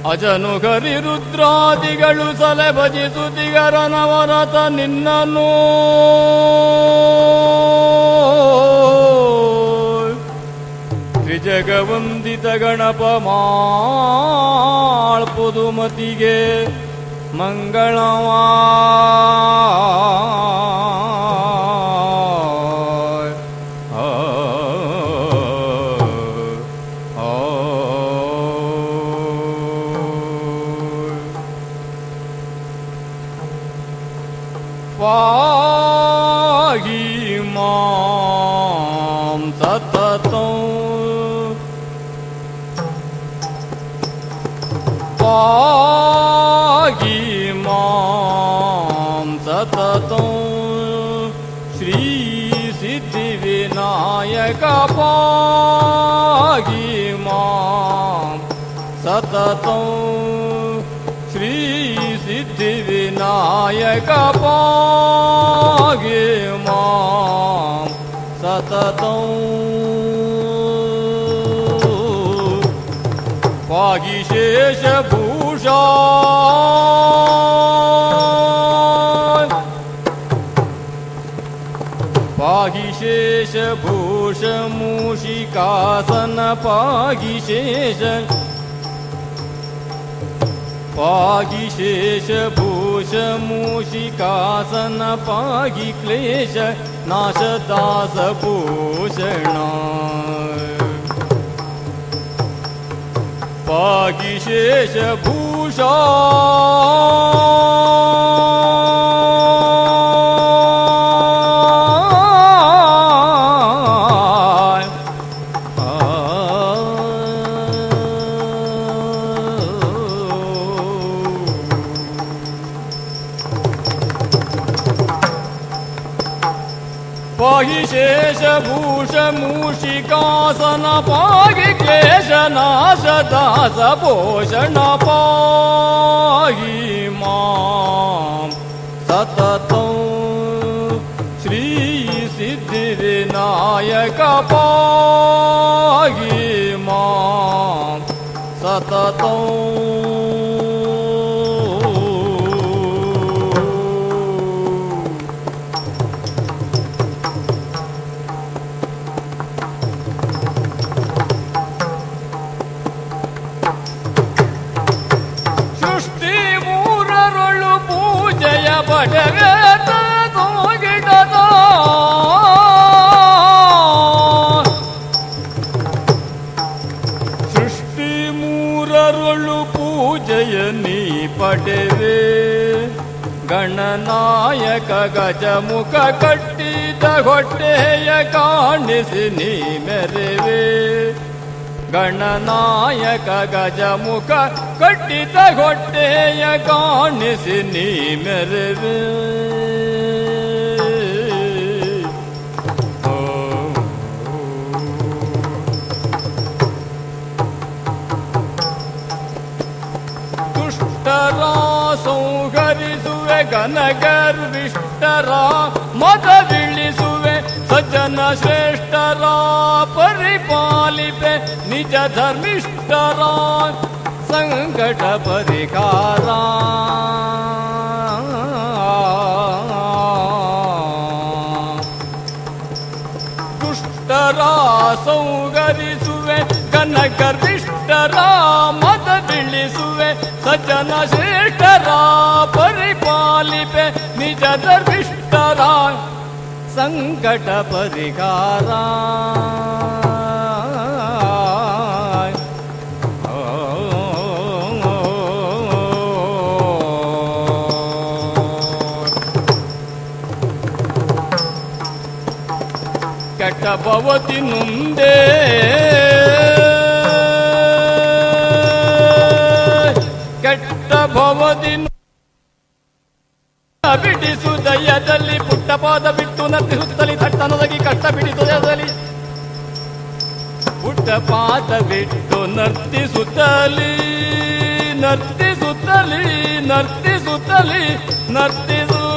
ಅಜನು ಕರಿ ರುದ್ರಾದಿಗಳು ಸಲೆ ಭಜಿಸುತ್ತಿಗರನವರತ ನಿನ್ನನು ತ್ರಿಜಗವಂದಿತ ಗಣಪ ಮಾಳ್ಪುದು ಮತಿಗೆ ಮಂಗಳವಾ ಪಾಗಿ ಮಾಂ ಸತತಂ ಪಾಗಿ ಮಾಂ ಸತತಂ ಶ್ರೀ ಸಿದ್ಧಿ ವಿನಾಯಕ ಪಾಗಿ ಮಾಂ ಸತತಂ ಶ್ರೀ ಸಿದ್ಧಿ ವಿನಾಯಕ ಪಾಗಿ ಮಾಂ ಸತತಂ ಪಾಗಿ ಶೇಷಭೂಷಾ ಪಾಗಿ ಶೇಷಭೂಷ ಮೂಷಿಕಾಸನ ಪಾಗಿ ಶೇಷ ಪಾಗಿ ಶೇಷಭೂಷ ಮೂಷಿಕಾಸನ ಪಾಗಿ ಕ್ಲೇಶ ನಾಶದಾಸ ಭೂಷಣ ಪಾಗಿ ಶೇಷಭೂಷಾ ಪಾಗಿ ಶೇಷಭೂಷ ಮೂಷಿಕಾಸನ ಪಾಗಿ ಕ್ಲೇಶ ನಾಶ ದಾಸ ಭೂಷಣ ಪಾಗಿ ಮಾಂ ಸತತಂ ಶ್ರೀ ಸಿದ್ಧಿ ವಿನಾಯಕ ಪಾಗಿ ಮಾಂ ಸತತಂ ಪಡೆವೇತ ತೋಗಿಡದ ಸೃಷ್ಟಿ ಮೂರರೊಳು ಪೂಜೆಯ ನೀ ಪಡೆವೆ ಗಣನಾಯಕ ಗಜಮುಖ ಕಟ್ಟಿದ ಹೊಟ್ಟೆಯ ಕಾಣಿಸಿ ನೀ ಮೆರೆವೆ ಗಣನಾಯಕ ಗಜಮುಖ ಕಟ್ಟಿದ ಹೊಟ್ಟೆಯ ಕಾಣಿಸಿ ನೀ ಮೆರೆವೆ ದುಷ್ಟರ ಸಂಹರಿಸುವೆ ಘನಗರ್ವಿಷ್ಟರ ಮದ ಬೀಳಿಸುವೆ ಸಜ್ಜನ ಶ್ರೇಷ್ಠರ ಪರಿಪಾಲಿಪೆ ನಿಜ ಧರ್ಮಿಷ್ಠರ ಸಂಕಟ ಪರಿಹಾರ ದುಷ್ಟರ ಸಂಹರಿಸುವೆ ಘನಗರ್ವಿಷ್ಠರ ಮದ ಬೀಳಿಸುವೆ ಸಜ್ಜನ ಶ್ರೇಷ್ಠರ ಪರಿಪಾಲಿಪೆ ನಿಜ ಧರ್ಮಿಷ್ಠರ ಸಂಕಟ ಪರಿಹಾರ ಕೆಟ್ಟ ಭವತಿ ನುಂದೇ ಕೆಟ್ಟ ಭವತಿ ಬಿಡಿಸು ದಯ್ಯದಲ್ಲಿ ಪುಟ್ಟ ಪಾದ ಬಿಟ್ಟು ನರ್ತಿಸುತ್ತಲಿ ತಟ್ಟನೊದಗಿ ಕಷ್ಟ ಬಿಡಿಸುವುದರಲ್ಲಿ ಪುಟ್ಟ ಪಾದ ಬಿಟ್ಟು ನರ್ತಿಸುತ್ತಲಿ ನರ್ತಿಸುತ್ತಲಿ ನರ್ತಿಸುತ್ತಲಿ ನರ್ತಿಸುತ್ತಲೇ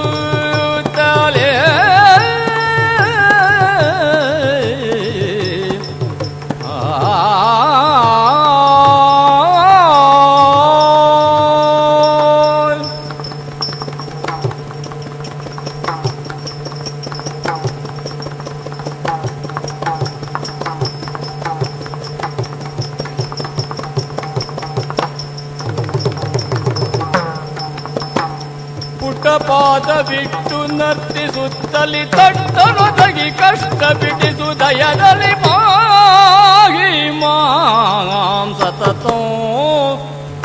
ಬಿಟ್ಟು ನರ್ತಿಸುತ್ತಲಿ ತಟ್ಟನೊದಗಿ ಕಷ್ಟ ಬಿಡಿಸು ದಯದಲ್ಲಿ ಪಾಗಿ ಮಾಂ ಸತತೋ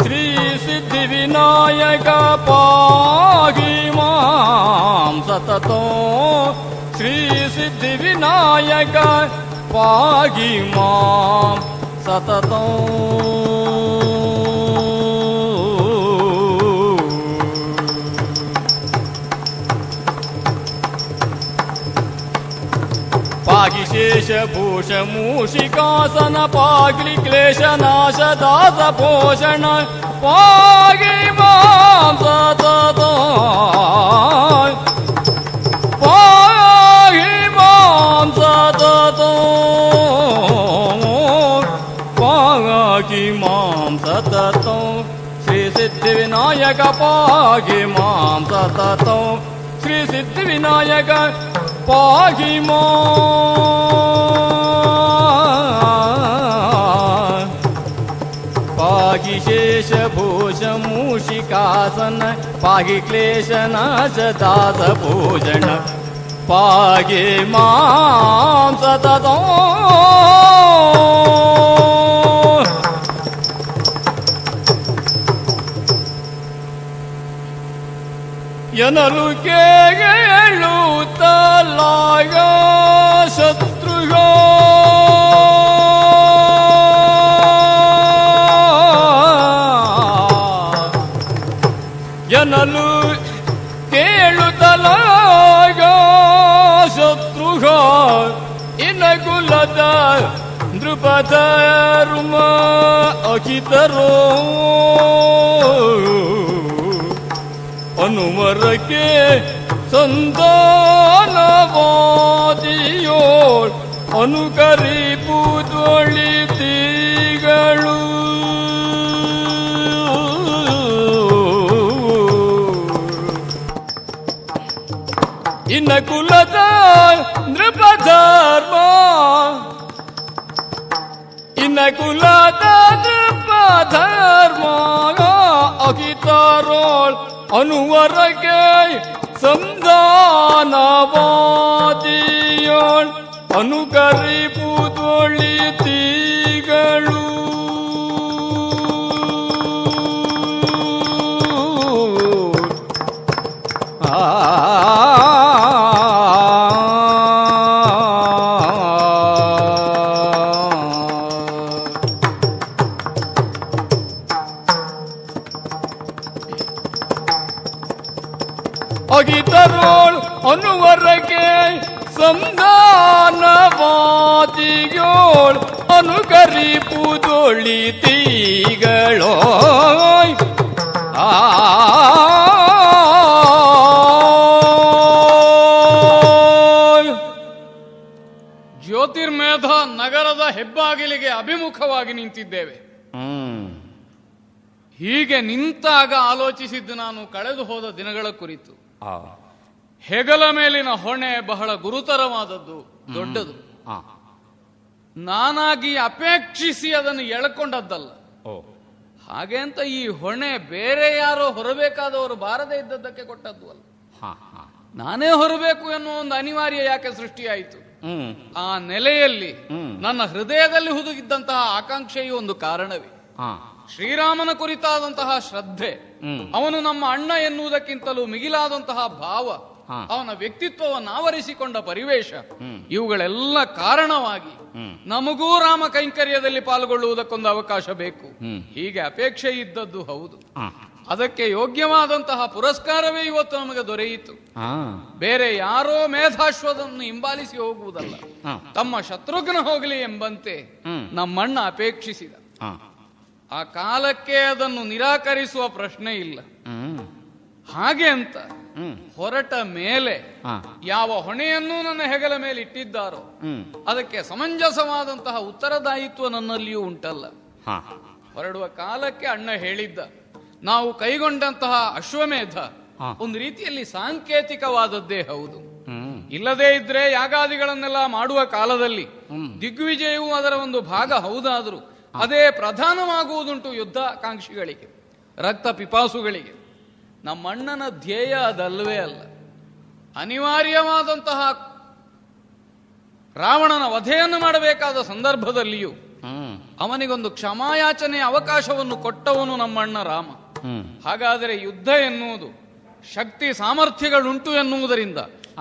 ಶ್ರೀ ಸಿದ್ಧಿ ವಿನಾಯಕ ಪಾಗಿ ಮಾಂ ಸತತೋ ಶ್ರೀ ಸಿದ್ಧಿ ವಿನಾಯಕ ಪಾಗಿ ಮಾಂ ಸತತೋ पागी शेष भूष मूषिकासन पाग्ली क्लेश नाश दास पोषण पागी मां सततो पागी मां सततो पागी मां सततो श्री सिद्धि विनायक पागी मां सततो श्री सिद्धि विनायक पाहि मां पाहि शेष भूष मूषिकासन पाहि क्लेश नाश दास भोजन पाहि मां सततो ಎನ್ನಲು ಕೇಳುತ್ತಲಾಗ ಶತ್ರುಗ ಎನ್ನಲು ಕೇಳುತ್ತಲಾಗ ಶತ್ರುಗ ಇನಗುಲದ ನೃಪಧರ್ಮ ಅಖಿತರೋ ಅನುಮರಕ್ಕೆ ಸಂತಾನವಾದಿಯೋಳ್ ಅನುಕರಿಪುದೊಳಿತಿಗಳು ಇನ್ನ ಕುಲದ ನೃಪಧರ್ಮ ಇನ್ನ ಕುಲದ ನೃಪಧರ್ಮ ಅಗಿತಾರೋಳ್ ಅನುವರಗೆ ಸಂಧಾನವಾದಿಯೋಳ್ ಅನುಕರಿಪುದೊಳಿತಿಗಳು ಅಗಿತರೋಳ್ ಅನುವರಗೆ ಸಂಧಾನವಾದಿಯೋಳ್ ಅನುಕರಿಪುದೊಳಿತಿಗಳೋ ಜ್ಯೋತಿರ್ಮೇಧ ನಗರದ ಹೆಬ್ಬಾಗಿಲಿಗೆ ಅಭಿಮುಖವಾಗಿ ನಿಂತಿದ್ದೇವೆ. ಹೀಗೆ ನಿಂತಾಗ ಆಲೋಚಿಸಿದ್ದು ನಾನು ಕಳೆದು ಹೋದ ದಿನಗಳ ಕುರಿತು. ಹೆಗಲ ಮೇಲಿನ ಹೊಣೆ ಬಹಳ ಗುರುತರವಾದದ್ದು, ದೊಡ್ಡದು. ನಾನಾಗಿ ಅಪೇಕ್ಷಿಸಿ ಅದನ್ನು ಎಳ್ಕೊಂಡದ್ದಲ್ಲ. ಹಾಗೆ ಅಂತ ಈ ಹೊಣೆ ಬೇರೆ ಯಾರೋ ಹೊರಬೇಕಾದವರು ಬಾರದೇ ಇದ್ದದ್ದಕ್ಕೆ ಕೊಟ್ಟದ್ದು ಅಲ್ಲ. ನಾನೇ ಹೊರಬೇಕು ಎನ್ನುವ ಒಂದು ಅನಿವಾರ್ಯ ಯಾಕೆ ಸೃಷ್ಟಿಯಾಯಿತು? ಆ ನೆಲೆಯಲ್ಲಿ ನನ್ನ ಹೃದಯದಲ್ಲಿ ಹುದುಗಿದ್ದಂತಹ ಆಕಾಂಕ್ಷೆಯು ಒಂದು ಕಾರಣವೇ. ಶ್ರೀರಾಮನ ಕುರಿತಾದಂತಹ ಶ್ರದ್ಧೆ, ಅವನು ನಮ್ಮ ಅಣ್ಣ ಎನ್ನುವುದಕ್ಕಿಂತಲೂ ಮಿಗಿಲಾದಂತಹ ಭಾವ, ಅವನ ವ್ಯಕ್ತಿತ್ವವನ್ನು ಆವರಿಸಿಕೊಂಡ ಪರಿವೇಶ, ಇವುಗಳೆಲ್ಲ ಕಾರಣವಾಗಿ ನಮಗೂ ರಾಮ ಕೈಂಕರ್ಯದಲ್ಲಿ ಪಾಲ್ಗೊಳ್ಳುವುದಕ್ಕೊಂದು ಅವಕಾಶ ಬೇಕು. ಹೀಗೆ ಅಪೇಕ್ಷೆ ಇದ್ದದ್ದು ಹೌದು. ಅದಕ್ಕೆ ಯೋಗ್ಯವಾದಂತಹ ಪುರಸ್ಕಾರವೇ ಇವತ್ತು ನಮಗೆ ದೊರೆಯಿತು. ಬೇರೆ ಯಾರೋ ಮೇಧಾಶ್ವದನ್ನು ಹಿಂಬಾಲಿಸಿ ಹೋಗುವುದಲ್ಲ, ತಮ್ಮ ಶತ್ರುಘ್ನ ಹೋಗಲಿ ಎಂಬಂತೆ ನಮ್ಮಣ್ಣ ಅಪೇಕ್ಷಿಸಿದ. ಆ ಕಾಲಕ್ಕೆ ಅದನ್ನು ನಿರಾಕರಿಸುವ ಪ್ರಶ್ನೆ ಇಲ್ಲ. ಹಾಗೆ ಅಂತ ಹೊರಟ ಮೇಲೆ ಯಾವ ಹೊಣೆಯನ್ನೂ ನನ್ನ ಹೆಗಲ ಮೇಲೆ ಇಟ್ಟಿದ್ದಾರೋ ಅದಕ್ಕೆ ಸಮಂಜಸವಾದಂತಹ ಉತ್ತರದಾಯಿತ್ವ ನನ್ನಲ್ಲಿಯೂ ಉಂಟಲ್ಲ. ಹೊರಡುವ ಕಾಲಕ್ಕೆ ಅಣ್ಣ ಹೇಳಿದ್ದ, ನಾವು ಕೈಗೊಂಡಂತಹ ಅಶ್ವಮೇಧ ಒಂದು ರೀತಿಯಲ್ಲಿ ಸಾಂಕೇತಿಕವಾದದ್ದೇ ಹೌದು. ಇಲ್ಲದೇ ಇದ್ರೆ ಯಾಗಾದಿಗಳನ್ನೆಲ್ಲ ಮಾಡುವ ಕಾಲದಲ್ಲಿ ದಿಗ್ವಿಜಯವು ಅದರ ಒಂದು ಭಾಗ ಹೌದಾದರೂ ಅದೇ ಪ್ರಧಾನವಾಗುವುದುಂಟು ಯುದ್ಧಾಕಾಂಕ್ಷಿಗಳಿಗೆ, ರಕ್ತ ಪಿಪಾಸುಗಳಿಗೆ. ನಮ್ಮಣ್ಣನ ಧ್ಯೇಯ ಅದಲ್ವೇ ಅಲ್ಲ. ಅನಿವಾರ್ಯವಾದಂತಹ ರಾವಣನ ವಧೆಯನ್ನು ಮಾಡಬೇಕಾದ ಸಂದರ್ಭದಲ್ಲಿಯೂ ಅವನಿಗೊಂದು ಕ್ಷಮಾಯಾಚನೆಯ ಅವಕಾಶವನ್ನು ಕೊಟ್ಟವನು ನಮ್ಮಣ್ಣ ರಾಮ. ಹಾಗಾದರೆ ಯುದ್ಧ ಎನ್ನುವುದು ಶಕ್ತಿ ಸಾಮರ್ಥ್ಯಗಳುಂಟು ಎನ್ನುವುದರಿಂದ,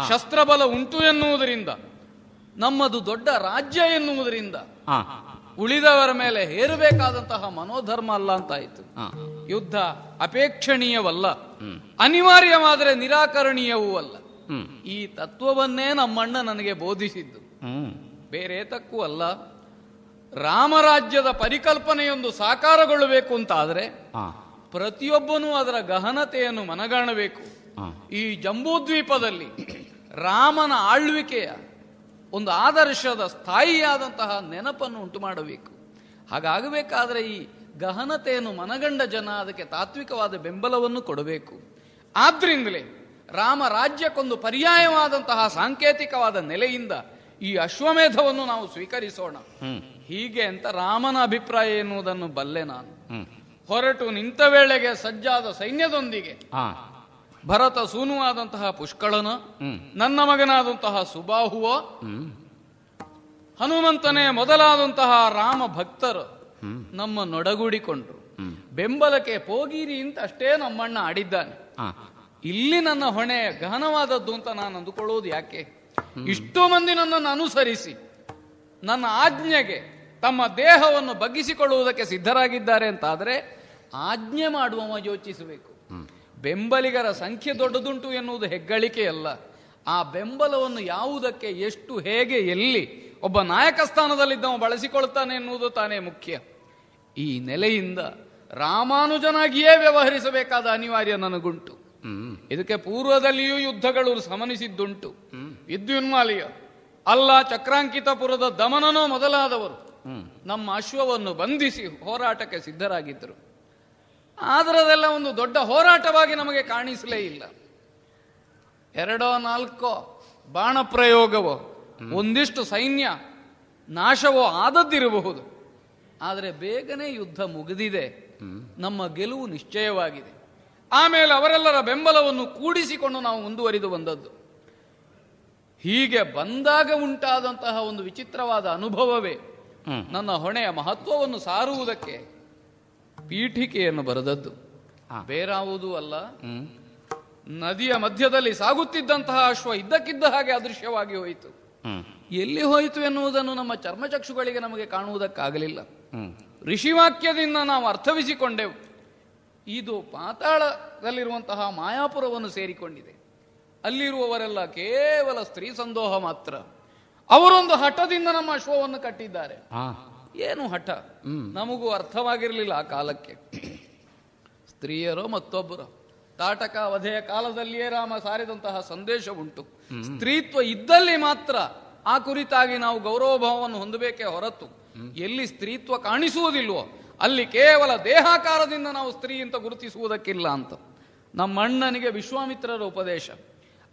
ಶಸ್ತ್ರಬಲ ಉಂಟು ಎನ್ನುವುದರಿಂದ, ನಮ್ಮದು ದೊಡ್ಡ ರಾಜ್ಯ ಎನ್ನುವುದರಿಂದ ಉಳಿದವರ ಮೇಲೆ ಹೇರಬೇಕಾದಂತಹ ಮನೋಧರ್ಮ ಅಲ್ಲ ಅಂತಾಯಿತು. ಯುದ್ಧ ಅಪೇಕ್ಷಣೀಯವಲ್ಲ, ಅನಿವಾರ್ಯವಾದರೆ ನಿರಾಕರಣೀಯವೂ ಅಲ್ಲ. ಈ ತತ್ವವನ್ನೇ ನಮ್ಮಣ್ಣ ನನಗೆ ಬೋಧಿಸಿದ್ದು, ಬೇರೆ ತಕ್ಕೂ ಅಲ್ಲ. ರಾಮರಾಜ್ಯದ ಪರಿಕಲ್ಪನೆಯೊಂದು ಸಾಕಾರಗೊಳ್ಳಬೇಕು ಅಂತಾದರೆ ಪ್ರತಿಯೊಬ್ಬನೂ ಅದರ ಗಹನತೆಯನ್ನು ಮನಗಾಣಬೇಕು. ಈ ಜಂಬೂದ್ವೀಪದಲ್ಲಿ ರಾಮನ ಆಳ್ವಿಕೆಯ ಒಂದು ಆದರ್ಶದ ಸ್ಥಾಯಿಯಾದಂತಹ ನೆನಪನ್ನು ಉಂಟು ಮಾಡಬೇಕು. ಹಾಗಾಗಬೇಕಾದ್ರೆ ಈ ಗಹನತೆಯನ್ನು ಮನಗಂಡ ಜನ ಅದಕ್ಕೆ ತಾತ್ವಿಕವಾದ ಬೆಂಬಲವನ್ನು ಕೊಡಬೇಕು. ಆದ್ರಿಂದಲೇ ರಾಮ ರಾಜ್ಯಕ್ಕೊಂದು ಪರ್ಯಾಯವಾದಂತಹ ಸಾಂಕೇತಿಕವಾದ ನೆಲೆಯಿಂದ ಈ ಅಶ್ವಮೇಧವನ್ನು ನಾವು ಸ್ವೀಕರಿಸೋಣ. ಹೀಗೆ ಅಂತ ರಾಮನ ಅಭಿಪ್ರಾಯ ಎನ್ನುವುದನ್ನು ಬಲ್ಲೆ ನಾನು. ಹೊರಟು ನಿಂತ ವೇಳೆಗೆ ಸಜ್ಜಾದ ಸೈನ್ಯದೊಂದಿಗೆ ಭರತ ಸೂನುವಾದಂತಹ ಪುಷ್ಕಳನ, ನನ್ನ ಮಗನಾದಂತಹ ಸುಬಾಹುವ, ಹನುಮಂತನೇ ಮೊದಲಾದಂತಹ ರಾಮ ಭಕ್ತರು ನಮ್ಮ ನೊಡಗೂಡಿಕೊಂಡ್ರು. ಬೆಂಬಲಕ್ಕೆ ಹೋಗಿರಿ ಅಂತ ಅಷ್ಟೇ ನಮ್ಮಣ್ಣ ಆಡಿದ್ದಾನೆ. ಇಲ್ಲಿ ನನ್ನ ಹೊಣೆ ಗಹನವಾದದ್ದು ಅಂತ ನಾನು ಅಂದುಕೊಳ್ಳುವುದು ಯಾಕೆ? ಇಷ್ಟೋ ಮಂದಿ ನನ್ನನ್ನು ಅನುಸರಿಸಿ ನನ್ನ ಆಜ್ಞೆಗೆ ತಮ್ಮ ದೇಹವನ್ನು ಬಗ್ಗಿಸಿಕೊಳ್ಳುವುದಕ್ಕೆ ಸಿದ್ಧರಾಗಿದ್ದಾರೆ ಅಂತಾದರೆ ಆಜ್ಞೆ ಮಾಡುವವ ಯೋಚಿಸಬೇಕು. ಬೆಂಬಲಿಗರ ಸಂಖ್ಯೆ ದೊಡ್ಡದುಂಟು ಎನ್ನುವುದು ಹೆಗ್ಗಳಿಕೆಯಲ್ಲ. ಆ ಬೆಂಬಲವನ್ನು ಯಾವುದಕ್ಕೆ, ಎಷ್ಟು, ಹೇಗೆ, ಎಲ್ಲಿ ಒಬ್ಬ ನಾಯಕ ಸ್ಥಾನದಲ್ಲಿದ್ದವ ಬಳಸಿಕೊಳ್ತಾನೆ ಎನ್ನುವುದು ತಾನೇ ಮುಖ್ಯ. ಈ ನೆಲೆಯಿಂದ ರಾಮಾನುಜನಾಗಿಯೇ ವ್ಯವಹರಿಸಬೇಕಾದ ಅನಿವಾರ್ಯ ನನಗುಂಟು. ಇದಕ್ಕೆ ಪೂರ್ವದಲ್ಲಿಯೂ ಯುದ್ಧಗಳು ಸಮನಿಸಿದ್ದುಂಟು. ವಿದ್ಯುನ್ಮಾಲಿಯ ಅಲ್ಲ, ಚಕ್ರಾಂಕಿತಪುರದ ದಮನನೋ ಮೊದಲಾದವರು ನಮ್ಮ ಅಶ್ವವನ್ನು ಬಂಧಿಸಿ ಹೋರಾಟಕ್ಕೆ ಸಿದ್ಧರಾಗಿದ್ದರು. ಆದರದೆಲ್ಲ ಒಂದು ದೊಡ್ಡ ಹೋರಾಟವಾಗಿ ನಮಗೆ ಕಾಣಿಸಲೇ ಇಲ್ಲ. 2-4 ಬಾಣ ಪ್ರಯೋಗವೋ, ಒಂದಿಷ್ಟು ಸೈನ್ಯ ನಾಶವೋ ಆದದ್ದಿರಬಹುದು. ಆದರೆ ಬೇಗನೆ ಯುದ್ಧ ಮುಗಿದಿದೆ, ನಮ್ಮ ಗೆಲುವು ನಿಶ್ಚಯವಾಗಿದೆ. ಆಮೇಲೆ ಅವರೆಲ್ಲರ ಬೆಂಬಲವನ್ನು ಕೂಡಿಸಿಕೊಂಡು ನಾವು ಮುಂದುವರಿದು ಬಂದದ್ದು. ಹೀಗೆ ಬಂದಾಗ ಉಂಟಾದಂತಹ ಒಂದು ವಿಚಿತ್ರವಾದ ಅನುಭವವೇ ನನ್ನ ಹೊಣೆಯ ಮಹತ್ವವನ್ನು ಸಾರುವುದಕ್ಕೆ ಪೀಠಿಕೆಯನ್ನು ಬರೆದದ್ದು. ಬೇರಾವುದೂ ಅಲ್ಲ. ನದಿಯ ಮಧ್ಯದಲ್ಲಿ ಸಾಗುತ್ತಿದ್ದಂತಹ ಅಶ್ವ ಇದ್ದಕ್ಕಿದ್ದ ಹಾಗೆ ಅದೃಶ್ಯವಾಗಿ ಹೋಯಿತು. ಎಲ್ಲಿ ಹೋಯಿತು ಎನ್ನುವುದನ್ನು ನಮ್ಮ ಚರ್ಮಚಕ್ಷುಗಳಿಗೆ ನಮಗೆ ಕಾಣುವುದಕ್ಕಾಗಲಿಲ್ಲ. ಋಷಿವಾಕ್ಯದಿಂದ ನಾವು ಅರ್ಥವಿಸಿಕೊಂಡೆವು. ಇದು ಪಾತಾಳದಲ್ಲಿರುವಂತಹ ಮಾಯಾಪುರವನ್ನು ಸೇರಿಕೊಂಡಿದೆ. ಅಲ್ಲಿರುವವರೆಲ್ಲ ಕೇವಲ ಸ್ತ್ರೀ ಸಂದೋಹ ಮಾತ್ರ. ಅವರೊಂದು ಹಠದಿಂದ ನಮ್ಮ ಅಶ್ವವನ್ನು ಕಟ್ಟಿದ್ದಾರೆ. ಏನು ಹಠ ನಮಗೂ ಅರ್ಥವಾಗಿರಲಿಲ್ಲ ಆ ಕಾಲಕ್ಕೆ. ಸ್ತ್ರೀಯರೋ ಮತ್ತೊಬ್ಬರು ತಾಟಕ ವಧೆಯ ಕಾಲದಲ್ಲಿಯೇ ರಾಮ ಸಾರಿದಂತಹ ಸಂದೇಶ ಉಂಟು. ಸ್ತ್ರೀತ್ವ ಇದ್ದಲ್ಲಿ ಮಾತ್ರ ಆ ಕುರಿತಾಗಿ ನಾವು ಗೌರವ ಭಾವವನ್ನು ಹೊಂದಬೇಕೇ ಹೊರತು ಎಲ್ಲಿ ಸ್ತ್ರೀತ್ವ ಕಾಣಿಸುವುದಿಲ್ವೋ ಅಲ್ಲಿ ಕೇವಲ ದೇಹಾಕಾರದಿಂದ ನಾವು ಸ್ತ್ರೀ ಅಂತ ಗುರುತಿಸುವುದಕ್ಕಿಲ್ಲ ಅಂತ ನಮ್ಮ ಅಣ್ಣನಿಗೆ ವಿಶ್ವಾಮಿತ್ರರ ಉಪದೇಶ.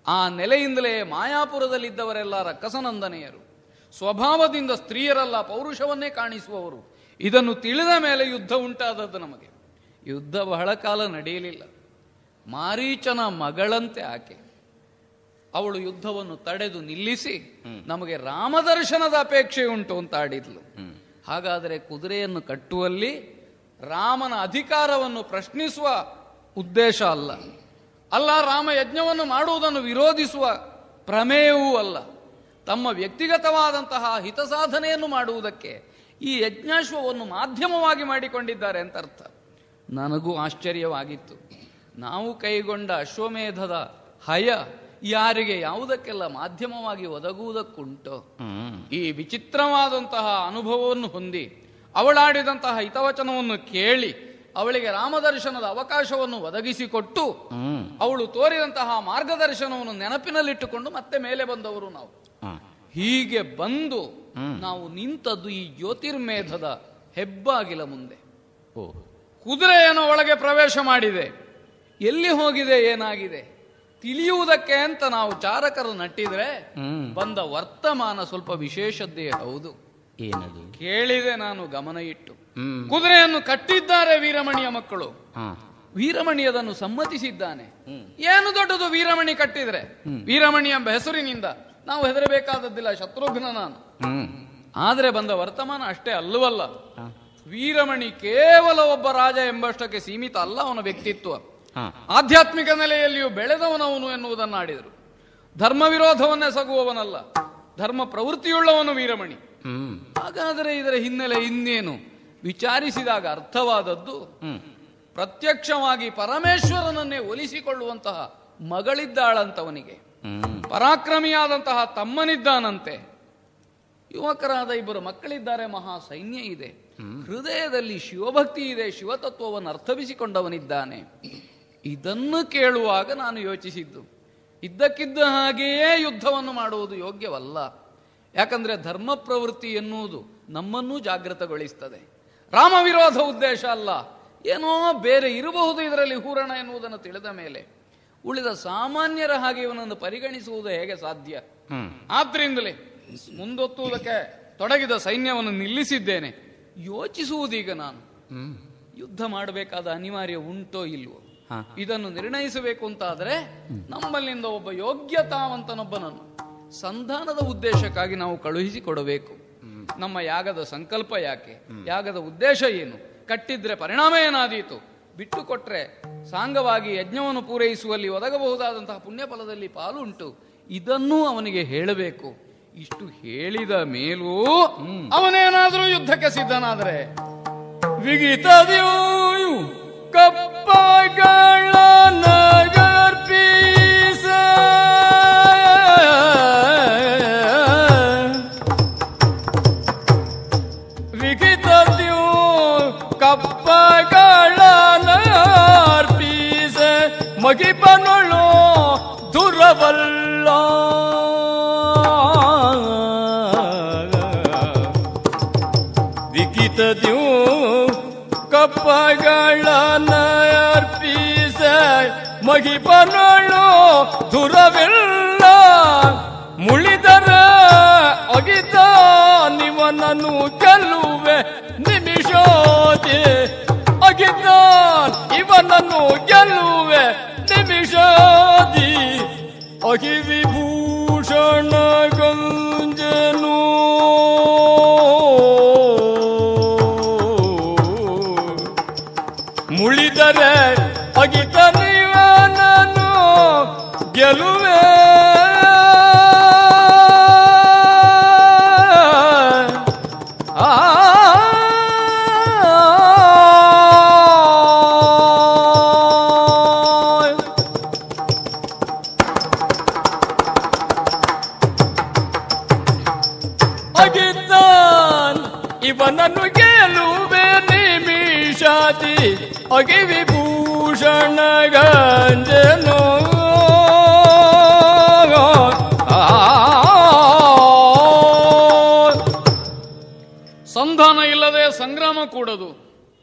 ಆ ನೆಲೆಯಿಂದಲೇ ಮಾಯಾಪುರದಲ್ಲಿದ್ದವರೆಲ್ಲ ರಕ್ಕಸನಂದನೆಯರು, ಸ್ವಭಾವದಿಂದ ಸ್ತ್ರೀಯರಲ್ಲ ಪೌರುಷವನ್ನೇ ಕಾಣಿಸುವವರು. ಇದನ್ನು ತಿಳಿದ ಮೇಲೆ ಯುದ್ಧ ಉಂಟಾದದ್ದು ನಮಗೆ. ಯುದ್ಧ ಬಹಳ ಕಾಲ ನಡೆಯಲಿಲ್ಲ. ಮಾರೀಚನ ಮಗಳಂತೆ ಆಕೆ. ಅವಳು ಯುದ್ಧವನ್ನು ತಡೆದು ನಿಲ್ಲಿಸಿ ನಮಗೆ ರಾಮದರ್ಶನದ ಅಪೇಕ್ಷೆ ಉಂಟು ಅಂತ ಆಡಿದ್ಲು. ಹಾಗಾದರೆ ಕುದುರೆಯನ್ನು ಕಟ್ಟುವಲ್ಲಿ ರಾಮನ ಅಧಿಕಾರವನ್ನು ಪ್ರಶ್ನಿಸುವ ಉದ್ದೇಶ ಅಲ್ಲ, ರಾಮ ಯಜ್ಞವನ್ನು ಮಾಡುವುದನ್ನು ವಿರೋಧಿಸುವ ಪ್ರಮೇಯವೂ ಅಲ್ಲ. ತಮ್ಮ ವ್ಯಕ್ತಿಗತವಾದಂತಹ ಹಿತಸಾಧನೆಯನ್ನು ಮಾಡುವುದಕ್ಕೆ ಈ ಯಜ್ಞಾಶ್ವವನ್ನು ಮಾಧ್ಯಮವಾಗಿ ಮಾಡಿಕೊಂಡಿದ್ದಾರೆ ಅಂತ ಅರ್ಥ. ನನಗೂ ಆಶ್ಚರ್ಯವಾಗಿತ್ತು. ನಾವು ಕೈಗೊಂಡ ಅಶ್ವಮೇಧದ ಹಯ ಯಾರಿಗೆ ಯಾವುದಕ್ಕೆಲ್ಲ ಮಾಧ್ಯಮವಾಗಿ ಒದಗುವುದಕ್ಕುಂಟೋ ಈ ವಿಚಿತ್ರವಾದಂತಹ ಅನುಭವವನ್ನು ಹೊಂದಿ ಅವಳಾಡಿದಂತಹ ಹಿತವಚನವನ್ನು ಕೇಳಿ ಅವಳಿಗೆ ರಾಮದರ್ಶನದ ಅವಕಾಶವನ್ನು ಒದಗಿಸಿಕೊಟ್ಟು ಅವಳು ತೋರಿದಂತಹ ಮಾರ್ಗದರ್ಶನವನ್ನು ನೆನಪಿನಲ್ಲಿಟ್ಟುಕೊಂಡು ಮತ್ತೆ ಮೇಲೆ ಬಂದವರು ನಾವು. ಹೀಗೆ ಬಂದು ನಾವು ನಿಂತದ್ದು ಈ ಜ್ಯೋತಿರ್ಮೇಧದ ಹೆಬ್ಬಾಗಿಲ ಮುಂದೆ. ಕುದುರೆಯನ್ನು ಒಳಗೆ ಪ್ರವೇಶ ಮಾಡಿದೆ. ಎಲ್ಲಿ ಹೋಗಿದೆ, ಏನಾಗಿದೆ ತಿಳಿಯುವುದಕ್ಕೆ ಅಂತ ನಾವು ಚಾರಕರು ನಟ್ಟಿದ್ರೆ ಬಂದ ವರ್ತಮಾನ ಸ್ವಲ್ಪ ವಿಶೇಷದ್ದೇ ಹೌದು. ಏನದು ಕೇಳಿದೆ ನಾನು ಗಮನ ಇಟ್ಟು. ಕುದುರೆಯನ್ನು ಕಟ್ಟಿದ್ದಾರೆ ವೀರಮಣಿಯ ಮಕ್ಕಳು. ವೀರಮಣಿ ಅದನ್ನು ಸಮ್ಮತಿಸಿದ್ದಾನೆ. ಏನು ದೊಡ್ಡದು ವೀರಮಣಿ ಕಟ್ಟಿದ್ರೆ, ವೀರಮಣಿ ಎಂಬ ಹೆಸರಿನಿಂದ ನಾವು ಹೆದರಬೇಕಾದದ್ದಿಲ್ಲ, ಶತ್ರುಘ್ನ ನಾನು. ಆದರೆ ಬಂದ ವರ್ತಮಾನ ಅಷ್ಟೇ ಅಲ್ಲವಲ್ಲ. ವೀರಮಣಿ ಕೇವಲ ಒಬ್ಬ ರಾಜ ಎಂಬಷ್ಟಕ್ಕೆ ಸೀಮಿತ ಅಲ್ಲ. ಅವನ ವ್ಯಕ್ತಿತ್ವ ಆಧ್ಯಾತ್ಮಿಕ ನೆಲೆಯಲ್ಲಿಯೂ ಬೆಳೆದವನವನು ಎನ್ನುವುದನ್ನಾಡಿದರು. ಧರ್ಮ ವಿರೋಧವನ್ನೆಸಗುವವನಲ್ಲ, ಧರ್ಮ ಪ್ರವೃತ್ತಿಯುಳ್ಳವನು ವೀರಮಣಿ. ಹಾಗಾದರೆ ಇದರ ಹಿನ್ನೆಲೆ ಇನ್ನೇನು ವಿಚಾರಿಸಿದಾಗ ಅರ್ಥವಾದದ್ದು, ಪ್ರತ್ಯಕ್ಷವಾಗಿ ಪರಮೇಶ್ವರನನ್ನೇ ಒಲಿಸಿಕೊಳ್ಳುವಂತಹ ಮಗಳಿದ್ದಾಳಂತವನಿಗೆ, ಪರಾಕ್ರಮಿಯಾದಂತಹ ತಮ್ಮನಿದ್ದಾನಂತೆ, ಯುವಕರಾದ ಇಬ್ಬರು ಮಕ್ಕಳಿದ್ದಾರೆ, ಮಹಾ ಸೈನ್ಯ ಇದೆ, ಹೃದಯದಲ್ಲಿ ಶಿವಭಕ್ತಿ ಇದೆ, ಶಿವತತ್ವವನ್ನು ಅರ್ಥವಿಸಿಕೊಂಡವನಿದ್ದಾನೆ. ಇದನ್ನು ಕೇಳುವಾಗ ನಾನು ಯೋಚಿಸಿದ್ದು, ಇದ್ದಕ್ಕಿದ್ದ ಹಾಗೆಯೇ ಯುದ್ಧವನ್ನು ಮಾಡುವುದು ಯೋಗ್ಯವಲ್ಲ. ಯಾಕಂದ್ರೆ ಧರ್ಮ ಪ್ರವೃತ್ತಿ ಎನ್ನುವುದು ನಮ್ಮನ್ನೂ ಜಾಗೃತಗೊಳಿಸ್ತದೆ. ರಾಮ ವಿರೋಧ ಉದ್ದೇಶ ಅಲ್ಲ, ಏನೋ ಬೇರೆ ಇರಬಹುದು ಇದರಲ್ಲಿ ಹೂರಣ ಎನ್ನುವುದನ್ನು ತಿಳಿದ ಮೇಲೆ ಉಳಿದ ಸಾಮಾನ್ಯರ ಹಾಗೆ ಇವನನ್ನು ಪರಿಗಣಿಸುವುದು ಹೇಗೆ ಸಾಧ್ಯ? ಆದ್ರಿಂದಲೇ ಮುಂದೊತ್ತುವುದಕ್ಕೆ ತೊಡಗಿದ ಸೈನ್ಯವನ್ನು ನಿಲ್ಲಿಸಿದ್ದೇನೆ. ಯೋಚಿಸುವುದೀಗ ನಾನು, ಯುದ್ಧ ಮಾಡಬೇಕಾದ ಅನಿವಾರ್ಯ ಉಂಟೋ ಇಲ್ವೋ ಇದನ್ನು ನಿರ್ಣಯಿಸಬೇಕು ಅಂತಾದರೆ ನಮ್ಮಲ್ಲಿಂದ ಒಬ್ಬ ಯೋಗ್ಯತಾವಂತನೊಬ್ಬನನ್ನು ಸಂಧಾನದ ಉದ್ದೇಶಕ್ಕಾಗಿ ನಾವು ಕಳುಹಿಸಿಕೊಡಬೇಕು. ನಮ್ಮ ಯಾಗದ ಸಂಕಲ್ಪ ಯಾಕೆ, ಯಾಗದ ಉದ್ದೇಶ ಏನು, ಕಟ್ಟಿದ್ರೆ ಪರಿಣಾಮ ಏನಾದೀತು, ಬಿಟ್ಟು ಕೊಟ್ರೆ ಸಾಂಗವಾಗಿ ಯಜ್ಞವನ್ನು ಪೂರೈಸುವಲ್ಲಿ ಒದಗಬಹುದಾದಂತಹ ಪುಣ್ಯಫಲದಲ್ಲಿ ಪಾಲುಂಟು, ಇದನ್ನೂ ಅವನಿಗೆ ಹೇಳಬೇಕು. ಇಷ್ಟು ಹೇಳಿದ ಮೇಲೂ ಅವನೇನಾದರೂ ಯುದ್ಧಕ್ಕೆ ಸಿದ್ಧನಾದರೆ ವಿಗಿತದಿಯೂ ಕಪ್ಪಗಳ ನಗರ್ಪಿಸ ವಿಗಿತದಿಯೂ ಕಪ್ಪಗಳ ನಗರ್ಪಿಸ ಮಗಿಪನೊಳು ದುರವಲ್ಲ ವಿಗಿತದಿಯೂ ಕಪ್ಪಗಳನ್ನ ಅರ್ಪಿಸ ಮಗಿಪನೊಳು ದುರವಿಲ್ಲ ಮುಳಿದರ ಅಗಿತ ನಿವನನು ಗೆಲ್ಲುವೆ ನಿಮಿಷೋದಿ ಅಗಿತ ಇವನನ್ನು ಗೆಲ್ಲುವೆ ನಿಮಿಷೋದಿ ಅಗಿ ವಿಭೂಷಣ ಗಂಜನು ಮುಳಿದರೆ ಅಗಿತ ನೀವನನು ಗೆಲುವೆ ಅಗಿತಾನ್ ಇವನನ್ನು ಗೆಲುವೆ ನಿಮಿಷಾದಿ ಅಗಿ ವಿಭೂಷಣ ಗಂಜನು ಸಂಧಾನ ಇಲ್ಲದೆ ಸಂಗ್ರಾಮ ಕೂಡದು.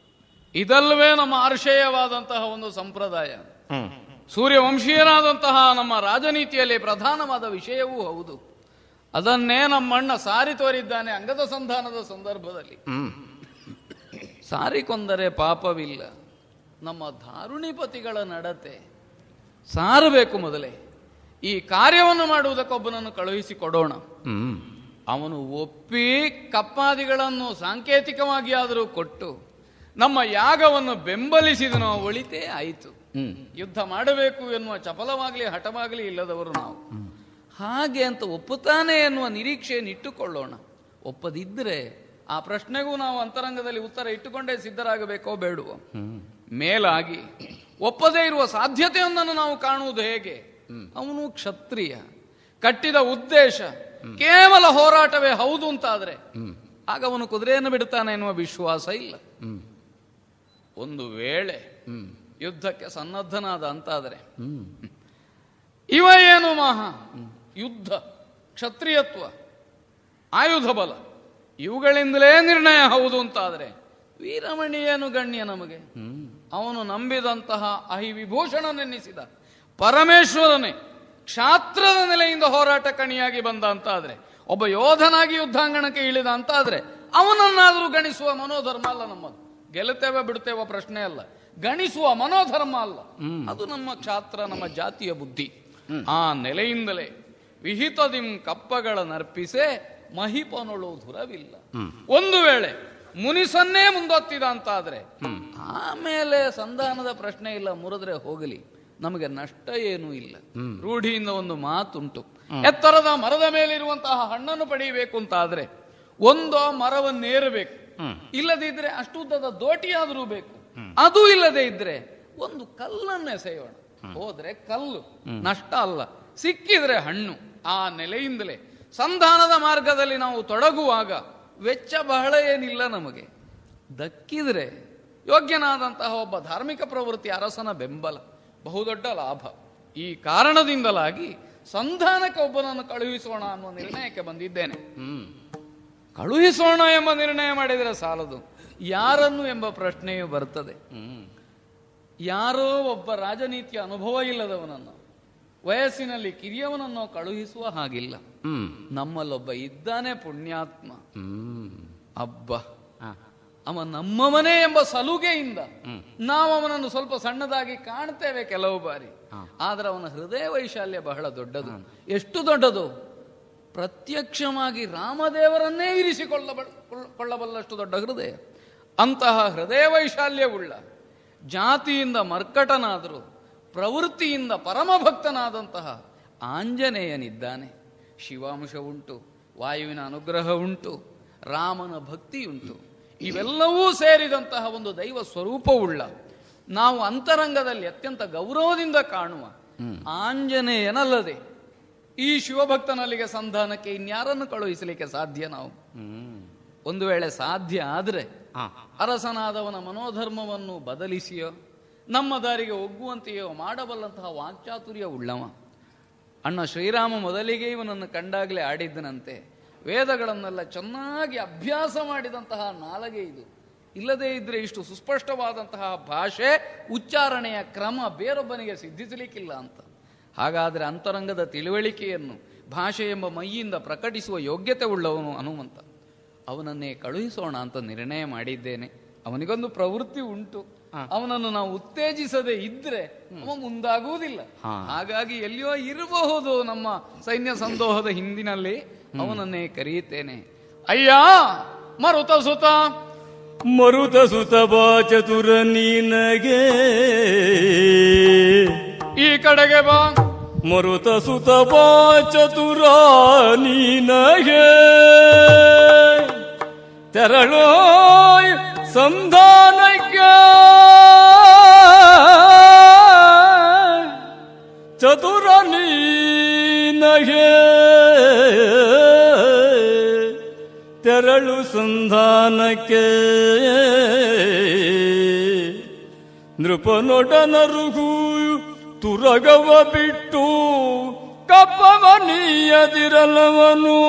ಇದಲ್ಲವೇ ನಮ್ಮ ಆರ್ಷೇಯವಾದಂತಹ ಒಂದು ಸಂಪ್ರದಾಯ. ಸೂರ್ಯವಂಶೀಯನಾದಂತಹ ನಮ್ಮ ರಾಜನೀತಿಯಲ್ಲಿ ಪ್ರಧಾನವಾದ ವಿಷಯವೂ ಹೌದು. ಅದನ್ನೇ ನಮ್ಮಣ್ಣ ಸಾರಿ ತೋರಿದ್ದಾನೆ ಅಂಗದ ಸಂಧಾನದ ಸಂದರ್ಭದಲ್ಲಿ. ಸಾರಿಕೊಂದರೆ ಪಾಪವಿಲ್ಲ. ನಮ್ಮ ಧಾರುಣಿಪತಿಗಳ ನಡತೆ ಸಾರಬೇಕು. ಮೊದಲೇ ಈ ಕಾರ್ಯವನ್ನು ಮಾಡುವುದಕ್ಕೊಬ್ಬನನ್ನು ಕಳುಹಿಸಿ ಕೊಡೋಣ. ಅವನು ಒಪ್ಪಿ ಕಪ್ಪಾದಿಗಳನ್ನು ಸಾಂಕೇತಿಕವಾಗಿ ಆದರೂ ಕೊಟ್ಟು ನಮ್ಮ ಯಾಗವನ್ನು ಬೆಂಬಲಿಸಿದನೋ ಒಳಿತೇ ಆಯಿತು. ಯುದ್ಧ ಮಾಡಬೇಕು ಎನ್ನುವ ಚಪಲವಾಗಲಿ ಹಠವಾಗಲಿ ಇಲ್ಲದವರು ನಾವು. ಹಾಗೆ ಅಂತ ಒಪ್ಪುತ್ತಾನೆ ಎನ್ನುವ ನಿರೀಕ್ಷೆಯನ್ನು ಇಟ್ಟುಕೊಳ್ಳೋಣ. ಒಪ್ಪದಿದ್ದರೆ ಆ ಪ್ರಶ್ನೆಗೂ ನಾವು ಅಂತರಂಗದಲ್ಲಿ ಉತ್ತರ ಇಟ್ಟುಕೊಂಡೇ ಸಿದ್ಧರಾಗಬೇಕೋ ಬೇಡುವೋ. ಮೇಲಾಗಿ ಒಪ್ಪದೇ ಇರುವ ಸಾಧ್ಯತೆಯೊಂದನ್ನು ನಾವು ಕಾಣುವುದು ಹೇಗೆ? ಅವನು ಕ್ಷತ್ರಿಯ, ಕಟ್ಟಿದ ಉದ್ದೇಶ ಕೇವಲ ಹೋರಾಟವೇ ಹೌದು ಅಂತಾದ್ರೆ ಆಗ ಅವನು ಕುದುರೆಯನ್ನು ಬಿಡುತ್ತಾನೆ ಎನ್ನುವ ವಿಶ್ವಾಸ ಇಲ್ಲ. ಒಂದು ವೇಳೆ ಯುದ್ಧಕ್ಕೆ ಸನ್ನದ್ಧನಾದ ಅಂತಾದರೆ ಇವ ಏನು ಮಹಾ ಯುದ್ಧ, ಕ್ಷತ್ರಿಯತ್ವ, ಆಯುಧ ಬಲ ಇವುಗಳಿಂದಲೇ ನಿರ್ಣಯ ಹೌದು ಅಂತಾದರೆ ವೀರಮಣಿ ಏನು ಗಣ್ಯ ನಮಗೆ? ಅವನು ನಂಬಿದಂತಹ ಅಹಿವಿಭೂಷಣನೆನ್ನಿಸಿದ ಪರಮೇಶ್ವರನೇ ಕ್ಷಾತ್ರದ ನೆಲೆಯಿಂದ ಹೋರಾಟ ಕಣಿಯಾಗಿ ಬಂದ ಅಂತಾದ್ರೆ, ಒಬ್ಬ ಯೋಧನಾಗಿ ಯುದ್ಧಾಂಗಣಕ್ಕೆ ಇಳಿದ ಅಂತಾದ್ರೆ ಅವನನ್ನಾದರೂ ಗಣಿಸುವ ಮನೋಧರ್ಮ ಅಲ್ಲ ನಮ್ಮದು. ಗೆಲ್ಲುತ್ತೇವೆ ಬಿಡುತ್ತೇವ ಪ್ರಶ್ನೆ ಅಲ್ಲ. ಗಣಿಸುವ ಮನೋಧರ್ಮ ಅಲ್ಲ. ಅದು ನಮ್ಮ ಕ್ಷಾತ್ರ, ನಮ್ಮ ಜಾತಿಯ ಬುದ್ಧಿ. ಆ ನೆಲೆಯಿಂದಲೇ ವಿಹಿತದಿಂ ಕಪ್ಪಗಳ ನರ್ಪಿಸೆ ಮಹಿಪನೊಳು ಧುರವಿಲ್ಲ. ಒಂದು ವೇಳೆ ಮುನಿಸನ್ನೇ ಮುಂದೊತ್ತಿದ ಅಂತಾದ್ರೆ ಆಮೇಲೆ ಸಂಧಾನದ ಪ್ರಶ್ನೆ ಇಲ್ಲ, ಮುರಿದ್ರೆ ಹೋಗಲಿ, ನಮಗೆ ನಷ್ಟ ಏನೂ ಇಲ್ಲ. ರೂಢಿಯಿಂದ ಒಂದು ಮಾತುಂಟು, ಎತ್ತರದ ಮರದ ಮೇಲಿರುವಂತಹ ಹಣ್ಣನ್ನು ಪಡೆಯಬೇಕು ಅಂತಾದ್ರೆ ಒಂದು ಮರವನ್ನೇರಬೇಕು, ಇಲ್ಲದಿದ್ರೆ ಅಷ್ಟುದ್ದದ ದೋಟಿಯಾದರೂ ಬೇಕು. ಅದು ಇಲ್ಲದೆ ಇದ್ರೆ ಒಂದು ಕಲ್ಲನ್ನು ಎಸೆಯೋಣ, ಹೋದ್ರೆ ಕಲ್ಲು ನಷ್ಟ ಅಲ್ಲ, ಸಿಕ್ಕಿದ್ರೆ ಹಣ್ಣು. ಆ ನೆಲೆಯಿಂದಲೇ ಸಂಧಾನದ ಮಾರ್ಗದಲ್ಲಿ ನಾವು ತೊಡಗುವಾಗ ವೆಚ್ಚ ಬಹಳ ಏನಿಲ್ಲ, ನಮಗೆ ದಕ್ಕಿದ್ರೆ ಯೋಗ್ಯನಾದಂತಹ ಒಬ್ಬ ಧಾರ್ಮಿಕ ಪ್ರವೃತ್ತಿ ಅರಸನ ಬೆಂಬಲ ಬಹುದೊಡ್ಡ ಲಾಭ. ಈ ಕಾರಣದಿಂದಲಾಗಿ ಸಂಧಾನಕ್ಕೆ ಒಬ್ಬನನ್ನು ಕಳುಹಿಸೋಣ ಅನ್ನುವ ನಿರ್ಣಯಕ್ಕೆ ಬಂದಿದ್ದೇನೆ. ಕಳುಹಿಸೋಣ ಎಂಬ ನಿರ್ಣಯ ಮಾಡಿದರೆ ಸಾಲದು, ಯಾರನ್ನು ಎಂಬ ಪ್ರಶ್ನೆಯು ಬರ್ತದೆ. ಯಾರೋ ಒಬ್ಬ ರಾಜನೀತಿಯ ಅನುಭವ ಇಲ್ಲದವನನ್ನು, ವಯಸ್ಸಿನಲ್ಲಿ ಕಿರಿಯವನನ್ನು ಕಳುಹಿಸುವ ಹಾಗಿಲ್ಲ. ನಮ್ಮಲ್ಲೊಬ್ಬ ಇದ್ದಾನೆ ಪುಣ್ಯಾತ್ಮ, ಅಬ್ಬ ಅವ ನಮ್ಮವನೇ ಎಂಬ ಸಲುಗೆಯಿಂದ ನಾವು ಅವನನ್ನು ಸ್ವಲ್ಪ ಸಣ್ಣದಾಗಿ ಕಾಣ್ತೇವೆ ಕೆಲವು ಬಾರಿ, ಆದ್ರೆ ಅವನ ಹೃದಯ ವೈಶಾಲ್ಯ ಬಹಳ ದೊಡ್ಡದು. ಎಷ್ಟು ದೊಡ್ಡದು? ಪ್ರತ್ಯಕ್ಷವಾಗಿ ರಾಮದೇವರನ್ನೇ ಇರಿಸಿಕೊಳ್ಳಬಲ್ಲಷ್ಟು ದೊಡ್ಡ ಹೃದಯ. ಅಂತಹ ಹೃದಯ ವೈಶಾಲ್ಯವುಳ್ಳ, ಜಾತಿಯಿಂದ ಮರ್ಕಟನಾದರೂ ಪ್ರವೃತ್ತಿಯಿಂದ ಪರಮಭಕ್ತನಾದಂತಹ ಆಂಜನೇಯನಿದ್ದಾನೆ. ಶಿವಾಂಶ ಉಂಟು, ವಾಯುವಿನ ಅನುಗ್ರಹ ಉಂಟು, ರಾಮನ ಭಕ್ತಿಯುಂಟು. ಇವೆಲ್ಲವೂ ಸೇರಿದಂತಹ ಒಂದು ದೈವ ಸ್ವರೂಪವುಳ್ಳ, ನಾವು ಅಂತರಂಗದಲ್ಲಿ ಅತ್ಯಂತ ಗೌರವದಿಂದ ಕಾಣುವ ಆಂಜನೇಯನಲ್ಲದೆ ಈ ಶಿವಭಕ್ತನಲ್ಲಿಗೆ ಸಂಧಾನಕ್ಕೆ ಇನ್ಯಾರನ್ನು ಕಳುಹಿಸಲಿಕ್ಕೆ ಸಾಧ್ಯ? ನಾವು ಒಂದು ವೇಳೆ ಸಾಧ್ಯ ಆದರೆ ಅರಸನಾದವನ ಮನೋಧರ್ಮವನ್ನು ಬದಲಿಸಿಯೋ ನಮ್ಮ ದಾರಿಗೆ ಒಗ್ಗುವಂತೆಯೋ ಮಾಡಬಲ್ಲಂತಹ ವಾಕ್ಚಾತುರ್ಯ ಉಳ್ಳವ. ಅಣ್ಣ ಶ್ರೀರಾಮ ಮೊದಲಿಗೆ ಇವನನ್ನು ಕಂಡಾಗಲೇ ಆಡಿದ್ದನಂತೆ, ವೇದಗಳನ್ನೆಲ್ಲ ಚೆನ್ನಾಗಿ ಅಭ್ಯಾಸ ಮಾಡಿದಂತಹ ನಾಲಗೆ ಇದು. ಇಲ್ಲದೇ ಇದ್ರೆ ಇಷ್ಟು ಸುಸ್ಪಷ್ಟವಾದಂತಹ ಭಾಷೆ, ಉಚ್ಚಾರಣೆಯ ಕ್ರಮ ಬೇರೊಬ್ಬನಿಗೆ ಸಿದ್ಧಿಸಲಿಕ್ಕಿಲ್ಲ ಅಂತ. ಹಾಗಾದರೆ ಅಂತರಂಗದ ತಿಳುವಳಿಕೆಯನ್ನು ಭಾಷೆ ಎಂಬ ಮೈಯಿಂದ ಪ್ರಕಟಿಸುವ ಯೋಗ್ಯತೆ ಉಳ್ಳವನು ಹನುಮಂತ. ಅವನನ್ನೇ ಕಳುಹಿಸೋಣ ಅಂತ ನಿರ್ಣಯ ಮಾಡಿದ್ದೇನೆ. ಅವನಿಗೊಂದು ಪ್ರವೃತ್ತಿ ಉಂಟು, ಅವನನ್ನು ನಾವು ಉತ್ತೇಜಿಸದೆ ಇದ್ರೆ ಅವ ಮುಂದಾಗುವುದಿಲ್ಲ. ಹಾಗಾಗಿ ಎಲ್ಲಿಯೋ ಇರಬಹುದು ನಮ್ಮ ಸೈನ್ಯ ಸಂದೋಹದ ಹಿಂದಿನಲ್ಲಿ, ಅವನನ್ನೇ ಕರೆಯುತ್ತೇನೆ. ಅಯ್ಯ ಮರುತ ಸುತ, ಮರುತ ಸುತ ಬಾ ಚತುರ ನೀನಗೆ, ಈ ಕಡೆಗೆ ಬಾ. ಮರುತ ಸುತ ಬಾ ಚತುರ ನೀನಗೆ, ತೆರಳೋ ಸಂಧಾನಕ್ಕೆ ಚತುರ ನೀನಗೆ, ತೆರಳು ಸಂಧಾನಕ್ಕೆ ನೃಪನೊಡನರುಗೂ ತುರಗವ ಬಿಟ್ಟು ಕಪ್ಪವ ನೀಯದಿರಲವನು.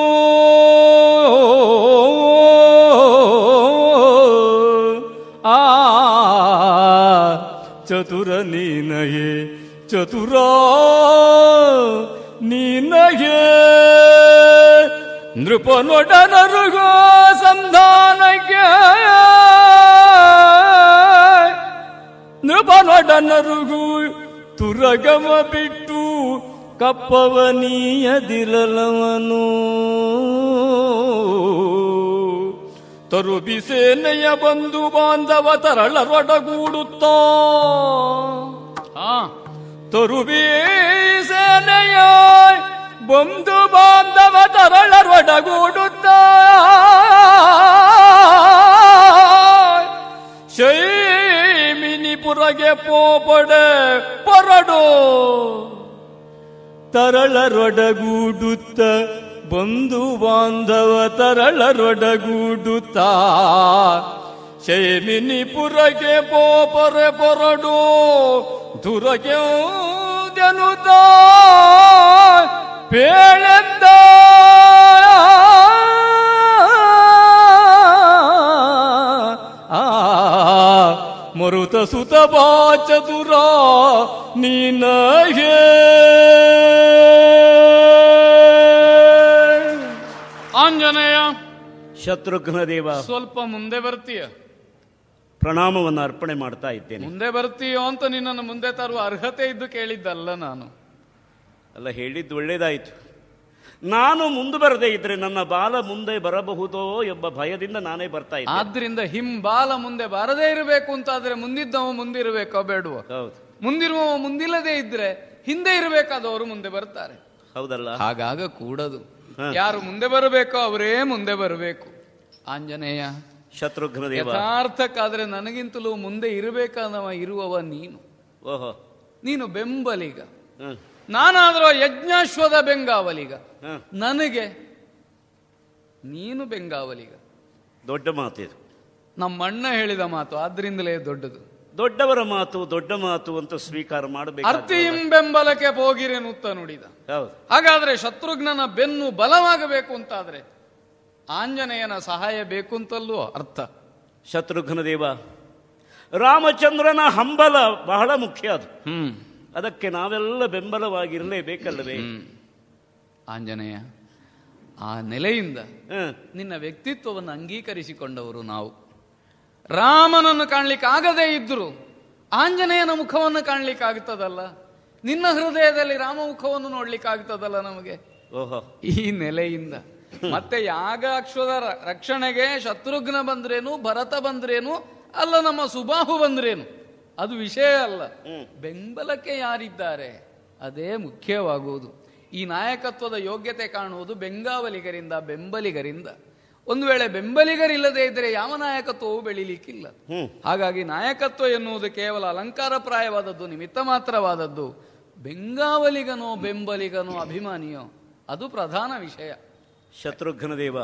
ಆ ಚತುರ ನೀನಗೆ, ಚತುರ ನೀನಗೆ, ನೃಪನೊಡನರುಗೋ ಸಂಧಾನಕ್ಕೆ, ನೃಪನೊಡನರುಗೂ ತುರಗವ ಬಿಟ್ಟು ಕಪ್ಪವ ನೀಯದಿರಲವನು. ತರುಬಿ ಸೇನೆಯ ಬಂಧು ಬಾಂಧವ ತರಳರೊಡಗೂಡುತ್ತಾ, ತರುಬಿ ಸೇನೆಯ ಬಂಧು ಬಾಂಧವ ತರಳರೊಡಗೂಡುತ್ತಾ, ಶೈಮಿನಿಪುರಗೆ ಪೋಪಡೆ ಪೊರಡು, ತರಳರೊಡಗೂಡುತ್ತ ಬಂಧು ಬಾಂಧವ ತರಳರೊಡಗೂಡುತ್ತಾ, ಶೈಮಿನಿಪುರಗೆ ಪೋಪರೆ ಪೊರಡು, ದುರಗೆ ಜನುತ ಪೇಳೆಂದ ಮರುತ ಸುತ ಬಾ ಚತುರ ನೀನಗೆ. ಆಂಜನೇಯ, ಶತ್ರುಘ್ನ ದೇವ, ಸ್ವಲ್ಪ ಮುಂದೆ ಬರ್ತೀಯ? ಪ್ರಣಾಮವನ್ನು ಅರ್ಪಣೆ ಮಾಡ್ತಾ ಇದ್ದೇನೆ. ಮುಂದೆ ಬರ್ತೀಯೋ ಅಂತ ನಿನ್ನನ್ನು ಮುಂದೆ ತರುವ ಅರ್ಹತೆ ಇದ್ದು ಕೇಳಿದ್ದಲ್ಲ ನಾನು. ಅಲ್ಲ, ಹೇಳಿದ್ದು ಒಳ್ಳೇದಾಯಿತು. ನಾನು ಮುಂದೆ ಬರದೇ ಇದ್ರೆ ನನ್ನ ಬಾಲ ಮುಂದೆ ಬರಬಹುದೋ ಎಂಬ ಭಯದಿಂದ ನಾನೇ ಬರ್ತಾ ಇದ್ದೆ. ಆದ್ರಿಂದ ಹಿಂಬಾಲ ಮುಂದೆ ಬಾರದೇ ಇರಬೇಕು ಅಂತಾದ್ರೆ ಮುಂದಿದ್ದವ ಮುಂದಿರಬೇಕೋ ಬೇಡವೋ? ಹೌದು. ಮುಂದಿರುವವ ಮುಂದಿಲ್ಲದೆ ಇದ್ರೆ ಹಿಂದೆ ಇರಬೇಕಾದವರು ಮುಂದೆ ಬರ್ತಾರೆ. ಹೌದಲ್ಲ? ಹಾಗಾಗ ಕೂಡದು. ಯಾರು ಮುಂದೆ ಬರಬೇಕೋ ಅವರೇ ಮುಂದೆ ಬರಬೇಕು. ಆಂಜನೇಯ, ಶತ್ರುಘ್ನ ದೇವ, ಯಥಾರ್ಥಕ್ಕಾದ್ರೆ ನನಗಿಂತಲೂ ಮುಂದೆ ಇರಬೇಕಾದವ ಇರುವವ ನೀನು. ಓಹೋ, ನೀನು ಬೆಂಬಲಿಗ, ನಾನಾದ್ರೂ ಯಜ್ಞಾಶ್ವದ ಬೆಂಗಾವಲಿಗ. ನನಗೆ ನೀನು ಬೆಂಗಾವಲಿಗ. ದೊಡ್ಡ ಮಾತಿದು. ನಮ್ಮ ಅಣ್ಣ ಹೇಳಿದ ಮಾತು, ಆದ್ರಿಂದಲೇ ದೊಡ್ಡದು. ದೊಡ್ಡವರ ಮಾತು ದೊಡ್ಡ ಮಾತು ಅಂತ ಸ್ವೀಕಾರ ಮಾಡಬೇಕು. ಅರ್ಥಿಂ ಬೆಂಬಲಕ್ಕೆ ಹೋಗಿರೆನುತ್ತ ನುಡಿದ. ಹೌದು. ಹಾಗಾದ್ರೆ ಶತ್ರುಘ್ನನ ಬೆನ್ನು ಬಲವಾಗಬೇಕು ಅಂತಾದ್ರೆ ಆಂಜನೇಯನ ಸಹಾಯ ಬೇಕು ಅಂತಲ್ಲೂ ಅರ್ಥ. ಶತ್ರುಘ್ನ ದೇವ, ರಾಮಚಂದ್ರನ ಹಂಬಲ ಬಹಳ ಮುಖ್ಯ. ಅದು ಅದಕ್ಕೆ ನಾವೆಲ್ಲ ಬೆಂಬಲವಾಗಿರಲೇಬೇಕಲ್ಲವೇ? ಆಂಜನೇಯ, ಆ ನೆಲೆಯಿಂದ ನಿನ್ನ ವ್ಯಕ್ತಿತ್ವವನ್ನು ಅಂಗೀಕರಿಸಿಕೊಂಡವರು ನಾವು. ರಾಮನನ್ನು ಕಾಣ್ಲಿಕ್ಕೆ ಆಗದೇ ಇದ್ರು ಆಂಜನೇಯನ ಮುಖವನ್ನು ಕಾಣ್ಲಿಕ್ಕೆ ಆಗ್ತದಲ್ಲ, ನಿನ್ನ ಹೃದಯದಲ್ಲಿ ರಾಮ ಮುಖವನ್ನು ನೋಡ್ಲಿಕ್ಕೆ ಆಗ್ತದಲ್ಲ ನಮಗೆ. ಓಹೋ, ಈ ನೆಲೆಯಿಂದ ಮತ್ತೆ ಯಾಗಾಕ್ಷದ ರಕ್ಷಣೆಗೆ ಶತ್ರುಘ್ನ ಬಂದ್ರೇನು, ಭರತ ಬಂದ್ರೇನು, ಅಲ್ಲ ನಮ್ಮ ಸುಬಾಹು ಬಂದ್ರೇನು, ಅದು ವಿಷಯ ಅಲ್ಲ. ಬೆಂಬಲಕ್ಕೆ ಯಾರಿದ್ದಾರೆ ಅದೇ ಮುಖ್ಯವಾಗುವುದು. ಈ ನಾಯಕತ್ವದ ಯೋಗ್ಯತೆ ಕಾಣುವುದು ಬೆಂಗಾವಲಿಗರಿಂದ, ಬೆಂಬಲಿಗರಿಂದ. ಒಂದು ವೇಳೆ ಬೆಂಬಲಿಗರಿಲ್ಲದೆ ಇದ್ದರೆ ಯಾವ ನಾಯಕತ್ವವೂ ಬೆಳಿಲಿಕ್ಕಿಲ್ಲ. ಹಾಗಾಗಿ ನಾಯಕತ್ವ ಎನ್ನುವುದು ಕೇವಲ ಅಲಂಕಾರಪ್ರಾಯವಾದದ್ದು, ನಿಮಿತ್ತ ಮಾತ್ರವಾದದ್ದು. ಬೆಂಗಾವಲಿಗನೋ ಬೆಂಬಲಿಗನೋ ಅಭಿಮಾನಿಯೋ ಅದು ಪ್ರಧಾನ ವಿಷಯ. ಶತ್ರುಘ್ನ ದೇವ,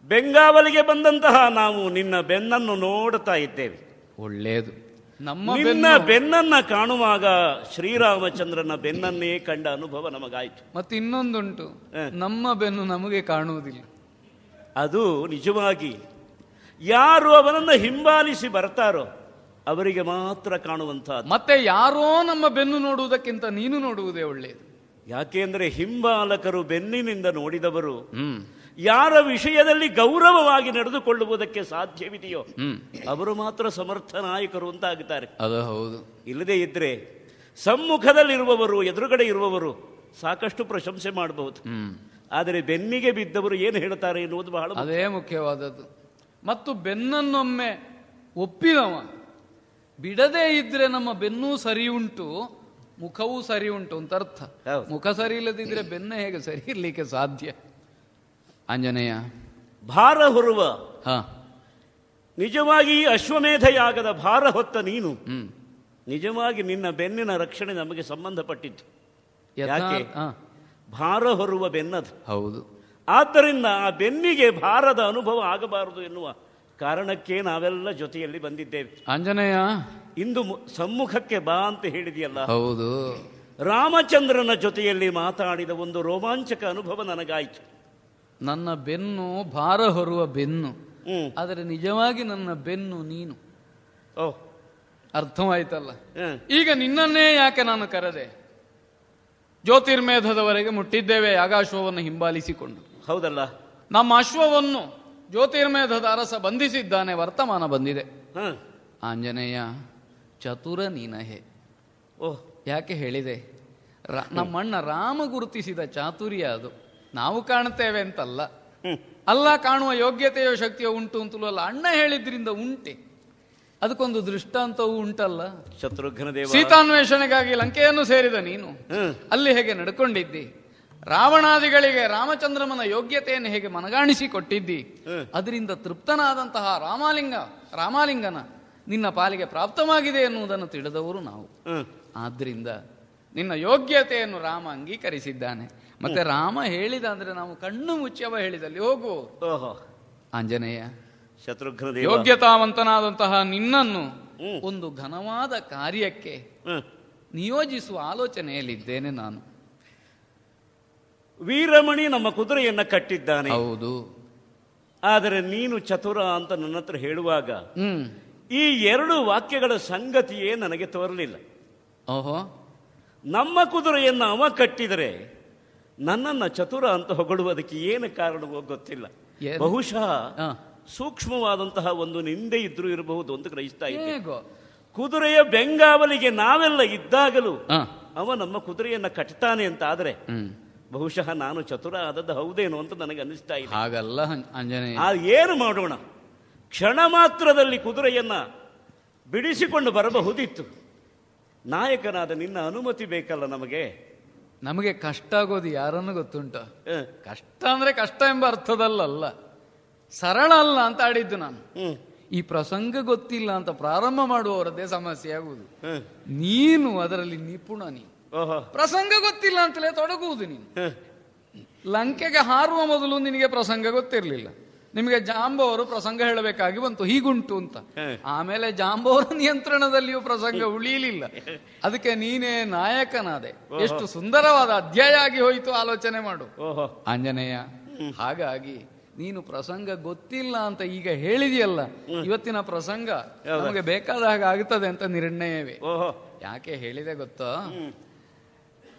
ಬೆಂಗಾವಲಿಗೆ ಬಂದಂತಹ ನಾವು ನಿನ್ನ ಬೆನ್ನನ್ನು ನೋಡುತ್ತಾ ಇದ್ದೇವೆ. ಒಳ್ಳೆಯದು. ನಿನ್ನ ಬೆನ್ನನ್ನ ಕಾಣುವಾಗ ಶ್ರೀರಾಮಚಂದ್ರನ ಬೆನ್ನನ್ನೇ ಕಂಡ ಅನುಭವ ನಮಗಾಯ್ತು. ಮತ್ತೆ ಇನ್ನೊಂದುಂಟು, ನಮ್ಮ ಬೆನ್ನು ನಮಗೆ ಕಾಣುವುದಿಲ್ಲ. ಅದು ನಿಜವಾಗಿ ಯಾರು ಅವನನ್ನು ಹಿಂಬಾಲಿಸಿ ಬರ್ತಾರೋ ಅವರಿಗೆ ಮಾತ್ರ ಕಾಣುವಂತಹ. ಮತ್ತೆ ಯಾರೋ ನಮ್ಮ ಬೆನ್ನು ನೋಡುವುದಕ್ಕಿಂತ ನೀನು ನೋಡುವುದೇ ಒಳ್ಳೆಯದು. ಯಾಕೆಂದ್ರೆ ಹಿಂಬಾಲಕರು ಬೆನ್ನಿನಿಂದ ನೋಡಿದವರು ಯಾರ ವಿಷಯದಲ್ಲಿ ಗೌರವವಾಗಿ ನಡೆದುಕೊಳ್ಳುವುದಕ್ಕೆ ಸಾಧ್ಯವಿದೆಯೋ ಅವರು ಮಾತ್ರ ಸಮರ್ಥ ನಾಯಕರು ಅಂತ ಆಗುತ್ತಾರೆ. ಅದು ಹೌದು. ಇಲ್ಲದೇ ಇದ್ರೆ ಸಮ್ಮುಖದಲ್ಲಿರುವವರು, ಎದುರುಗಡೆ ಇರುವವರು ಸಾಕಷ್ಟು ಪ್ರಶಂಸೆ ಮಾಡಬಹುದು, ಆದರೆ ಬೆನ್ನಿಗೆ ಬಿದ್ದವರು ಏನು ಹೇಳ್ತಾರೆ ಎನ್ನುವುದು ಬಹಳ ಅದೇ ಮುಖ್ಯವಾದದ್ದು. ಮತ್ತು ಬೆನ್ನನ್ನೊಮ್ಮೆ ಒಪ್ಪಿದವ ಬಿಡದೇ ಇದ್ರೆ ನಮ್ಮ ಬೆನ್ನೂ ಸರಿ ಉಂಟು, ಮುಖವೂ ಸರಿ ಉಂಟು ಅಂತ ಅರ್ಥ. ಮುಖ ಸರಿ ಇಲ್ಲದಿದ್ರೆ ಬೆನ್ನ ಹೇಗೆ ಸರಿ ಇರ್ಲಿಕ್ಕೆ ಸಾಧ್ಯ? ಆಂಜನೇಯ, ಭಾರ ಹೊರುವ, ನಿಜವಾಗಿ ಅಶ್ವಮೇಧ ಯಾಗದ ಭಾರ ಹೊತ್ತ ನೀನು, ನಿಜವಾಗಿ ನಿನ್ನ ಬೆನ್ನಿನ ರಕ್ಷಣೆ ನಮಗೆ ಸಂಬಂಧಪಟ್ಟಿತ್ತು. ಯಾಕೆ? ಭಾರ ಹೊರುವ ಬೆನ್ನದು. ಹೌದು. ಆದ್ದರಿಂದ ಆ ಬೆನ್ನಿಗೆ ಭಾರದ ಅನುಭವ ಆಗಬಾರದು ಎನ್ನುವ ಕಾರಣಕ್ಕೆ ನಾವೆಲ್ಲ ಜೊತೆಯಲ್ಲಿ ಬಂದಿದ್ದೇವೆ. ಆಂಜನೇಯ, ಇಂದು ಸಮ್ಮುಖಕ್ಕೆ ಬಾ ಅಂತ ಹೇಳಿದೆಯಲ್ಲ. ಹೌದು. ರಾಮಚಂದ್ರನ ಜೊತೆಯಲ್ಲಿ ಮಾತಾಡಿದ ಒಂದು ರೋಮಾಂಚಕ ಅನುಭವ ನನಗಾಯಿತು. ನನ್ನ ಬೆನ್ನು ಭಾರ ಹೊರುವ ಬೆನ್ನು, ಆದರೆ ನಿಜವಾಗಿ ನನ್ನ ಬೆನ್ನು ನೀನು. ಅರ್ಥವಾಯ್ತಲ್ಲ? ಈಗ ನಿನ್ನನ್ನೇ ಯಾಕೆ ನಾನು ಕರೆದೆ? ಜ್ಯೋತಿರ್ಮೇಧದವರೆಗೆ ಮುಟ್ಟಿದ್ದೇವೆ ಯಾಗಾಶ್ವವನ್ನು ಹಿಂಬಾಲಿಸಿಕೊಂಡು. ಹೌದಲ್ಲ? ನಮ್ಮ ಅಶ್ವವನ್ನು ಜ್ಯೋತಿರ್ಮೇಧದ ಅರಸ ಬಂಧಿಸಿದ್ದಾನೆ, ವರ್ತಮಾನ ಬಂದಿದೆ. ಆಂಜನೇಯ, ಚತುರ ನೀನಹೆ. ಯಾಕೆ ಹೇಳಿದೆ? ನಮ್ಮಣ್ಣ ರಾಮ ಗುರುತಿಸಿದ ಚಾತುರ್ಯ ಅದು. ನಾವು ಕಾಣುತ್ತೇವೆ ಅಂತಲ್ಲ, ಅಲ್ಲ ಕಾಣುವ ಯೋಗ್ಯತೆಯೋ ಶಕ್ತಿಯೋ ಉಂಟು ಅಂತಲೂ ಅಲ್ಲ, ಅಣ್ಣ ಹೇಳಿದ್ರಿಂದ ಉಂಟೆ. ಅದಕ್ಕೊಂದು ದೃಷ್ಟಾಂತವೂ ಉಂಟಲ್ಲ. ಶತ್ರುಘ್ನ ದೇವ, ಸೀತಾನ್ವೇಷಣೆಗಾಗಿ ಲಂಕೆಯನ್ನು ಸೇರಿದ ನೀನು ಅಲ್ಲಿ ಹೇಗೆ ನಡ್ಕೊಂಡಿದ್ದಿ? ರಾವಣಾದಿಗಳಿಗೆ ರಾಮಚಂದ್ರಮನ ಯೋಗ್ಯತೆಯನ್ನು ಹೇಗೆ ಮನಗಾಣಿಸಿ ಕೊಟ್ಟಿದ್ದಿ? ಅದರಿಂದ ತೃಪ್ತನಾದಂತಹ ರಾಮಾಲಿಂಗನ ನಿನ್ನ ಪಾಲಿಗೆ ಪ್ರಾಪ್ತವಾಗಿದೆ ಎನ್ನುವುದನ್ನು ತಿಳಿದವರು ನಾವು. ಆದ್ರಿಂದ ನಿನ್ನ ಯೋಗ್ಯತೆಯನ್ನು ರಾಮ ಅಂಗೀಕರಿಸಿದ್ದಾನೆ. ಮತ್ತೆ ರಾಮ ಹೇಳಿದ ಅಂದ್ರೆ ನಾವು ಕಣ್ಣು ಮುಚ್ಚವ ಹೇಳಿದಲ್ಲಿ ಹೋಗು. ಆಂಜನೇಯ, ಶತ್ರುಘ್ನ ದೇವ, ಯೋಗ್ಯತಾವಂತನಾದಂತಹ ನಿನ್ನನ್ನು ಒಂದು ಘನವಾದ ಕಾರ್ಯಕ್ಕೆ ನಿಯೋಜಿಸುವ ಆಲೋಚನೆಯಲ್ಲಿದ್ದೇನೆ ನಾನು. ವೀರಮಣಿ ನಮ್ಮ ಕುದುರೆಯನ್ನ ಕಟ್ಟಿದ್ದಾನೆ. ಹೌದು. ಆದರೆ ನೀನು ಚತುರ ಅಂತ ನನ್ನ ಹತ್ರ ಹೇಳುವಾಗ ಈ ಎರಡು ವಾಕ್ಯಗಳ ಸಂಗತಿಯೇ ನನಗೆ ತೋರಲಿಲ್ಲ. ಓಹೋ, ನಮ್ಮ ಕುದುರೆಯನ್ನು ಅವ ಕಟ್ಟಿದರೆ ನನ್ನನ್ನ ಚತುರ ಅಂತ ಹೊಗಳುವುದಕ್ಕೆ ಏನು ಕಾರಣವೋ ಗೊತ್ತಿಲ್ಲ. ಬಹುಶಃ ಸೂಕ್ಷ್ಮವಾದಂತಹ ಒಂದು ನಿಂದೆ ಇದ್ರೂ ಇರಬಹುದು ಅಂತ ಗ್ರಹಿಸ್ತಾ ಇದ್ದೆ. ಹೇಗೋ ಕುದುರೆಯ ಬೆಂಗಾವಲಿಗೆ ನಾವೆಲ್ಲ ಇದ್ದಾಗಲೂ ಅವ ನಮ್ಮ ಕುದುರೆಯನ್ನ ಕಟ್ತಾನೆ ಅಂತ ಆದ್ರೆ ಬಹುಶಃ ನಾನು ಚತುರ ಆದದ್ದು ಹೌದೇನೋ ಅಂತ ನನಗೆ ಅನಿಸ್ತಾ ಇದೆ. ಹಾಗಲ್ಲ ಆಂಜನೇಯ. ಏನು ಮಾಡೋಣ, ಕ್ಷಣ ಮಾತ್ರದಲ್ಲಿ ಕುದುರೆಯನ್ನ ಬಿಡಿಸಿಕೊಂಡು ಬರಬಹುದಿತ್ತು. ನಾಯಕನಾದ ನಿನ್ನ ಅನುಮತಿ ಬೇಕಲ್ಲ ನಮಗೆ. ನಮಗೆ ಕಷ್ಟ ಆಗೋದು ಯಾರನ್ನು ಗೊತ್ತುಂಟ? ಕಷ್ಟ ಅಂದ್ರೆ ಕಷ್ಟ ಎಂಬ ಅರ್ಥದಲ್ಲ, ಸರಳ ಅಲ್ಲ ಅಂತ ಆಡಿದ್ದು ನಾನು. ಈ ಪ್ರಸಂಗ ಗೊತ್ತಿಲ್ಲ ಅಂತ ಪ್ರಾರಂಭ ಮಾಡುವವರದ್ದೇ ಸಮಸ್ಯೆ ಆಗುವುದು. ನೀನು ಅದರಲ್ಲಿ ನಿಪುಣ. ನೀನು ಪ್ರಸಂಗ ಗೊತ್ತಿಲ್ಲ ಅಂತಲೇ ತೊಡಗುವುದು. ನೀನು ಲಂಕೆಗೆ ಹಾರುವ ಮೊದಲು ನಿನಗೆ ಪ್ರಸಂಗ ಗೊತ್ತಿರಲಿಲ್ಲ. ನಿಮಗೆ ಜಾಂಬವರು ಪ್ರಸಂಗ ಹೇಳಬೇಕಾಗಿ ಬಂತು, ಹೀಗುಂಟು ಅಂತ. ಆಮೇಲೆ ಜಾಂಬವರ ನಿಯಂತ್ರಣದಲ್ಲಿಯೂ ಪ್ರಸಂಗ ಉಳಿಯಲಿಲ್ಲ. ಅದಕ್ಕೆ ನೀನೇ ನಾಯಕನಾದೆ. ಎಷ್ಟು ಸುಂದರವಾದ ಅಧ್ಯಾಯ ಆಗಿ ಹೋಯಿತು, ಆಲೋಚನೆ ಮಾಡು ಆಂಜನೇಯ. ಹಾಗಾಗಿ ನೀನು ಪ್ರಸಂಗ ಗೊತ್ತಿಲ್ಲ ಅಂತ ಈಗ ಹೇಳಿದೆಯಲ್ಲ, ಇವತ್ತಿನ ಪ್ರಸಂಗ ನಮಗೆ ಬೇಕಾದ ಹಾಗೆ ಆಗುತ್ತದೆ ಅಂತ ನಿರ್ಣಯವೇ. ಯಾಕೆ ಹೇಳಿದೆ ಗೊತ್ತಾ?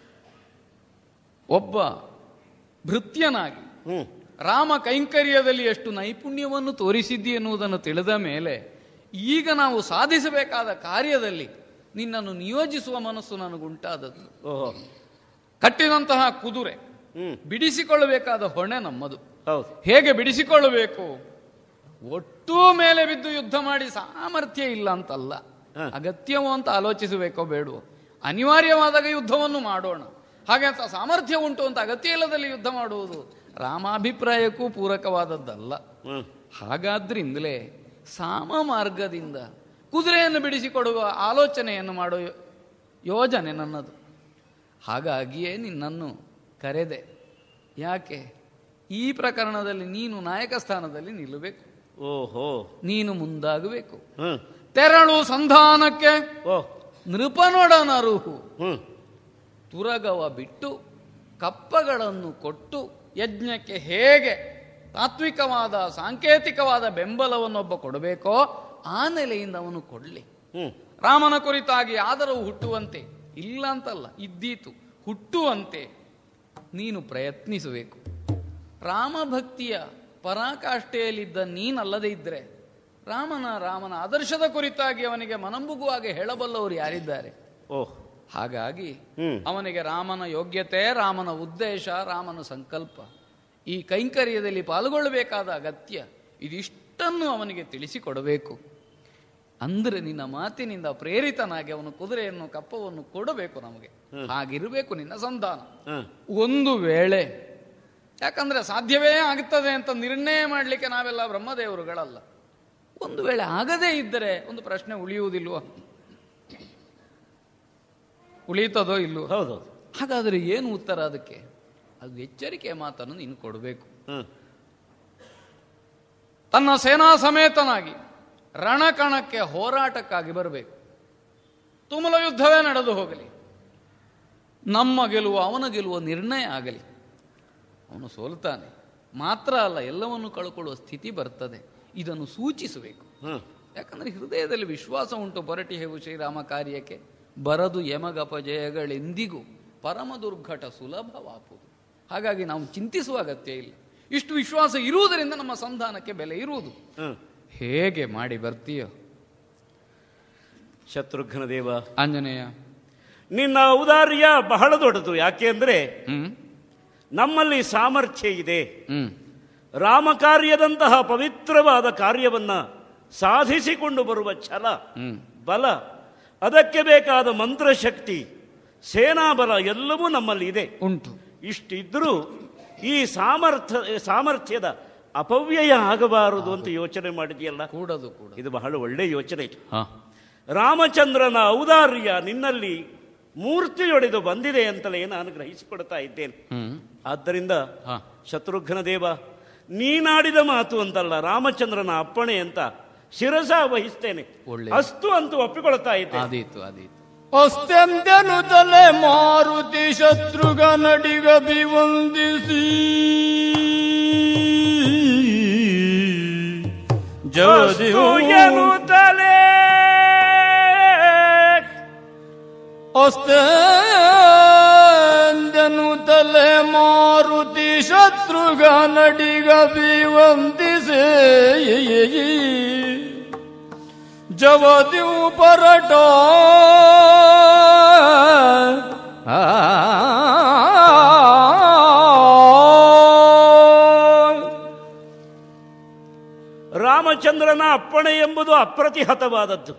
ಒಬ್ಬ ಭೃತ್ಯನಾಗಿ ರಾಮ ಕೈಂಕರ್ಯದಲ್ಲಿ ಎಷ್ಟು ನೈಪುಣ್ಯವನ್ನು ತೋರಿಸಿದ್ದಿ ಎನ್ನುವುದನ್ನು ತಿಳಿದ ಮೇಲೆ ಈಗ ನಾವು ಸಾಧಿಸಬೇಕಾದ ಕಾರ್ಯದಲ್ಲಿ ನಿನ್ನನ್ನು ನಿಯೋಜಿಸುವ ಮನಸ್ಸು ನನಗುಂಟಾದದ್ದು. ಕಟ್ಟಿದಂತಹ ಕುದುರೆ ಬಿಡಿಸಿಕೊಳ್ಳಬೇಕಾದ ಹೊಣೆ ನಮ್ಮದು. ಹೇಗೆ ಬಿಡಿಸಿಕೊಳ್ಳಬೇಕು? ಒಟ್ಟೂ ಮೇಲೆ ಬಿದ್ದು ಯುದ್ಧ ಮಾಡಿ ಸಾಮರ್ಥ್ಯ ಇಲ್ಲ ಅಂತಲ್ಲ, ಅಗತ್ಯವೋ ಅಂತ ಆಲೋಚಿಸಬೇಕೋ ಬೇಡವೋ. ಅನಿವಾರ್ಯವಾದಾಗ ಯುದ್ಧವನ್ನು ಮಾಡೋಣ. ಹಾಗೆ ಅಂತ ಸಾಮರ್ಥ್ಯ ಉಂಟು ಅಂತ ಅಗತ್ಯ ಇಲ್ಲದಲ್ಲಿ ಯುದ್ಧ ಮಾಡುವುದು ರಾಮಾಭಿಪ್ರಾಯಕ್ಕೂ ಪೂರಕವಾದದ್ದಲ್ಲ. ಹಾಗಾದ್ರಿಂದಲೇ ಸಾಮ ಮಾರ್ಗದಿಂದ ಕುದುರೆಯನ್ನು ಬಿಡಿಸಿಕೊಡುವ ಆಲೋಚನೆಯನ್ನು ಮಾಡೋ ಯೋಜನೆ ನನ್ನದು. ಹಾಗಾಗಿಯೇ ನಿನ್ನನ್ನು ಕರೆದೆ. ಯಾಕೆ? ಈ ಪ್ರಕರಣದಲ್ಲಿ ನೀನು ನಾಯಕ ಸ್ಥಾನದಲ್ಲಿ ನಿಲ್ಲಬೇಕು. ನೀನು ಮುಂದಾಗಬೇಕು. ತೆರಳು ಸಂಧಾನಕ್ಕೆ ನೃಪನೊಡನರುಹು ತುರಗವ ಬಿಟ್ಟು ಕಪ್ಪಗಳನ್ನು ಕೊಟ್ಟು ಯಜ್ಞಕ್ಕೆ ಹೇಗೆ ತಾತ್ವಿಕವಾದ ಸಾಂಕೇತಿಕವಾದ ಬೆಂಬಲವನ್ನೊಬ್ಬ ಕೊಡಬೇಕೋ ಆ ನೆಲೆಯಿಂದ ಅವನು ಕೊಡಲಿ. ರಾಮನ ಕುರಿತಾಗಿ ಆದರವು ಹುಟ್ಟುವಂತೆ, ಇಲ್ಲ ಅಂತಲ್ಲ, ಇದ್ದೀತು ಹುಟ್ಟುವಂತೆ ನೀನು ಪ್ರಯತ್ನಿಸಬೇಕು. ರಾಮಭಕ್ತಿಯ ಪರಾಕಾಷ್ಠೆಯಲ್ಲಿದ್ದ ನೀನಲ್ಲದೆ ಇದ್ರೆ ರಾಮನ ಆದರ್ಶದ ಕುರಿತಾಗಿ ಅವನಿಗೆ ಮನಂಬುಗುವಾಗಿ ಹೇಳಬಲ್ಲವರು ಯಾರಿದ್ದಾರೆ? ಹಾಗಾಗಿ ಅವನಿಗೆ ರಾಮನ ಯೋಗ್ಯತೆ, ರಾಮನ ಉದ್ದೇಶ, ರಾಮನ ಸಂಕಲ್ಪ, ಈ ಕೈಂಕರ್ಯದಲ್ಲಿ ಪಾಲ್ಗೊಳ್ಳಬೇಕಾದ ಅಗತ್ಯ, ಇದಿಷ್ಟನ್ನು ಅವನಿಗೆ ತಿಳಿಸಿಕೊಡಬೇಕು. ಅಂದ್ರೆ ನಿನ್ನ ಮಾತಿನಿಂದ ಪ್ರೇರಿತನಾಗಿ ಅವನು ಕುದುರೆಯನ್ನು ಕಪ್ಪವನ್ನು ಕೊಡಬೇಕು ನಮಗೆ. ಹಾಗಿರಬೇಕು ನಿನ್ನ ಸಂಧಾನ. ಒಂದು ವೇಳೆ, ಯಾಕಂದ್ರೆ ಸಾಧ್ಯವೇ ಆಗುತ್ತದೆ ಅಂತ ನಿರ್ಣಯ ಮಾಡಲಿಕ್ಕೆ ನಾವೆಲ್ಲ ಬ್ರಹ್ಮದೇವರುಗಳಲ್ಲ, ಒಂದು ವೇಳೆ ಆಗದೇ ಇದ್ದರೆ ಒಂದು ಪ್ರಶ್ನೆ ಉಳಿಯುವುದಿಲ್ವ? ಉಳಿಯುತ್ತದೋ ಇಲ್ವೋ? ಹೌದು. ಹಾಗಾದ್ರೆ ಏನು ಉತ್ತರ ಅದಕ್ಕೆ? ಅದು ಎಚ್ಚರಿಕೆಯ ಮಾತನ್ನು ನೀನು ಕೊಡಬೇಕು. ತನ್ನ ಸೇನಾ ಸಮೇತನಾಗಿ ರಣಕಣಕ್ಕೆ ಹೋರಾಟಕ್ಕಾಗಿ ಬರಬೇಕು. ತುಮಲ ಯುದ್ಧವೇ ನಡೆದು ಹೋಗಲಿ, ನಮ್ಮ ಗೆಲುವು ಅವನ ಗೆಲುವ ನಿರ್ಣಯ ಆಗಲಿ. ಅವನು ಸೋಲ್ತಾನೆ ಮಾತ್ರ ಅಲ್ಲ, ಎಲ್ಲವನ್ನು ಕಳ್ಕೊಳ್ಳುವ ಸ್ಥಿತಿ ಬರ್ತದೆ. ಇದನ್ನು ಸೂಚಿಸಬೇಕು. ಯಾಕಂದ್ರೆ ಹೃದಯದಲ್ಲಿ ವಿಶ್ವಾಸ ಉಂಟು. ಪರಟಿ ಹೇವು ಶ್ರೀರಾಮ ಕಾರ್ಯಕ್ಕೆ ಬರದು ಯಮಗಪಜಯಗಳೆಂದಿಗೂ ಪರಮ ದುರ್ಘಟ ಸುಲಭವಾಪುದು. ಹಾಗಾಗಿ ನಾವು ಚಿಂತಿಸುವ ಅಗತ್ಯ ಇಲ್ಲ. ಇಷ್ಟು ವಿಶ್ವಾಸ ಇರುವುದರಿಂದ ನಮ್ಮ ಸಂಧಾನಕ್ಕೆ ಬೆಲೆ ಇರುವುದು. ಹೇಗೆ ಮಾಡಿ ಬರ್ತೀಯೋ? ಶತ್ರುಘ್ನ ದೇವ, ಆಂಜನೇಯ, ನಿನ್ನ ಔದಾರ್ಯ ಬಹಳ ದೊಡ್ಡದು. ಯಾಕೆ ಅಂದ್ರೆ ನಮ್ಮಲ್ಲಿ ಸಾಮರ್ಥ್ಯ ಇದೆ. ರಾಮ ಕಾರ್ಯದಂತಹ ಪವಿತ್ರವಾದ ಕಾರ್ಯವನ್ನ ಸಾಧಿಸಿಕೊಂಡು ಬರುವ ಛಲ, ಬಲ, ಅದಕ್ಕೆ ಬೇಕಾದ ಮಂತ್ರಶಕ್ತಿ, ಸೇನಾಬಲ ಎಲ್ಲವೂ ನಮ್ಮಲ್ಲಿ ಇದೆ, ಉಂಟು. ಇಷ್ಟಿದ್ರೂ ಈ ಸಾಮರ್ಥ್ಯದ ಅಪವ್ಯಯ ಆಗಬಾರದು ಅಂತ ಯೋಚನೆ ಮಾಡಿದೆಯಲ್ಲ, ಕೂಡದು. ಇದು ಬಹಳ ಒಳ್ಳೆಯ ಯೋಚನೆ. ರಾಮಚಂದ್ರನ ಔದಾರ್ಯ ನಿನ್ನಲ್ಲಿ ಮೂರ್ತಿಯೊಡೆದು ಬಂದಿದೆ ಅಂತಲೇ ನಾನು ಗ್ರಹಿಸಿಕೊಡ್ತಾ ಇದ್ದೇನೆ. ಆದ್ದರಿಂದ ಶತ್ರುಘ್ನ ದೇವ, ನೀನಾಡಿದ ಮಾತು ಅಂತಲ್ಲ, ರಾಮಚಂದ್ರನ ಅಪ್ಪಣೆ ಅಂತ ಶಿರಸ ವಹಿಸ್ತೇನೆ. ಅಸ್ತು ಅಂತೂ ಒಪ್ಪಿಕೊಳ್ತಾ ಇದ್ದೇನೆ. ಅಸ್ತೆಂದೆನು ತಲೆ ಮಾರುತಿ ಶತ್ರುಘ್ನಡಿಗಭಿವಂದಿಸಿ ಜವದಿಯನು ತಲೆ ಅಸ್ತೆಂದೆನು ತಲೆ ಮಾರುತಿ ಶತ್ರುಘ್ನಡಿಗಭಿವಂದಿಸಿ ಮರುಗ ನಡಿಗ ವಂದಿಸೆ ಜವದಿವು ಪರಟ ರಾಮಚಂದ್ರನ ಅಪ್ಪಣೆ ಎಂಬುದು ಅಪ್ರತಿಹತವಾದದ್ದು.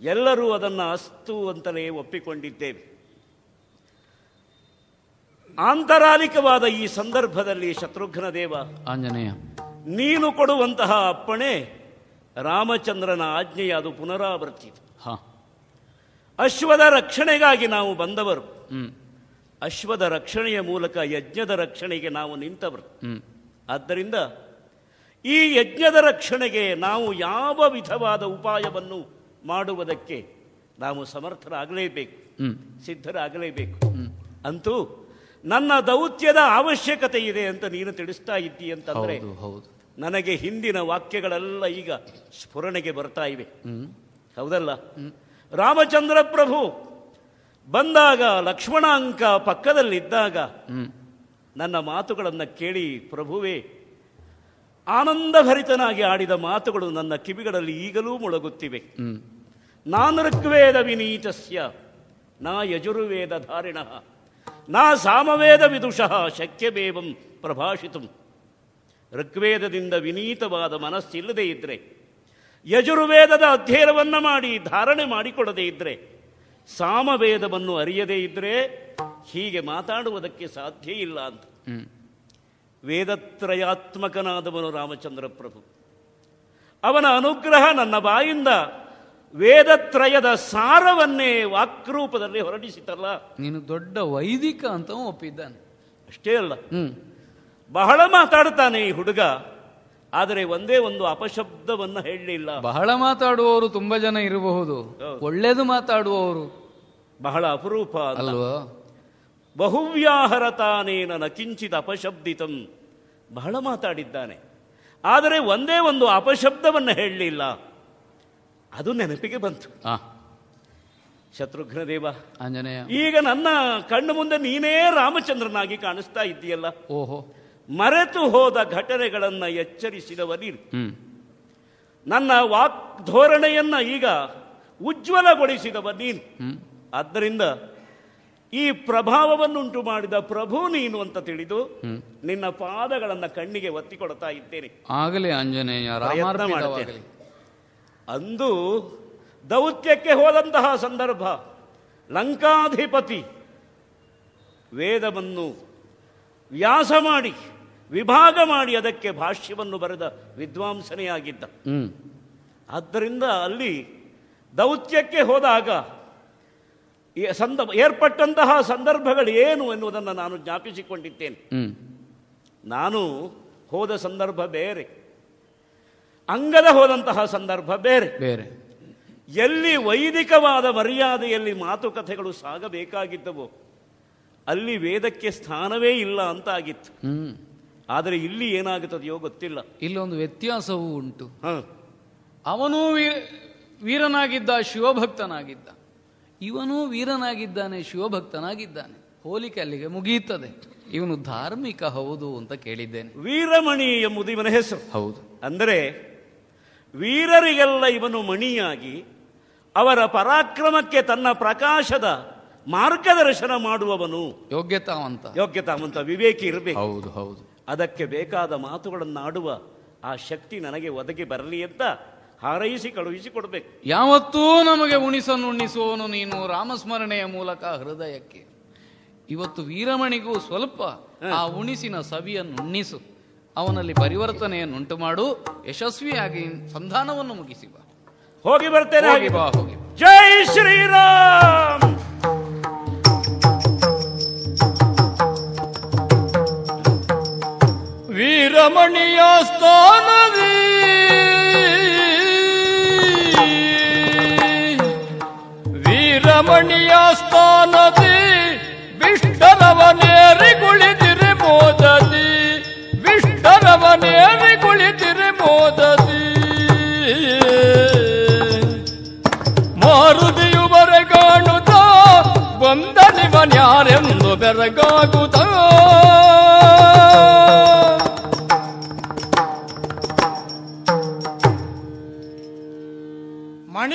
ಎಲ್ಲರೂ ಅದನ್ನು ಅಸ್ತು ಅಂತಲೇ ಒಪ್ಪಿಕೊಂಡಿದ್ದೇವೆ. ಆಂತರಾಲಿಕವಾದ ಈ ಸಂದರ್ಭದಲ್ಲಿ ಶತ್ರುಘ್ನ ದೇವ, ಆಂಜನೇಯ, ನೀನು ಕೊಡುವಂತಹ ಅಪ್ಪಣೆ ರಾಮಚಂದ್ರನ ಆಜ್ಞೆಯ ಅದು ಪುನರಾವರ್ತಿ. ಅಶ್ವದ ರಕ್ಷಣೆಗಾಗಿ ನಾವು ಬಂದವರು. ಅಶ್ವದ ರಕ್ಷಣೆಯ ಮೂಲಕ ಯಜ್ಞದ ರಕ್ಷಣೆಗೆ ನಾವು ನಿಂತವರು. ಆದ್ದರಿಂದ ಈ ಯಜ್ಞದ ರಕ್ಷಣೆಗೆ ನಾವು ಯಾವ ವಿಧವಾದ ಉಪಾಯವನ್ನು ಮಾಡುವುದಕ್ಕೆ ನಾವು ಸಮರ್ಥರಾಗಲೇಬೇಕು, ಸಿದ್ಧರಾಗಲೇಬೇಕು. ಅಂತೂ ನನ್ನ ದೌತ್ಯದ ಅವಶ್ಯಕತೆ ಇದೆ ಅಂತ ನೀನು ತಿಳಿಸ್ತಾ ಇದ್ದೀ ಅಂತಂದ್ರೆ ನನಗೆ ಹಿಂದಿನ ವಾಕ್ಯಗಳೆಲ್ಲ ಈಗ ಸ್ಫುರಣೆಗೆ ಬರ್ತಾ ಇವೆ. ಹೌದಲ್ಲ? ರಾಮಚಂದ್ರ ಪ್ರಭು ಬಂದಾಗ, ಲಕ್ಷ್ಮಣಾಂಕ ಪಕ್ಕದಲ್ಲಿದ್ದಾಗ ನನ್ನ ಮಾತುಗಳನ್ನು ಕೇಳಿ ಪ್ರಭುವೇ ಆನಂದಭರಿತನಾಗಿ ಆಡಿದ ಮಾತುಗಳು ನನ್ನ ಕಿವಿಗಳಲ್ಲಿ ಈಗಲೂ ಮೊಳಗುತ್ತಿವೆ. ನಾನು ಋಗ್ವೇದ ವಿನೀತಸ್ಯ ನಾ ಯಜುರ್ವೇದ ಧಾರಿಣ ನಾ ಸಾಮವೇದ ವಿದುಷಃ ಶಕ್ಯಮೇವಂ ಪ್ರಭಾಷಿತಂ. ಋಗ್ವೇದದಿಂದ ವಿನೀತವಾದ ಮನಸ್ಸಿಲ್ಲದೆ ಇದ್ದರೆ, ಯಜುರ್ವೇದದ ಅಧ್ಯಯನವನ್ನು ಮಾಡಿ ಧಾರಣೆ ಮಾಡಿಕೊಡದೇ ಇದ್ದರೆ, ಸಾಮವೇದವನ್ನು ಅರಿಯದೇ ಇದ್ದರೆ ಹೀಗೆ ಮಾತಾಡುವುದಕ್ಕೆ ಸಾಧ್ಯ ಇಲ್ಲ ಅಂತ. ವೇದತ್ರಯಾತ್ಮಕನಾದವನು ರಾಮಚಂದ್ರ ಪ್ರಭು. ಅವನ ಅನುಗ್ರಹ ನನ್ನ ಬಾಯಿಂದ ವೇದತ್ರಯದ ಸಾರವನ್ನೇ ವಾಕ್ರೂಪದಲ್ಲಿ ಹೊರಡಿಸಿತಲ್ಲ. ನೀನು ದೊಡ್ಡ ವೈದಿಕ ಅಂತ ಒಪ್ಪಿದ್ದಾನೆ. ಅಷ್ಟೇ ಅಲ್ಲ, ಬಹಳ ಮಾತಾಡ್ತಾನೆ ಈ ಹುಡುಗ, ಆದರೆ ಒಂದೇ ಒಂದು ಅಪಶಬ್ದವನ್ನು ಹೇಳಲಿಲ್ಲ. ಬಹಳ ಮಾತಾಡುವವರು ತುಂಬಾ ಜನ ಇರಬಹುದು, ಒಳ್ಳೇದು ಮಾತಾಡುವವರು ಬಹಳ ಅಪರೂಪ ಅಲ್ವಾ? ಬಹುವ್ಯಾಹರತಾನೇನ ನ ಕಿಂಚಿತ್ ಅಪಶಬ್ದಿತಂ. ಬಹಳ ಮಾತಾಡಿದ್ದಾನೆ, ಆದರೆ ಒಂದೇ ಒಂದು ಅಪಶಬ್ದವನ್ನು ಹೇಳಲಿಲ್ಲ. ಅದು ನೆನಪಿಗೆ ಬಂತು. ಶತ್ರುಘ್ನ ದೇವ, ಆಂಜನೇಯ, ಈಗ ನನ್ನ ಕಣ್ಣು ಮುಂದೆ ನೀನೇ ರಾಮಚಂದ್ರನಾಗಿ ಕಾಣಿಸ್ತಾ ಇದ್ದೀಯಲ್ಲ. ಓಹೋ, ಮರೆತು ಹೋದ ಘಟನೆಗಳನ್ನು ಎಚ್ಚರಿಸಿದವ ನೀನು. ನನ್ನ ವಾಗ್ಧೋರಣೆಯನ್ನ ಈಗ ಉಜ್ವಲಗೊಳಿಸಿದವ ನೀನು. ಆದ್ದರಿಂದ ಈ ಪ್ರಭಾವವನ್ನುಂಟು ಮಾಡಿದ ಪ್ರಭು ನೀನು ಅಂತ ತಿಳಿದು ನಿನ್ನ ಪಾದಗಳನ್ನು ಕಣ್ಣಿಗೆ ಒತ್ತಿಕೊಡ್ತಾ ಇದ್ದೇನೆ. ಆಗಲಿ ಆಂಜನೇಯ, ಪ್ರಯತ್ನ ಮಾಡ್ತೇನೆ. ಅಂದು ದೌತ್ಯಕ್ಕೆ ಹೋದಂತಹ ಸಂದರ್ಭ, ಲಂಕಾಧಿಪತಿ ವೇದವನ್ನು ವ್ಯಾಸ ಮಾಡಿ ವಿಭಾಗ ಮಾಡಿ ಅದಕ್ಕೆ ಭಾಷ್ಯವನ್ನು ಬರೆದ ವಿದ್ವಾಂಸನೇ ಆಗಿದ್ದ. ಆದ್ದರಿಂದ ಅಲ್ಲಿ ದೌತ್ಯಕ್ಕೆ ಹೋದಾಗ ಏರ್ಪಟ್ಟಂತಹ ಸಂದರ್ಭಗಳು ಏನು ಎನ್ನುವುದನ್ನು ನಾನು ಜ್ಞಾಪಿಸಿಕೊಂಡಿದ್ದೇನೆ. ನಾನು ಹೋದ ಸಂದರ್ಭ ಬೇರೆ, ಅಂಗದ ಹೋದಂತಹ ಸಂದರ್ಭ ಬೇರೆ ಬೇರೆ. ಎಲ್ಲಿ ವೈದಿಕವಾದ ಮರ್ಯಾದೆಯಲ್ಲಿ ಮಾತುಕತೆಗಳು ಸಾಗಬೇಕಾಗಿದ್ದವೋ ಅಲ್ಲಿ ವೇದಕ್ಕೆ ಸ್ಥಾನವೇ ಇಲ್ಲ ಅಂತ ಆಗಿತ್ತು. ಆದರೆ ಇಲ್ಲಿ ಏನಾಗುತ್ತದೆಯೋ ಗೊತ್ತಿಲ್ಲ. ಇಲ್ಲೊಂದು ವ್ಯತ್ಯಾಸವೂ ಉಂಟು. ಅವನೂ ವೀರನಾಗಿದ್ದ, ಶಿವಭಕ್ತನಾಗಿದ್ದ. ಇವನೂ ವೀರನಾಗಿದ್ದಾನೆ, ಶಿವಭಕ್ತನಾಗಿದ್ದಾನೆ. ಹೋಲಿಕೆ ಅಲ್ಲಿಗೆ ಮುಗಿಯುತ್ತದೆ. ಇವನು ಧಾರ್ಮಿಕ ಹೌದು ಅಂತ ಕೇಳಿದ್ದೇನೆ. ವೀರಮಣಿ ಎಂಬುದು ಇವನ ಹೆಸರು. ಹೌದು. ಅಂದರೆ ವೀರರಿಗೆಲ್ಲ ಇವನು ಮಣಿಯಾಗಿ ಅವರ ಪರಾಕ್ರಮಕ್ಕೆ ತನ್ನ ಪ್ರಕಾಶದ ಮಾರ್ಗದರ್ಶನ ಮಾಡುವವನು. ಯೋಗ್ಯತಾವಂತ ವಿವೇಕಿ ಇರಬೇಕು. ಹೌದು ಹೌದು. ಅದಕ್ಕೆ ಬೇಕಾದ ಮಾತುಗಳನ್ನು ಆಡುವ ಆ ಶಕ್ತಿ ನನಗೆ ಒದಗಿ ಬರಲಿ ಅಂತ ಹಾರೈಸಿ ಕಳುಹಿಸಿಕೊಡ್ಬೇಕು. ಯಾವತ್ತೂ ನಮಗೆ ಉಣಿಸುವವನು ನೀನು ರಾಮಸ್ಮರಣೆಯ ಮೂಲಕ ಹೃದಯಕ್ಕೆ. ಇವತ್ತು ವೀರಮಣಿಗೂ ಸ್ವಲ್ಪ ಆ ಉಣಿಸಿನ ಸವಿಯನ್ನು ಉಣ್ಣಿಸು, ಅವನಲ್ಲಿ ಪರಿವರ್ತನೆಯನ್ನುಂಟು ಮಾಡು, ಯಶಸ್ವಿಯಾಗಿ ಸಂಧಾನವನ್ನು ಮುಗಿಸಿ ಬಾ. ಹೋಗಿ ಬರ್ತೇನೆ. ಹೋಗಿ. ಜೈ ಶ್ರೀರಾಮ್. ವೀರಮಣಿಯ ಸ್ಥಾನವೇ ವೀರಮಣಿಯ ಸ್ಥಾನದಿ ವಿಷ್ಣರವನೇರಿ ಕುಳಿತಿರೆ ಮೋದದಿ, ವಿಷ್ಣರವನೇರಿ ಕುಳಿತಿರೆ ಮೋದದಿ. ಮಾರುತಿಯು ಬರೆಗಾಣುತ್ತ ಬಂದನಿವನ್ಯಾರೆಂದು ಬೆರಗಾಗುತ್ತ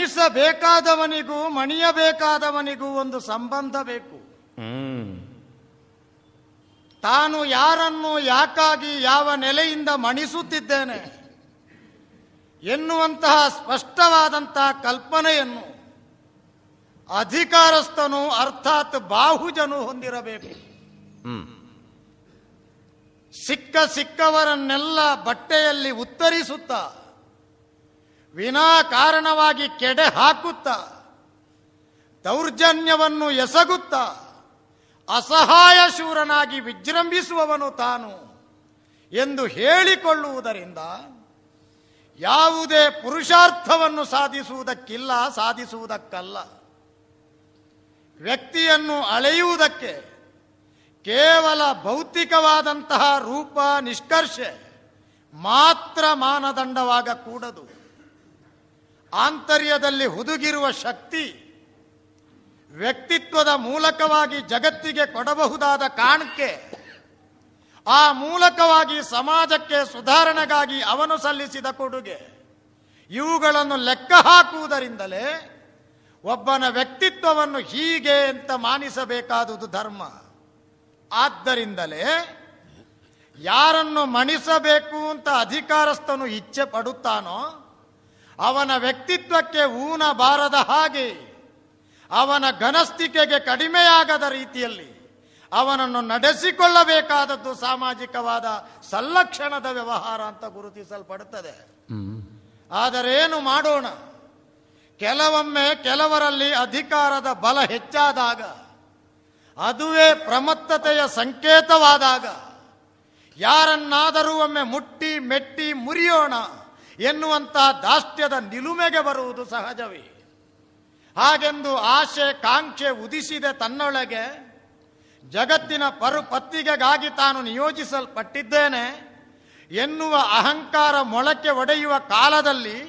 ಮಣಿಸಬೇಕಾದವನಿಗೂ ಮಣಿಯಬೇಕಾದವನಿಗೂ ಒಂದು ಸಂಬಂಧ ಬೇಕು. ತಾನು ಯಾರನ್ನು ಯಾಕಾಗಿ ಯಾವ ನೆಲೆಯಿಂದ ಮಣಿಸುತ್ತಿದ್ದೇನೆ ಎನ್ನುವಂತಹ ಸ್ಪಷ್ಟವಾದಂತಹ ಕಲ್ಪನೆಯನ್ನು ಅಧಿಕಾರಸ್ಥನು ಅರ್ಥಾತ್ ಬಾಹುಜನು ಹೊಂದಿರಬೇಕು. ಸಿಕ್ಕವರನ್ನೆಲ್ಲ ಬಟ್ಟೆಯಲ್ಲಿ ಉತ್ತರಿಸುತ್ತಾ ವಿನಾಕಾರಣವಾಗಿ ಕೆಡೆ ಹಾಕುತ್ತಾ ದೌರ್ಜನ್ಯವನ್ನು ಎಸಗುತ್ತಾ ಅಸಹಾಯ ಶೂರನಾಗಿ ವಿಜೃಂಭಿಸುವವನು ತಾನು ಎಂದು ಹೇಳಿಕೊಳ್ಳುವುದರಿಂದ ಯಾವುದೇ ಪುರುಷಾರ್ಥವನ್ನು ಸಾಧಿಸುವುದಕ್ಕಲ್ಲ. ವ್ಯಕ್ತಿಯನ್ನು ಅಳೆಯುವುದಕ್ಕೆ ಕೇವಲ ಭೌತಿಕವಾದಂತಹ ರೂಪ ನಿಷ್ಕರ್ಷೆ ಮಾತ್ರ ಮಾನದಂಡವಾಗಕೂಡದು. ಆಂತರ್ಯದಲ್ಲಿ ಹುದುಗಿರುವ ಶಕ್ತಿ ವ್ಯಕ್ತಿತ್ವದ ಮೂಲಕವಾಗಿ ಜಗತ್ತಿಗೆ ಕೊಡಬಹುದಾದ ಕಾಣಿಕೆ, ಆ ಮೂಲಕವಾಗಿ ಸಮಾಜಕ್ಕೆ ಸುಧಾರಣೆಗಾಗಿ ಅವನು ಸಲ್ಲಿಸಿದ ಕೊಡುಗೆ, ಇವುಗಳನ್ನು ಲೆಕ್ಕ ಹಾಕುವುದರಿಂದಲೇ ಒಬ್ಬನ ವ್ಯಕ್ತಿತ್ವವನ್ನು ಹೀಗೆ ಅಂತ ಮಾನಿಸಬೇಕಾದುದು ಧರ್ಮ. ಆದ್ದರಿಂದಲೇ ಯಾರನ್ನು ಮಣಿಸಬೇಕು ಅಂತ ಅಧಿಕಾರಸ್ಥನು ಇಚ್ಛೆ ಪಡುತ್ತಾನೋ ಅವನ ವ್ಯಕ್ತಿತ್ವಕ್ಕೆ ಊನ ಬಾರದ ಹಾಗೆ, ಅವನ ಘನಸ್ಥಿಕೆಗೆ ಕಡಿಮೆಯಾಗದ ರೀತಿಯಲ್ಲಿ ಅವನನ್ನು ನಡೆಸಿಕೊಳ್ಳಬೇಕಾದದ್ದು ಸಾಮಾಜಿಕವಾದ ಸಲ್ಲಕ್ಷಣದ ವ್ಯವಹಾರ ಅಂತ ಗುರುತಿಸಲ್ಪಡುತ್ತದೆ. ಆದರೆ ಏನು ಮಾಡೋಣ, ಕೆಲವೊಮ್ಮೆ ಕೆಲವರಲ್ಲಿ ಅಧಿಕಾರದ ಬಲ ಹೆಚ್ಚಾದಾಗ, ಅದುವೇ ಪ್ರಮತ್ತತೆಯ ಸಂಕೇತವಾದಾಗ ಯಾರನ್ನಾದರೂ ಒಮ್ಮೆ ಮುಟ್ಟಿ ಮೆಟ್ಟಿ ಮುರಿಯೋಣ ಎನ್ನುವಂತಹ ದಾಷ್ಟ್ಯದ ನಿಲುಮೆಗೆ ಬರುವುದು ಸಹಜವೇ. ಹಾಗೆಂದು ಆಶೆ ಕಾಂಕ್ಷೆ ಉದಿಸಿದೆ ತನ್ನೊಳಗೆ, ಜಗತ್ತಿನ ಪತ್ತಿಗೆಗಾಗಿ ತಾನು ನಿಯೋಜಿಸಲ್ಪಟ್ಟಿದ್ದೇನೆ ಎನ್ನುವ ಅಹಂಕಾರ ಮೊಳಕೆ ಒಡೆಯುವ ಕಾಲದಲ್ಲಿ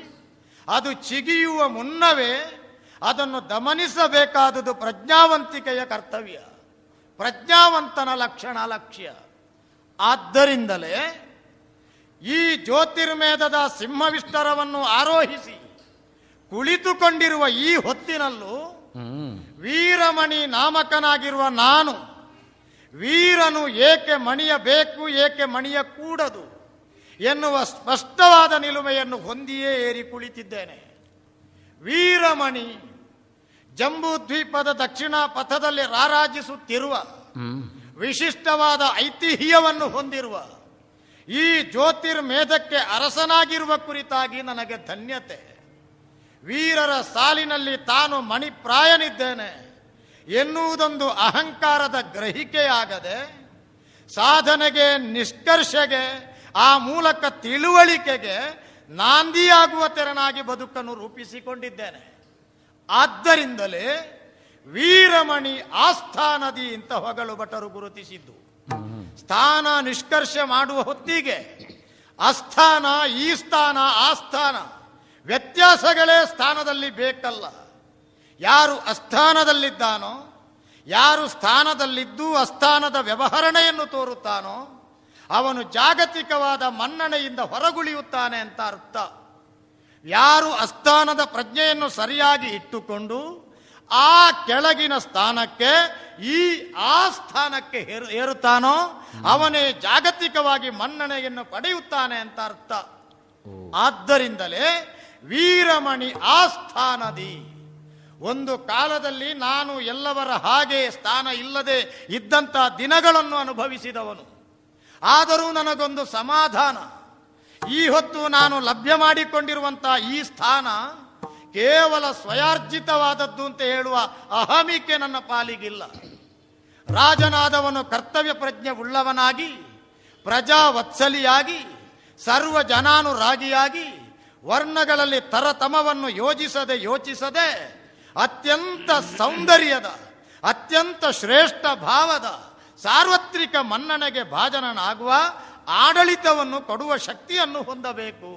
ಅದು ಚಿಗಿಯುವ ಮುನ್ನವೇ ಅದನ್ನು ದಮನಿಸಬೇಕಾದುದು ಪ್ರಜ್ಞಾವಂತಿಕೆಯ ಕರ್ತವ್ಯ, ಪ್ರಜ್ಞಾವಂತನ ಲಕ್ಷ್ಯ. ಆದ್ದರಿಂದಲೇ ಈ ಜ್ಯೋತಿರ್ಮೇಧದ ಸಿಂಹವಿಷ್ಟರವನ್ನು ಆರೋಹಿಸಿ ಕುಳಿತುಕೊಂಡಿರುವ ಈ ಹೊತ್ತಿನಲ್ಲೂ ವೀರಮಣಿ ನಾಮಕನಾಗಿರುವ ನಾನು ವೀರನು ಏಕೆ ಮಣಿಯಬೇಕು, ಏಕೆ ಮಣಿಯಕೂಡದು ಎನ್ನುವ ಸ್ಪಷ್ಟವಾದ ನಿಲುಮೆಯನ್ನು ಹೊಂದಿಯೇ ಏರಿ ಕುಳಿತಿದ್ದೇನೆ. ವೀರಮಣಿ ಜಂಬೂ ದ್ವೀಪದ ದಕ್ಷಿಣ ಪಥದಲ್ಲಿ ರಾರಾಜಿಸುತ್ತಿರುವ ವಿಶಿಷ್ಟವಾದ ಐತಿಹ್ಯವನ್ನು ಹೊಂದಿರುವ ಈ ಜ್ಯೋತಿರ್ಮೇಧಕ್ಕೆ ಅರಸನಾಗಿರುವ ಕುರಿತಾಗಿ ನನಗೆ ಧನ್ಯತೆ. ವೀರರ ಸಾಲಿನಲ್ಲಿ ತಾನು ಮಣಿಪ್ರಾಯನಿದ್ದೇನೆ ಎನ್ನುವುದೊಂದು ಅಹಂಕಾರದ ಗ್ರಹಿಕೆಯಾಗದೆ ಸಾಧನೆಗೆ, ನಿಷ್ಕರ್ಷೆಗೆ, ಆ ಮೂಲಕ ತಿಳುವಳಿಕೆಗೆ ನಾಂದಿಯಾಗುವ ತೆರನಾಗಿ ಬದುಕನ್ನು ರೂಪಿಸಿಕೊಂಡಿದ್ದೇನೆ. ಆದ್ದರಿಂದಲೇ ವೀರಮಣಿ ಆಸ್ಥಾನದಿ ಅಂತ ಹೊಗಳು ಭಟರು ಗುರುತಿಸಿದ್ದು. ಸ್ಥಾನ ನಿಷ್ಕರ್ಷೆ ಮಾಡುವ ಹೊತ್ತಿಗೆ ಅಸ್ಥಾನ, ಈ ಸ್ಥಾನ, ಆ ಸ್ಥಾನ ವ್ಯತ್ಯಾಸಗಳೇ ಸ್ಥಾನದಲ್ಲಿ ಬೇಕಲ್ಲ. ಯಾರು ಅಸ್ಥಾನದಲ್ಲಿದ್ದಾನೋ, ಯಾರು ಸ್ಥಾನದಲ್ಲಿದ್ದು ಅಸ್ಥಾನದ ವ್ಯವಹರಣೆಯನ್ನು ತೋರುತ್ತಾನೋ ಅವನು ಜಾಗತಿಕವಾದ ಮನ್ನಣೆಯಿಂದ ಹೊರಗುಳಿಯುತ್ತಾನೆ ಅಂತ ಅರ್ಥ. ಯಾರು ಅಸ್ಥಾನದ ಪ್ರಜ್ಞೆಯನ್ನು ಸರಿಯಾಗಿ ಇಟ್ಟುಕೊಂಡು ಆ ಕೆಳಗಿನ ಸ್ಥಾನಕ್ಕೆ, ಆ ಸ್ಥಾನಕ್ಕೆ ಏರುತ್ತಾನೋ ಅವನೇ ಜಾಗತಿಕವಾಗಿ ಮನ್ನಣೆಯನ್ನು ಪಡೆಯುತ್ತಾನೆ ಅಂತ ಅರ್ಥ. ಆದ್ದರಿಂದಲೇ ವೀರಮಣಿ ಆಸ್ಥಾನದಿ. ಒಂದು ಕಾಲದಲ್ಲಿ ನಾನು ಎಲ್ಲವರ ಹಾಗೆ ಸ್ಥಾನ ಇಲ್ಲದೆ ಇದ್ದಂಥ ದಿನಗಳನ್ನು ಅನುಭವಿಸಿದವನು. ಆದರೂ ನನಗೊಂದು ಸಮಾಧಾನ, ಈ ಹೊತ್ತು ನಾನು ಲಭ್ಯ ಮಾಡಿಕೊಂಡಿರುವಂತಹ ಈ ಸ್ಥಾನ ಕೇವಲ ಸ್ವಯಾರ್ಜಿತವಾದದ್ದು ಅಂತ ಹೇಳುವ ಅಹಮಿಕೆ ನನ್ನ ಪಾಲಿಗಿಲ್ಲ. ರಾಜನಾದವನು ಕರ್ತವ್ಯ ಪ್ರಜ್ಞೆ ಉಳ್ಳವನಾಗಿ, ಪ್ರಜಾವತ್ಸಲಿಯಾಗಿ, ಸರ್ವ ಜನಾನುರಾಗಿಯಾಗಿ, ವರ್ಣಗಳಲ್ಲಿ ತರತಮವನ್ನು ಯೋಚಿಸದೆ ಅತ್ಯಂತ ಸೌಂದರ್ಯದ, ಅತ್ಯಂತ ಶ್ರೇಷ್ಠ ಭಾವದ, ಸಾರ್ವತ್ರಿಕ ಮನ್ನಣೆಗೆ ಭಾಜನನಾಗುವ ಆಡಳಿತವನ್ನು ಕೊಡುವ ಶಕ್ತಿಯನ್ನು ಹೊಂದಬೇಕು.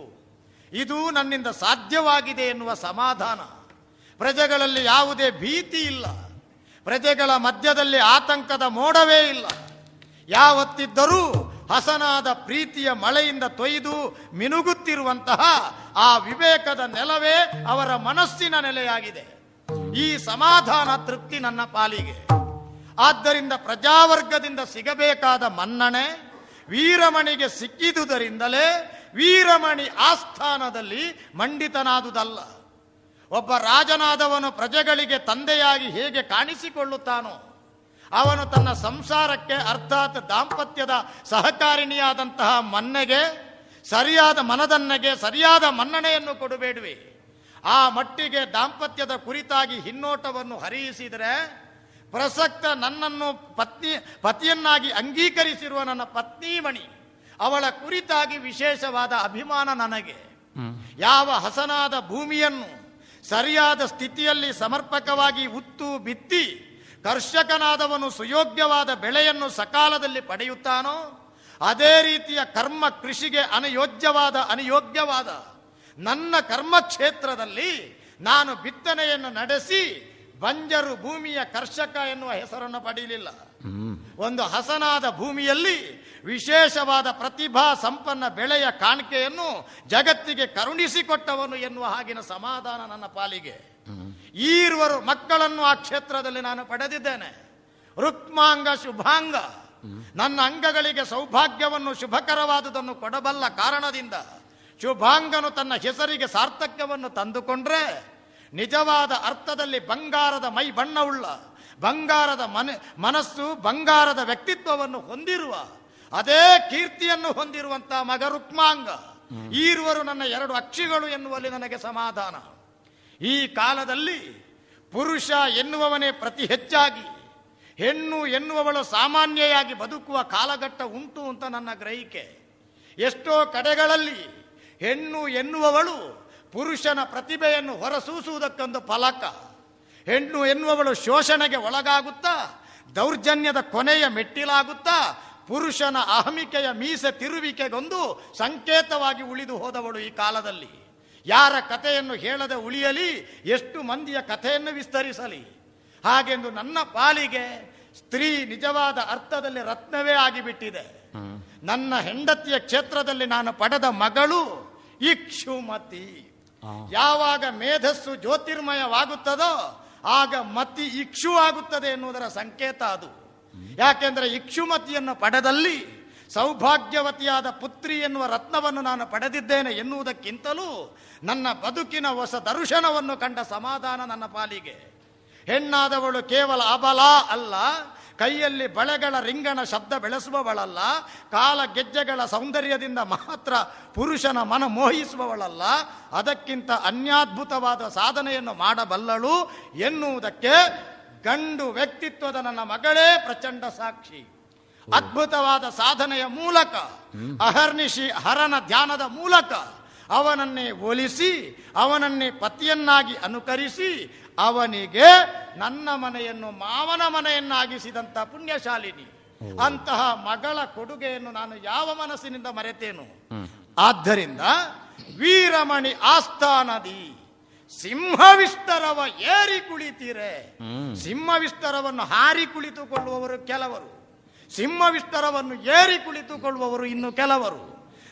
ಇದು ನನ್ನಿಂದ ಸಾಧ್ಯವಾಗಿದೆ ಎನ್ನುವ ಸಮಾಧಾನ. ಪ್ರಜೆಗಳಲ್ಲಿ ಯಾವುದೇ ಭೀತಿ ಇಲ್ಲ, ಪ್ರಜೆಗಳ ಮಧ್ಯದಲ್ಲಿ ಆತಂಕದ ಮೋಡವೇ ಇಲ್ಲ. ಯಾವತ್ತಿದ್ದರೂ ಹಸನಾದ ಪ್ರೀತಿಯ ಮಳೆಯಿಂದ ತೊಯ್ದು ಮಿನುಗುತ್ತಿರುವಂತಹ ಆ ವಿವೇಕದ ನೆಲವೇ ಅವರ ಮನಸ್ಸಿನ ನೆಲೆಯಾಗಿದೆ. ಈ ಸಮಾಧಾನ ತೃಪ್ತಿ ನನ್ನ ಪಾಲಿಗೆ. ಆದ್ದರಿಂದ ಪ್ರಜಾವರ್ಗದಿಂದ ಸಿಗಬೇಕಾದ ಮನ್ನಣೆ ವೀರಮಣಿಗೆ ಸಿಕ್ಕಿದುದರಿಂದಲೇ ವೀರಮಣಿ ಆಸ್ಥಾನದಲ್ಲಿ ಮಂಡಿತನಾದುದಲ್ಲ. ಒಬ್ಬ ರಾಜನಾದವನು ಪ್ರಜೆಗಳಿಗೆ ತಂದೆಯಾಗಿ ಹೇಗೆ ಕಾಣಿಸಿಕೊಳ್ಳುತ್ತಾನೋ, ಅವನು ತನ್ನ ಸಂಸಾರಕ್ಕೆ ಅರ್ಥಾತ್ ದಾಂಪತ್ಯದ ಸಹಕಾರಿಣಿಯಾದಂತಹ ಮನದನ್ನೆಗೆ ಸರಿಯಾದ ಮನ್ನಣೆಯನ್ನು ಕೊಡಬೇಡುವೆ. ಆ ಮಟ್ಟಿಗೆ ದಾಂಪತ್ಯದ ಕುರಿತಾಗಿ ಹಿನ್ನೋಟವನ್ನು ಹರಿಯಿಸಿದರೆ ಪ್ರಸಕ್ತ ನನ್ನನ್ನು ಪತಿಯನ್ನಾಗಿ ಅಂಗೀಕರಿಸಿರುವ ನನ್ನ ಪತ್ನಿಮಣಿ ಅವಳ ಕುರಿತಾಗಿ ವಿಶೇಷವಾದ ಅಭಿಮಾನ ನನಗೆ. ಯಾವ ಹಸನಾದ ಭೂಮಿಯನ್ನು ಸರಿಯಾದ ಸ್ಥಿತಿಯಲ್ಲಿ ಸಮರ್ಪಕವಾಗಿ ಉತ್ತು ಬಿತ್ತಿ ಕರ್ಷಕನಾದವನು ಸುಯೋಗ್ಯವಾದ ಬೆಳೆಯನ್ನು ಸಕಾಲದಲ್ಲಿ ಪಡೆಯುತ್ತಾನೋ, ಅದೇ ರೀತಿಯ ಕರ್ಮ ಕೃಷಿಗೆ ಅನುಯೋಗ್ಯವಾದ ನನ್ನ ಕರ್ಮಕ್ಷೇತ್ರದಲ್ಲಿ ನಾನು ಬಿತ್ತನೆಯನ್ನು ನಡೆಸಿ ಬಂಜರು ಭೂಮಿಯ ಕರ್ಷಕ ಎನ್ನುವ ಹೆಸರನ್ನು ಪಡೆಯಲಿಲ್ಲ. ಒಂದು ಹಸನಾದ ಭೂಮಿಯಲ್ಲಿ ವಿಶೇಷವಾದ ಪ್ರತಿಭಾ ಸಂಪನ್ನ ಬೆಳೆಯ ಕಾಣಿಕೆಯನ್ನು ಜಗತ್ತಿಗೆ ಕರುಣಿಸಿಕೊಟ್ಟವನು ಎನ್ನುವ ಹಾಗಿನ ಸಮಾಧಾನ ನನ್ನ ಪಾಲಿಗೆ. ಈರ್ವರು ಮಕ್ಕಳನ್ನು ಆ ಕ್ಷೇತ್ರದಲ್ಲಿ ನಾನು ಪಡೆದಿದ್ದೇನೆ. ರುಕ್ಮಾಂಗ ಶುಭಾಂಗ, ನನ್ನ ಅಂಗಗಳಿಗೆ ಸೌಭಾಗ್ಯವನ್ನು ಶುಭಕರವಾದುದನ್ನು ಕೊಡಬಲ್ಲ ಕಾರಣದಿಂದ ಶುಭಾಂಗನು ತನ್ನ ಹೆಸರಿಗೆ ಸಾರ್ಥಕ್ಯವನ್ನು ತಂದುಕೊಂಡ್ರೆ ನಿಜವಾದ ಅರ್ಥದಲ್ಲಿ ಬಂಗಾರದ ಮೈ ಬಣ್ಣವುಳ್ಳ, ಬಂಗಾರದ ಮನಸ್ಸು, ಬಂಗಾರದ ವ್ಯಕ್ತಿತ್ವವನ್ನು ಹೊಂದಿರುವ, ಅದೇ ಕೀರ್ತಿಯನ್ನು ಹೊಂದಿರುವಂತಹ ಮಗ ರುಕ್ಮಾಂಗ. ಈರುವರು ನನ್ನ 2 ಅಕ್ಷಿಗಳು ಎನ್ನುವಲ್ಲಿ ನನಗೆ ಸಮಾಧಾನ. ಈ ಕಾಲದಲ್ಲಿ ಪುರುಷ ಎನ್ನುವವನೇ ಪ್ರತಿ ಹೆಚ್ಚಾಗಿ ಹೆಣ್ಣು ಎನ್ನುವವಳು ಸಾಮಾನ್ಯವಾಗಿ ಬದುಕುವ ಕಾಲಘಟ್ಟ ಉಂಟು ಅಂತ ನನ್ನ ಗ್ರಹಿಕೆ. ಎಷ್ಟೋ ಕಡೆಗಳಲ್ಲಿ ಹೆಣ್ಣು ಎನ್ನುವವಳು ಪುರುಷನ ಪ್ರತಿಭೆಯನ್ನು ಹೊರಸೂಸುವುದಕ್ಕೊಂದು ಫಲಕ. ಹೆಣ್ಣು ಎನ್ನುವವಳು ಶೋಷಣೆಗೆ ಒಳಗಾಗುತ್ತಾ ದೌರ್ಜನ್ಯದ ಕೊನೆಯ ಮೆಟ್ಟಿಲಾಗುತ್ತಾ ಪುರುಷನ ಅಹಮಿಕೆಯ ಮೀಸೆ ತಿರುವಿಕೆಗೊಂದು ಸಂಕೇತವಾಗಿ ಉಳಿದು ಹೋದವಳು ಈ ಕಾಲದಲ್ಲಿ. ಯಾರ ಕಥೆಯನ್ನು ಹೇಳದೆ ಉಳಿಯಲಿ, ಎಷ್ಟು ಮಂದಿಯ ಕಥೆಯನ್ನು ವಿಸ್ತರಿಸಲಿ. ಹಾಗೆಂದು ನನ್ನ ಪಾಲಿಗೆ ಸ್ತ್ರೀ ನಿಜವಾದ ಅರ್ಥದಲ್ಲಿ ರತ್ನವೇ ಆಗಿಬಿಟ್ಟಿದೆ. ನನ್ನ ಹೆಂಡತಿಯ ಕ್ಷೇತ್ರದಲ್ಲಿ ನಾನು ಪಡೆದ ಮಗಳು ಇಕ್ಷುಮತಿ. ಯಾವಾಗ ಮೇಧಸ್ಸು ಜ್ಯೋತಿರ್ಮಯವಾಗುತ್ತದೋ ಆಗ ಮತಿ ಇಕ್ಷು ಆಗುತ್ತದೆ ಎನ್ನುವುದರ ಸಂಕೇತ ಅದು. ಯಾಕೆಂದ್ರೆ ಇಕ್ಷುಮತಿಯನ್ನು ಪಡೆದಲ್ಲಿ ಸೌಭಾಗ್ಯವತಿಯಾದ ಪುತ್ರಿ ಎನ್ನುವ ರತ್ನವನ್ನು ನಾನು ಪಡೆದಿದ್ದೇನೆ ಎನ್ನುವುದಕ್ಕಿಂತಲೂ ನನ್ನ ಬದುಕಿನ ಹೊಸ ದರ್ಶನವನ್ನು ಕಂಡ ಸಮಾಧಾನ ನನ್ನ ಪಾಲಿಗೆ. ಹೆಣ್ಣಾದವಳು ಕೇವಲ ಅಬಲ ಅಲ್ಲ, ಕೈಯಲ್ಲಿ ಬಳೆಗಳ ರಿಂಗಣ ಶಬ್ದ ಬೆಳೆಸುವವಳಲ್ಲ, ಕಾಲ ಗೆಜ್ಜೆಗಳ ಸೌಂದರ್ಯದಿಂದ ಮಾತ್ರ ಪುರುಷನ ಮನ ಮೋಹಿಸುವವಳಲ್ಲ, ಅದಕ್ಕಿಂತ ಅನ್ಯಾದ್ಭುತವಾದ ಸಾಧನೆಯನ್ನು ಮಾಡಬಲ್ಲಳು ಎನ್ನುವುದಕ್ಕೆ ಗಂಡು ವ್ಯಕ್ತಿತ್ವದ ನನ್ನ ಮಗಳೇ ಪ್ರಚಂಡ ಸಾಕ್ಷಿ. ಅದ್ಭುತವಾದ ಸಾಧನೆಯ ಮೂಲಕ, ಅಹರ್ನಿಶಿ ಹರನ ಧ್ಯಾನದ ಮೂಲಕ ಅವನನ್ನೇ ಒಲಿಸಿ ಅವನನ್ನೇ ಪತಿಯನ್ನಾಗಿ ಅನುಕರಿಸಿ ಅವನಿಗೆ ನನ್ನ ಮನೆಯನ್ನು ಮಾವನ ಮನೆಯನ್ನಾಗಿಸಿದಂಥ ಪುಣ್ಯಶಾಲಿನಿ. ಅಂತಹ ಮಗಳ ಕೊಡುಗೆಯನ್ನು ನಾನು ಯಾವ ಮನಸ್ಸಿನಿಂದ ಮರೆತೇನು? ಆದ್ದರಿಂದ ವೀರಮಣಿ ಆಸ್ಥಾನದಿ ಸಿಂಹವಿಸ್ತರವ ಏರಿ ಕುಳಿತೀರೆ. ಸಿಂಹವಿಸ್ತರವನ್ನು ಹಾರಿ ಕುಳಿತುಕೊಳ್ಳುವವರು ಕೆಲವರು, ಸಿಂಹವಿಸ್ತರವನ್ನು ಏರಿ ಕುಳಿತುಕೊಳ್ಳುವವರು ಇನ್ನು ಕೆಲವರು.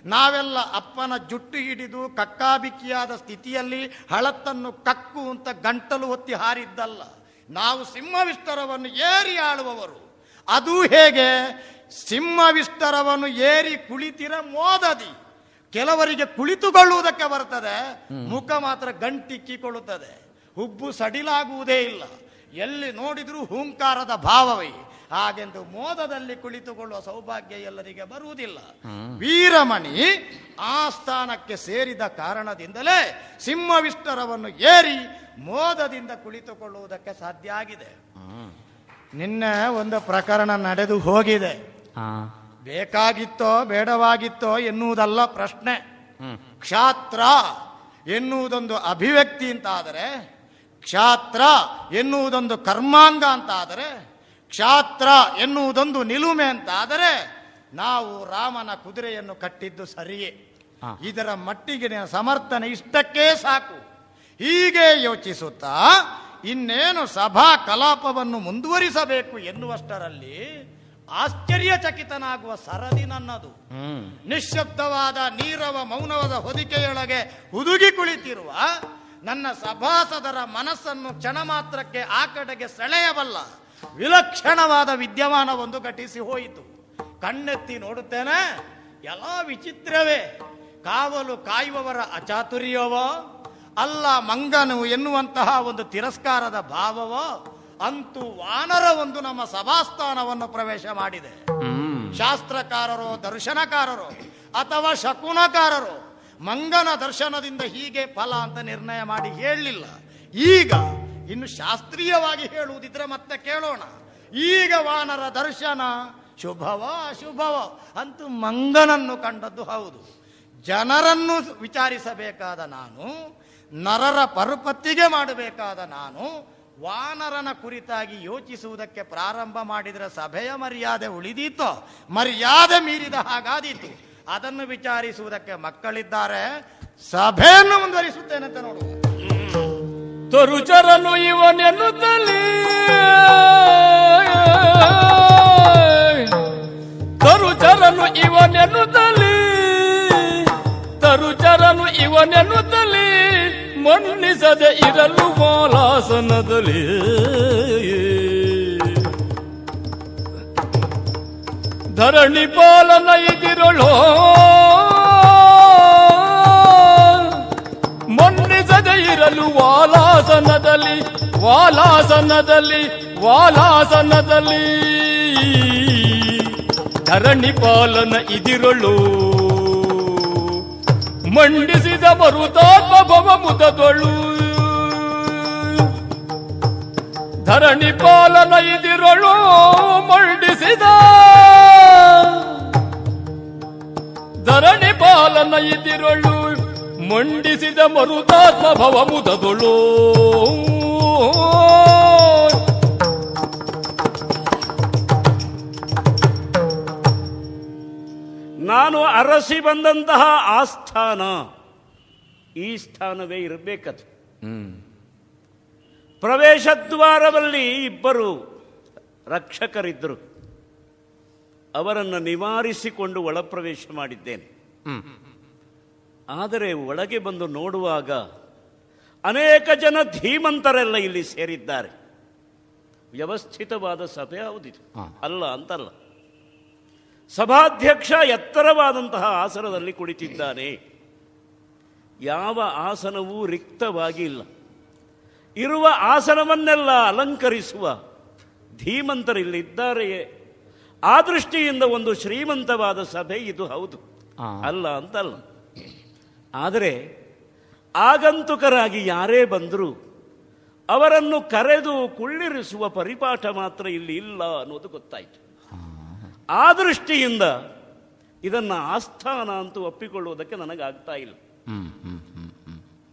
ನಾವೆಲ್ಲ ಅಪ್ಪನ ಜುಟ್ಟು ಹಿಡಿದು ಕಕ್ಕಾಬಿಕ್ಕಿಯಾದ ಸ್ಥಿತಿಯಲ್ಲಿ ಹಳತ್ತನ್ನು ಕಕ್ಕು ಅಂತ ಗಂಟಲು ಹೊತ್ತಿ ಹಾರಿದ್ದಲ್ಲ. ನಾವು ಸಿಂಹವಿಸ್ತರವನ್ನು ಏರಿ ಆಳುವವರು. ಅದು ಹೇಗೆ? ಸಿಂಹವಿಸ್ತರವನ್ನು ಏರಿ ಕುಳಿತಿರ ಮೋದದಿ. ಕೆಲವರಿಗೆ ಕುಳಿತುಕೊಳ್ಳುವುದಕ್ಕೆ ಬರ್ತದೆ, ಮುಖ ಮಾತ್ರ ಗಂಟಿಕ್ಕಿಕೊಳ್ಳುತ್ತದೆ, ಹುಬ್ಬು ಸಡಿಲಾಗುವುದೇ ಇಲ್ಲ, ಎಲ್ಲಿ ನೋಡಿದ್ರೂ ಹೂಂಕಾರದ ಭಾವವೇ. ಹಾಗೆಂದು ಮೋದದಲ್ಲಿ ಕುಳಿತುಕೊಳ್ಳುವ ಸೌಭಾಗ್ಯ ಎಲ್ಲರಿಗೆ ಬರುವುದಿಲ್ಲ. ವೀರಮಣಿ ಆ ಸ್ಥಾನಕ್ಕೆ ಸೇರಿದ ಕಾರಣದಿಂದಲೇ ಸಿಂಹವಿಸ್ತರವನ್ನು ಏರಿ ಮೋದದಿಂದ ಕುಳಿತುಕೊಳ್ಳುವುದಕ್ಕೆ ಸಾಧ್ಯ ಆಗಿದೆ. ನಿನ್ನೆ ಒಂದು ಪ್ರಕರಣ ನಡೆದು ಹೋಗಿದೆ. ಬೇಕಾಗಿತ್ತೋ ಬೇಡವಾಗಿತ್ತೋ ಎನ್ನುವುದಲ್ಲ ಪ್ರಶ್ನೆ. ಕ್ಷಾತ್ರ ಎನ್ನುವುದೊಂದು ಅಭಿವ್ಯಕ್ತಿ ಅಂತ ಆದರೆ, ಕ್ಷಾತ್ರ ಎನ್ನುವುದೊಂದು ಕರ್ಮಾಂಗ ಅಂತ ಆದರೆ, ಕ್ಷಾತ್ರ ಎನ್ನುವುದೊಂದು ನಿಲುಮೆ ಅಂತ ಆದರೆ, ನಾವು ರಾಮನ ಕುದುರೆಯನ್ನು ಕಟ್ಟಿದ್ದು ಸರಿಯೇ. ಇದರ ಮಟ್ಟಿಗಿನ ಸಮರ್ಥನೆ ಇಷ್ಟಕ್ಕೇ ಸಾಕು. ಹೀಗೆ ಯೋಚಿಸುತ್ತಾ ಇನ್ನೇನು ಸಭಾ ಕಲಾಪವನ್ನು ಮುಂದುವರಿಸಬೇಕು ಎನ್ನುವಷ್ಟರಲ್ಲಿ ಆಶ್ಚರ್ಯಚಕಿತನಾಗುವ ಸರದಿ ನನ್ನದು. ನಿಶ್ಶಬ್ದವಾದ ನೀರವ ಮೌನವಾದ ಹೊದಿಕೆಯೊಳಗೆ ಹುದುಗಿ ಕುಳಿತಿರುವ ನನ್ನ ಸಭಾಸದರ ಮನಸ್ಸನ್ನು ಕ್ಷಣ ಮಾತ್ರಕ್ಕೆ ಆ ಕಡೆಗೆ ಸೆಳೆಯಬಲ್ಲ ವಿಲಕ್ಷಣವಾದ ವಿದ್ಯಮಾನವೊಂದು ಘಟಿಸಿ ಹೋಯಿತು. ಕಣ್ಣೆತ್ತಿ ನೋಡುತ್ತೇನೆ, ಎಲ್ಲ ವಿಚಿತ್ರವೇ. ಕಾವಲು ಕಾಯುವವರ ಅಚಾತುರ್ಯವೋ ಅಲ್ಲ ಮಂಗನು ಎನ್ನುವಂತಹ ಒಂದು ತಿರಸ್ಕಾರದ ಭಾವವೋ, ಅಂತೂ ವಾನರ ಒಂದು ನಮ್ಮ ಸಭಾಸ್ಥಾನವನ್ನು ಪ್ರವೇಶ ಮಾಡಿದೆ. ಶಾಸ್ತ್ರಕಾರರೋ ದರ್ಶನಕಾರರೋ ಅಥವಾ ಶಕುನಕಾರರೋ ಮಂಗನ ದರ್ಶನದಿಂದ ಹೀಗೆ ಫಲ ಅಂತ ನಿರ್ಣಯ ಮಾಡಿ ಹೇಳಲಿಲ್ಲ. ಈಗ ಇನ್ನು ಶಾಸ್ತ್ರೀಯವಾಗಿ ಹೇಳುವುದಿದ್ರೆ ಮತ್ತೆ ಕೇಳೋಣ. ಈಗ ವಾನರ ದರ್ಶನ ಶುಭವೋ ಅಶುಭವೋ, ಅಂತೂ ಮಂಗನನ್ನು ಕಂಡದ್ದು ಹೌದು. ಜನರನ್ನು ವಿಚಾರಿಸಬೇಕಾದ ನಾನು, ನರರ ಪರುಪತ್ತಿಗೆ ಮಾಡಬೇಕಾದ ನಾನು, ವಾನರನ ಕುರಿತಾಗಿ ಯೋಚಿಸುವುದಕ್ಕೆ ಪ್ರಾರಂಭ ಮಾಡಿದರೆ ಸಭೆಯ ಮರ್ಯಾದೆ ಉಳಿದೀತೋ, ಮರ್ಯಾದೆ ಮೀರಿದ ಹಾಗಾದೀತು. ಅದನ್ನು ವಿಚಾರಿಸುವುದಕ್ಕೆ ಮಕ್ಕಳಿದ್ದಾರೆ. ಸಭೆಯನ್ನು ಮುಂದುವರಿಸುತ್ತೇನಂತ ನೋಡು. ತರುಚರನು ಇವನೆನ್ನುತ್ತಲೇ ತರುಚರನು ಇವನೆನ್ನುತ್ತಲೇ ತರುಚರನು ಇವನೆನ್ನುತ್ತಲೇ ಮನ್ನಿಸದೆ ಇರಲು ಮಾಲಾಸನದಲ್ಲಿ ಧರಣಿ ಪಾಲನ ಇದಿರಳೋ ಮನ್ನಿಸದೆ ಇರಲು ವಾಲಾಸನದಲ್ಲಿ ವಾಲಾಸನದಲ್ಲಿ ವಾಲಾಸನದಲ್ಲಿ ಧರಣಿ ಪಾಲನ ಇದಿರಳು ಮಂಡಿಸಿದ ಮರುತಾತ್ಮ ಭವ ಮುದದೊಳು ಧರಣಿ ಪಾಲನ ಇದಿರಳು ಮಂಡಿಸಿದ ಧರಣಿ ಪಾಲನ ಇದಿರಳು ಮಂಡಿಸಿದ ಮರುತಾತ್ಮ ಭವ ಮುದದೊಳು ನಾನು ಅರಸಿ ಬಂದಂತಹ ಆಸ್ಥಾನ ಈ ಸ್ಥಾನವೇ ಇರಬೇಕದು. ಪ್ರವೇಶ ದ್ವಾರದಲ್ಲಿ ಇಬ್ಬರು ರಕ್ಷಕರಿದ್ದರು. ಅವರನ್ನು ನಿವಾರಿಸಿಕೊಂಡು ಒಳಪ್ರವೇಶ ಮಾಡಿದ್ದೇನೆ. ಆದರೆ ಒಳಗೆ ಬಂದು ನೋಡುವಾಗ ಅನೇಕ ಜನ ಧೀಮಂತರೆಲ್ಲ ಇಲ್ಲಿ ಸೇರಿದ್ದಾರೆ. ವ್ಯವಸ್ಥಿತವಾದ ಸಭೆ ಹೌದಿದು, ಅಲ್ಲ ಅಂತಲ್ಲ. ಸಭಾಧ್ಯಕ್ಷ ಎತ್ತರವಾದಂತಹ ಆಸನದಲ್ಲಿ ಕುಳಿತಿದ್ದಾನೆ. ಯಾವ ಆಸನವೂ ರಿಕ್ತವಾಗಿ ಇಲ್ಲ. ಇರುವ ಆಸನವನ್ನೆಲ್ಲ ಅಲಂಕರಿಸುವ ಧೀಮಂತರಿಲ್ಲಿದ್ದಾರೆಯೇ. ಆ ದೃಷ್ಟಿಯಿಂದ ಒಂದು ಶ್ರೀಮಂತವಾದ ಸಭೆ ಇದು ಹೌದು, ಅಲ್ಲ ಅಂತಲ್ಲ. ಆದರೆ ಆಗಂತುಕರಾಗಿ ಯಾರೇ ಬಂದರೂ ಅವರನ್ನು ಕರೆದು ಕುಳ್ಳಿರಿಸುವ ಪರಿಪಾಠ ಮಾತ್ರ ಇಲ್ಲಿ ಇಲ್ಲ ಅನ್ನೋದು ಗೊತ್ತಾಯಿತು. ಆ ದೃಷ್ಟಿಯಿಂದ ಇದನ್ನು ಆಸ್ಥಾನ ಅಂತೂ ಒಪ್ಪಿಕೊಳ್ಳುವುದಕ್ಕೆ ನನಗಾಗ್ತಾ ಇಲ್ಲ.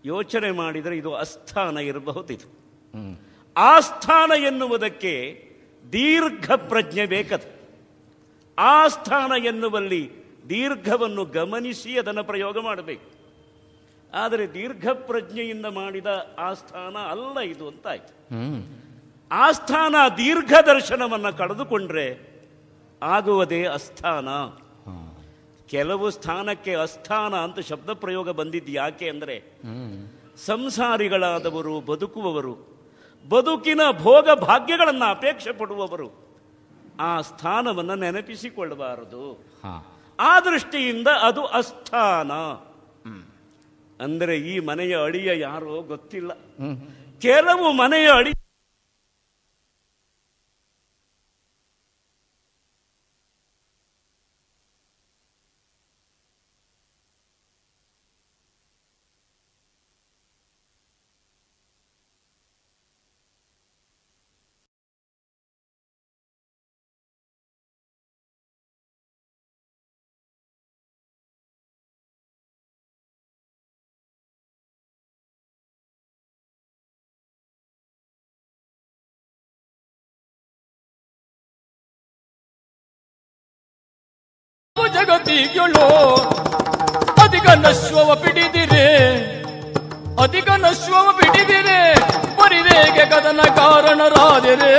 ಯೋಚನೆ ಮಾಡಿದರೆ ಇದು ಅಸ್ಥಾನ ಇರಬಹುದಿದು. ಆಸ್ಥಾನ ಎನ್ನುವುದಕ್ಕೆ ದೀರ್ಘ ಪ್ರಜ್ಞೆ ಬೇಕದು. ಆಸ್ಥಾನ ಎನ್ನುವಲ್ಲಿ ದೀರ್ಘವನ್ನು ಗಮನಿಸಿ ಅದನ್ನು ಪ್ರಯೋಗ ಮಾಡಬೇಕು. ಆದರೆ ದೀರ್ಘ ಪ್ರಜ್ಞೆಯಿಂದ ಮಾಡಿದ ಆಸ್ಥಾನ ಅಲ್ಲ ಇದು ಅಂತಾಯ್ತು. ಆಸ್ಥಾನ ದೀರ್ಘ ದರ್ಶನವನ್ನು ಕಳೆದುಕೊಂಡ್ರೆ ಆಗುವುದೇ ಅಸ್ಥಾನ. ಕೆಲವು ಸ್ಥಾನಕ್ಕೆ ಅಸ್ಥಾನ ಅಂತ ಶಬ್ದ ಪ್ರಯೋಗ ಬಂದಿದ್ದು ಯಾಕೆ ಅಂದರೆ, ಸಂಸಾರಿಗಳಾದವರು, ಬದುಕುವವರು, ಬದುಕಿನ ಭೋಗ ಭಾಗ್ಯಗಳನ್ನು ಅಪೇಕ್ಷೆ ಪಡುವವರು ಆ ಸ್ಥಾನವನ್ನು ನೆನಪಿಸಿಕೊಳ್ಳಬಾರದು. ಆ ದೃಷ್ಟಿಯಿಂದ ಅದು ಅಸ್ಥಾನ. ಅಂದರೆ ಈ ಮನೆಯ ಅಳಿಯ ಯಾರೋ ಗೊತ್ತಿಲ್ಲ. ಕೆಲವು ಮನೆಯ ಅಳಿ ಜಗತ್ತಿಗೆಳೋ ಅಧಿಕ ನಶ್ವವ ಬಿಡಿದಿರೆ, ಅಧಿಕ ನಶ್ವವ ಬಿಡಿದಿರೆ, ಬರಿದೇಗೆ ಕದನ ಕಾರಣರಾದಿರೆ.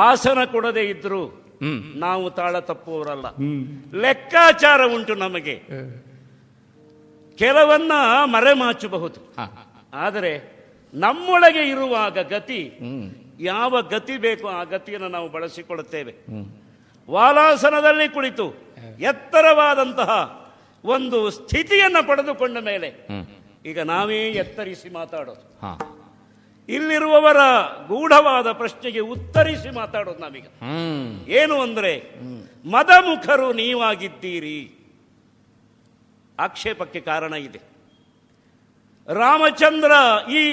ಆಸನ ಕೊಡದೇ ಇದ್ರು ನಾವು ತಾಳ ತಪ್ಪುವವರಲ್ಲ. ಲೆಕ್ಕಾಚಾರ ಉಂಟು ನಮಗೆ. ಕೆಲವನ್ನ ಮರೆಮಾಚಬಹುದು, ಆದರೆ ನಮ್ಮೊಳಗೆ ಇರುವಾಗ ಗತಿ ಯಾವ ಗತಿ ಬೇಕೋ ಆ ಗತಿಯನ್ನು ನಾವು ಬಳಸಿಕೊಳ್ಳುತ್ತೇವೆ. ವಾಲಾಸನದಲ್ಲಿ ಕುಳಿತು ಎತ್ತರವಾದಂತಹ ಒಂದು ಸ್ಥಿತಿಯನ್ನು ಪಡೆದುಕೊಂಡ ಮೇಲೆ ಈಗ ನಾವೇ ಎತ್ತರಿಸಿ ಮಾತಾಡೋದು, ಇಲ್ಲಿರುವವರ ಗೂಢವಾದ ಪ್ರಶ್ನೆಗೆ ಉತ್ತರಿಸಿ ಮಾತಾಡೋದು ನಾವೀಗ. ಏನು ಅಂದ್ರೆ ಮದಮುಖರು ನೀವಾಗಿದ್ದೀರಿ. ಆಕ್ಷೇಪಕ್ಕೆ ಕಾರಣ ಇದೆ. ರಾಮಚಂದ್ರ ಈ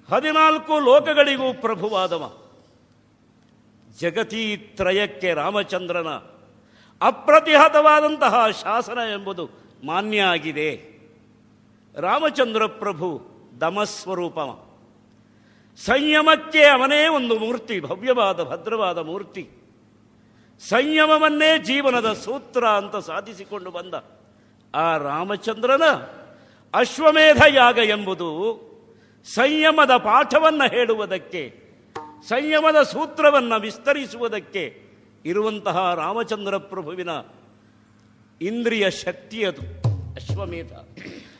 14 ಲೋಕಗಳಿಗೂ ಪ್ರಭುವಾದವ. ಜಗತೀತ್ರಯಕ್ಕೆ ರಾಮಚಂದ್ರನ ಅಪ್ರತಿಹತವಾದಂತಹ ಶಾಸನ ಎಂಬುದು ಮಾನ್ಯ ಆಗಿದೆ. ರಾಮಚಂದ್ರ ಪ್ರಭು ದಮಸ್ವರೂಪವ. ಸಂಯಮಕ್ಕೆ ಅವನೇ ಒಂದು ಮೂರ್ತಿ, ಭವ್ಯವಾದ ಭದ್ರವಾದ ಮೂರ್ತಿ. ಸಂಯಮವನ್ನೇ ಜೀವನದ ಸೂತ್ರ ಅಂತ ಸಾಧಿಸಿಕೊಂಡು ಬಂದ ಆ ರಾಮಚಂದ್ರನ ಅಶ್ವಮೇಧ ಯಾಗ ಎಂಬುದು ಸಂಯಮದ ಪಾಠವನ್ನು ಹೇಳುವುದಕ್ಕೆ, ಸಂಯಮದ ಸೂತ್ರವನ್ನು ವಿಸ್ತರಿಸುವುದಕ್ಕೆ ಇರುವಂತಹ ರಾಮಚಂದ್ರ ಪ್ರಭುವಿನ ಇಂದ್ರಿಯ ಶಕ್ತಿಯದು ಅಶ್ವಮೇಧ.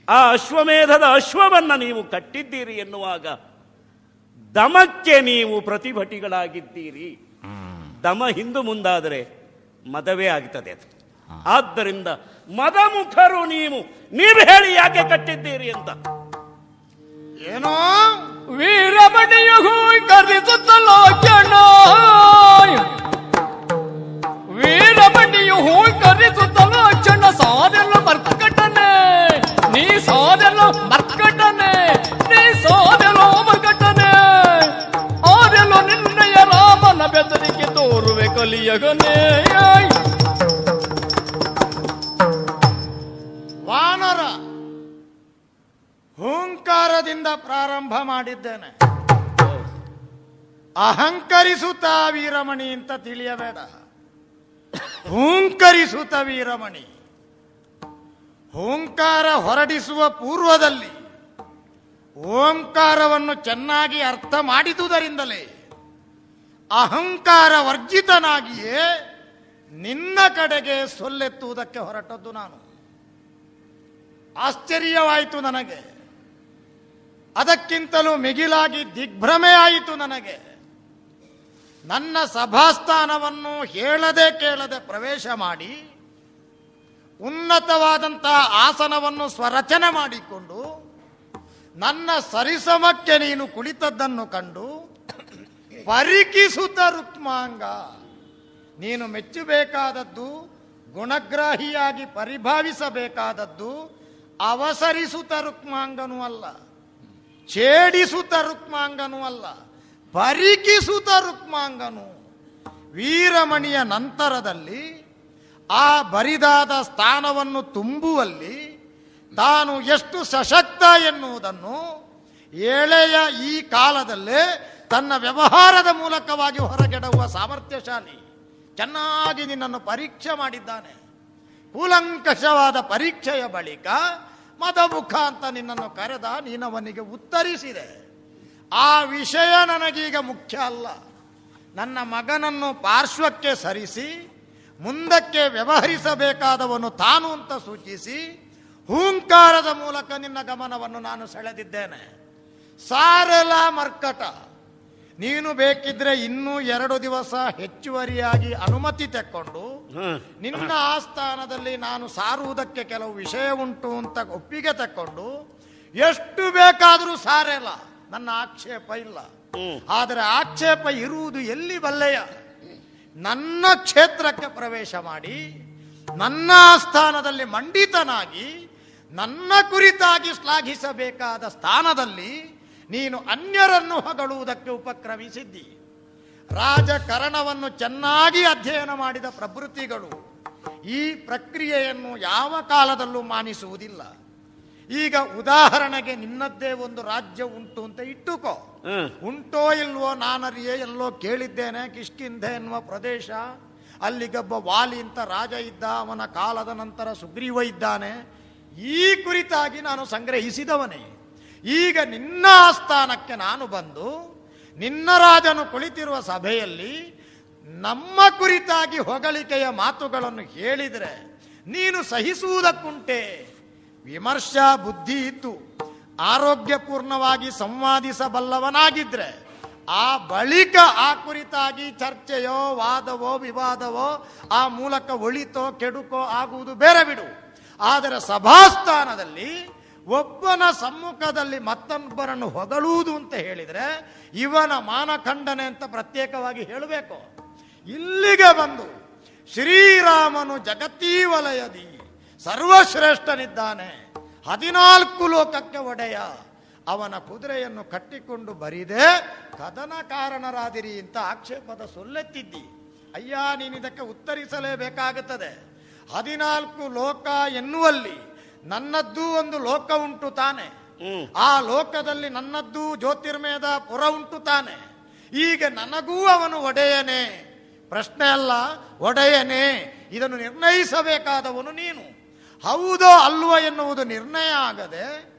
ಆ ಅಶ್ವಮೇಧದ ಅಶ್ವವನ್ನು ನೀವು ಕಟ್ಟಿದ್ದೀರಿ ಎನ್ನುವಾಗ ದಮಕ್ಕೆ ನೀವು ಪ್ರತಿಭಟಿಗಳಾಗಿದ್ದೀರಿ. ದಮ ಹಿಂದು ಮುಂದಾದರೆ ಮದವೇ ಆಗ್ತದೆ ಅದು. ಆದ್ದರಿಂದ ಮದಮುಖರು ನೀವು ಹೇಳಿ ಯಾಕೆ ಕಟ್ಟಿದ್ದೀರಿ ಅಂತ. ಏನೋ ವೀರಮಣಿಯು ಕರೆಸುತ್ತಲೋ ಕ್ಷಣ, ವೀರಮಣಿಯು ಕರೆಸುತ್ತಲೋ ಕ್ಷಣ, ಸಾರೆಲ್ಲ ಮರ್ಕಟನೆ ನೀ, ಸಾರೆಲ್ಲ ಮರ್ಕಟನೆ ನೀ, ಸಾರೆಲ್ಲೋ ಮರ್ಕಟನೆ, ಆರೆಲ್ಲೋ ನಿನ್ನಯ ರಾಮನ ಬೆದರಿಕೆ ತೋರುವೆ ಕಲಿಯಗನೇ. ವಾನರ ಹೂಂಕಾರದಿಂದ ಪ್ರಾರಂಭ ಮಾಡಿದ್ದೇನೆ. ಅಹಂಕರಿಸುತ್ತಾ ವೀರಮಣಿ ಅಂತ ತಿಳಿಯಬೇಡ. ಹೂಂಕರಿಸುತ್ತ ವೀರಮಣಿ. ಹೂಂಕಾರ ಹೊರಡಿಸುವ ಪೂರ್ವದಲ್ಲಿ ಓಂಕಾರವನ್ನು ಚೆನ್ನಾಗಿ ಅರ್ಥ ಮಾಡಿದುದರಿಂದಲೇ ಅಹಂಕಾರ ವರ್ಜಿತನಾಗಿಯೇ ನಿನ್ನ ಕಡೆಗೆ ಸೊಲ್ಲೆತ್ತುವುದಕ್ಕೆ ಹೊರಟದ್ದು ನಾನು. ಆಶ್ಚರ್ಯವಾಯಿತು ನನಗೆ. ಅದಕ್ಕಿಂತಲೂ ಮಿಗಿಲಾಗಿ ದಿಗ್ಭ್ರಮೆ ಆಯಿತು ನನಗೆ. ನನ್ನ ಸಭಾಸ್ಥಾನವನ್ನು ಹೇಳದೆ ಕೇಳದೆ ಪ್ರವೇಶ ಮಾಡಿ ಉನ್ನತವಾದಂತಹ ಆಸನವನ್ನು ಸ್ವರಚನೆ ಮಾಡಿಕೊಂಡು ನನ್ನ ಸರಿಸಮಕ್ಕೆ ನೀನು ಕುಳಿತದ್ದನ್ನು ಕಂಡು ಪರಿಕಿಸುತ್ತ ರುಕ್ಮಾಂಗ, ನೀನು ಮೆಚ್ಚಬೇಕಾದದ್ದು, ಗುಣಗ್ರಾಹಿಯಾಗಿ ಪರಿಭಾವಿಸಬೇಕಾದದ್ದು ಅವಸರಿಸುತ್ತ ರುಕ್ಮಾಂಗನೂ ಅಲ್ಲ, ಛೇಡಿಸುತ್ತ ರುಕ್ಮಾಂಗನೂ ಅಲ್ಲ, ಪರಿಕಿಸುತ್ತ ರುಕ್ಮಾಂಗನು. ವೀರಮಣಿಯ ನಂತರದಲ್ಲಿ ಆ ಬರಿದಾದ ಸ್ಥಾನವನ್ನು ತುಂಬುವಲ್ಲಿ ತಾನು ಎಷ್ಟು ಸಶಕ್ತ ಎನ್ನುವುದನ್ನು ಎಳೆಯ ಈ ಕಾಲದಲ್ಲೇ ತನ್ನ ವ್ಯವಹಾರದ ಮೂಲಕವಾಗಿ ಹೊರಗೆಡುವ ಸಾಮರ್ಥ್ಯಶಾಲಿ ಚೆನ್ನಾಗಿ ನಿನ್ನನ್ನು ಪರೀಕ್ಷೆ ಮಾಡಿದ್ದಾನೆ. ಕೂಲಂಕಷವಾದ ಪರೀಕ್ಷೆಯ ಬಳಿಕ ಮದಮುಖ ಅಂತ ನಿನ್ನನ್ನು ಕರೆದ, ನೀನವನಿಗೆ ಉತ್ತರಿಸಿದೆ. ಆ ವಿಷಯ ನನಗೀಗ ಮುಖ್ಯ ಅಲ್ಲ. ನನ್ನ ಮಗನನ್ನು ಪಾರ್ಶ್ವಕ್ಕೆ ಸರಿಸಿ ಮುಂದಕ್ಕೆ ವ್ಯವಹರಿಸಬೇಕಾದವನು ತಾನು ಅಂತ ಸೂಚಿಸಿ ಹೂಂಕಾರದ ಮೂಲಕ ನಿನ್ನ ಗಮನವನ್ನು ನಾನು ಸೆಳೆದಿದ್ದೇನೆ. ಸಾರೆಲ ಮರ್ಕಟ, ನೀನು ಬೇಕಿದ್ರೆ ಇನ್ನೂ 2 ದಿವಸ ಹೆಚ್ಚುವರಿಯಾಗಿ ಅನುಮತಿ ತೆಕ್ಕೊಂಡು ನಿನ್ನ ಆಸ್ಥಾನದಲ್ಲಿ ನಾನು ಸಾರುವುದಕ್ಕೆ ಕೆಲವು ವಿಷಯ ಉಂಟು ಅಂತ ಒಪ್ಪಿಗೆ ತೆಕ್ಕೊಂಡು ಎಷ್ಟು ಬೇಕಾದರೂ ಸಾರೆಲ್ಲ, ನನ್ನ ಆಕ್ಷೇಪ ಇಲ್ಲ. ಆದರೆ ಆಕ್ಷೇಪ ಇರುವುದು ಎಲ್ಲಿ ಬಲ್ಲೆಯ? ನನ್ನ ಕ್ಷೇತ್ರಕ್ಕೆ ಪ್ರವೇಶ ಮಾಡಿ ನನ್ನ ಆಸ್ಥಾನದಲ್ಲಿ ಮಂಡಿತನಾಗಿ ನನ್ನ ಕುರಿತಾಗಿ ಶ್ಲಾಘಿಸಬೇಕಾದ ಸ್ಥಾನದಲ್ಲಿ ನೀನು ಅನ್ಯರನ್ನು ಹೊಗಳುವುದಕ್ಕೆ ಉಪಕ್ರಮಿಸಿದ್ದಿ. ರಾಜಕಾರಣವನ್ನು ಚೆನ್ನಾಗಿ ಅಧ್ಯಯನ ಮಾಡಿದ ಪ್ರವೃತ್ತಿಗಳು ಈ ಪ್ರಕ್ರಿಯೆಯನ್ನು ಯಾವ ಕಾಲದಲ್ಲೂ ಮಾನಿಸುವುದಿಲ್ಲ. ಈಗ ಉದಾಹರಣೆಗೆ ನಿನ್ನದ್ದೇ ಒಂದು ರಾಜ್ಯ ಉಂಟು ಅಂತ ಇಟ್ಟುಕೋ. ಉಂಟೋ ಇಲ್ವೋ ನಾನರಿಯೇ, ಎಲ್ಲೋ ಕೇಳಿದ್ದೇನೆ. ಕಿಷ್ಕಿಂಧೆ ಎನ್ನುವ ಪ್ರದೇಶ, ಅಲ್ಲಿಗೊಬ್ಬ ವಾಲಿ ಅಂತ ರಾಜ ಇದ್ದ, ಅವನ ಕಾಲದ ನಂತರ ಸುಗ್ರೀವ ಇದ್ದಾನೆ. ಈ ಕುರಿತಾಗಿ ನಾನು ಸಂಗ್ರಹಿಸಿದವನೇ. ಈಗ ನಿನ್ನ ಆಸ್ಥಾನಕ್ಕೆ ನಾನು ಬಂದು ನಿನ್ನ ರಾಜನು ಕುಳಿತಿರುವ ಸಭೆಯಲ್ಲಿ ನಮ್ಮ ಕುರಿತಾಗಿ ಹೊಗಳಿಕೆಯ ಮಾತುಗಳನ್ನು ಹೇಳಿದರೆ ನೀನು ಸಹಿಸುವುದಕ್ಕುಂಟೆ? ವಿಮರ್ಶಾ ಬುದ್ಧಿ ಇದ್ದು ಆರೋಗ್ಯಪೂರ್ಣವಾಗಿ ಸಂವಾದಿಸಬಲ್ಲವನಾಗಿದ್ರೆ ಆ ಬಳಿಕ ಆ ಕುರಿತಾಗಿ ಚರ್ಚೆಯೋ ವಾದವೋ ವಿವಾದವೋ ಆ ಮೂಲಕ ಒಳಿತೋ ಕೆಡುಕೋ ಆಗುವುದು ಬೇರೆ ಬಿಡು. ಆದರೆ ಸಭಾಸ್ಥಾನದಲ್ಲಿ ಒಬ್ಬನ ಸಮ್ಮುಖದಲ್ಲಿ ಮತ್ತೊಬ್ಬರನ್ನು ಹೊಗಳುವುದು ಅಂತ ಹೇಳಿದರೆ ಇವನ ಮಾನಖಂಡನೆ ಅಂತ ಪ್ರತ್ಯೇಕವಾಗಿ ಹೇಳಬೇಕು. ಇಲ್ಲಿಗೆ ಬಂದು ಶ್ರೀರಾಮನು ಜಗತೀ ವಲಯದಿ ಸರ್ವಶ್ರೇಷ್ಠನಿದ್ದಾನೆ, 14 ಲೋಕಕ್ಕೆ ಒಡೆಯ, ಅವನ ಕುದುರೆಯನ್ನು ಕಟ್ಟಿಕೊಂಡು ಬರಿದೆ ಕದನ ಕಾರಣರಾದಿರಿ ಅಂತ ಆಕ್ಷೇಪದ ಸೊಲ್ಲೆತ್ತಿದ್ದಿ. ಅಯ್ಯ, ನೀನಿದಕ್ಕೆ ಉತ್ತರಿಸಲೇಬೇಕಾಗುತ್ತದೆ. 14 ಲೋಕ ಎನ್ನುವಲ್ಲಿ ನನ್ನದ್ದೂ ಒಂದು ಲೋಕ ಉಂಟು ತಾನೆ, ಆ ಲೋಕದಲ್ಲಿ ನನ್ನದ್ದೂ ಜ್ಯೋತಿರ್ಮಯದ ಪುರ ಉಂಟು ತಾನೆ. ಈಗ ನನಗೂ ಅವನು ಒಡೆಯನೇ, ಪ್ರಶ್ನೆ ಅಲ್ಲ, ಒಡೆಯನೇ, ಇದನ್ನು ನಿರ್ಣಯಿಸಬೇಕಾದವನು ನೀನು. ಹೌದೋ ಅಲ್ವೋ ಎನ್ನುವುದು ನಿರ್ಣಯ ಆಗದೆ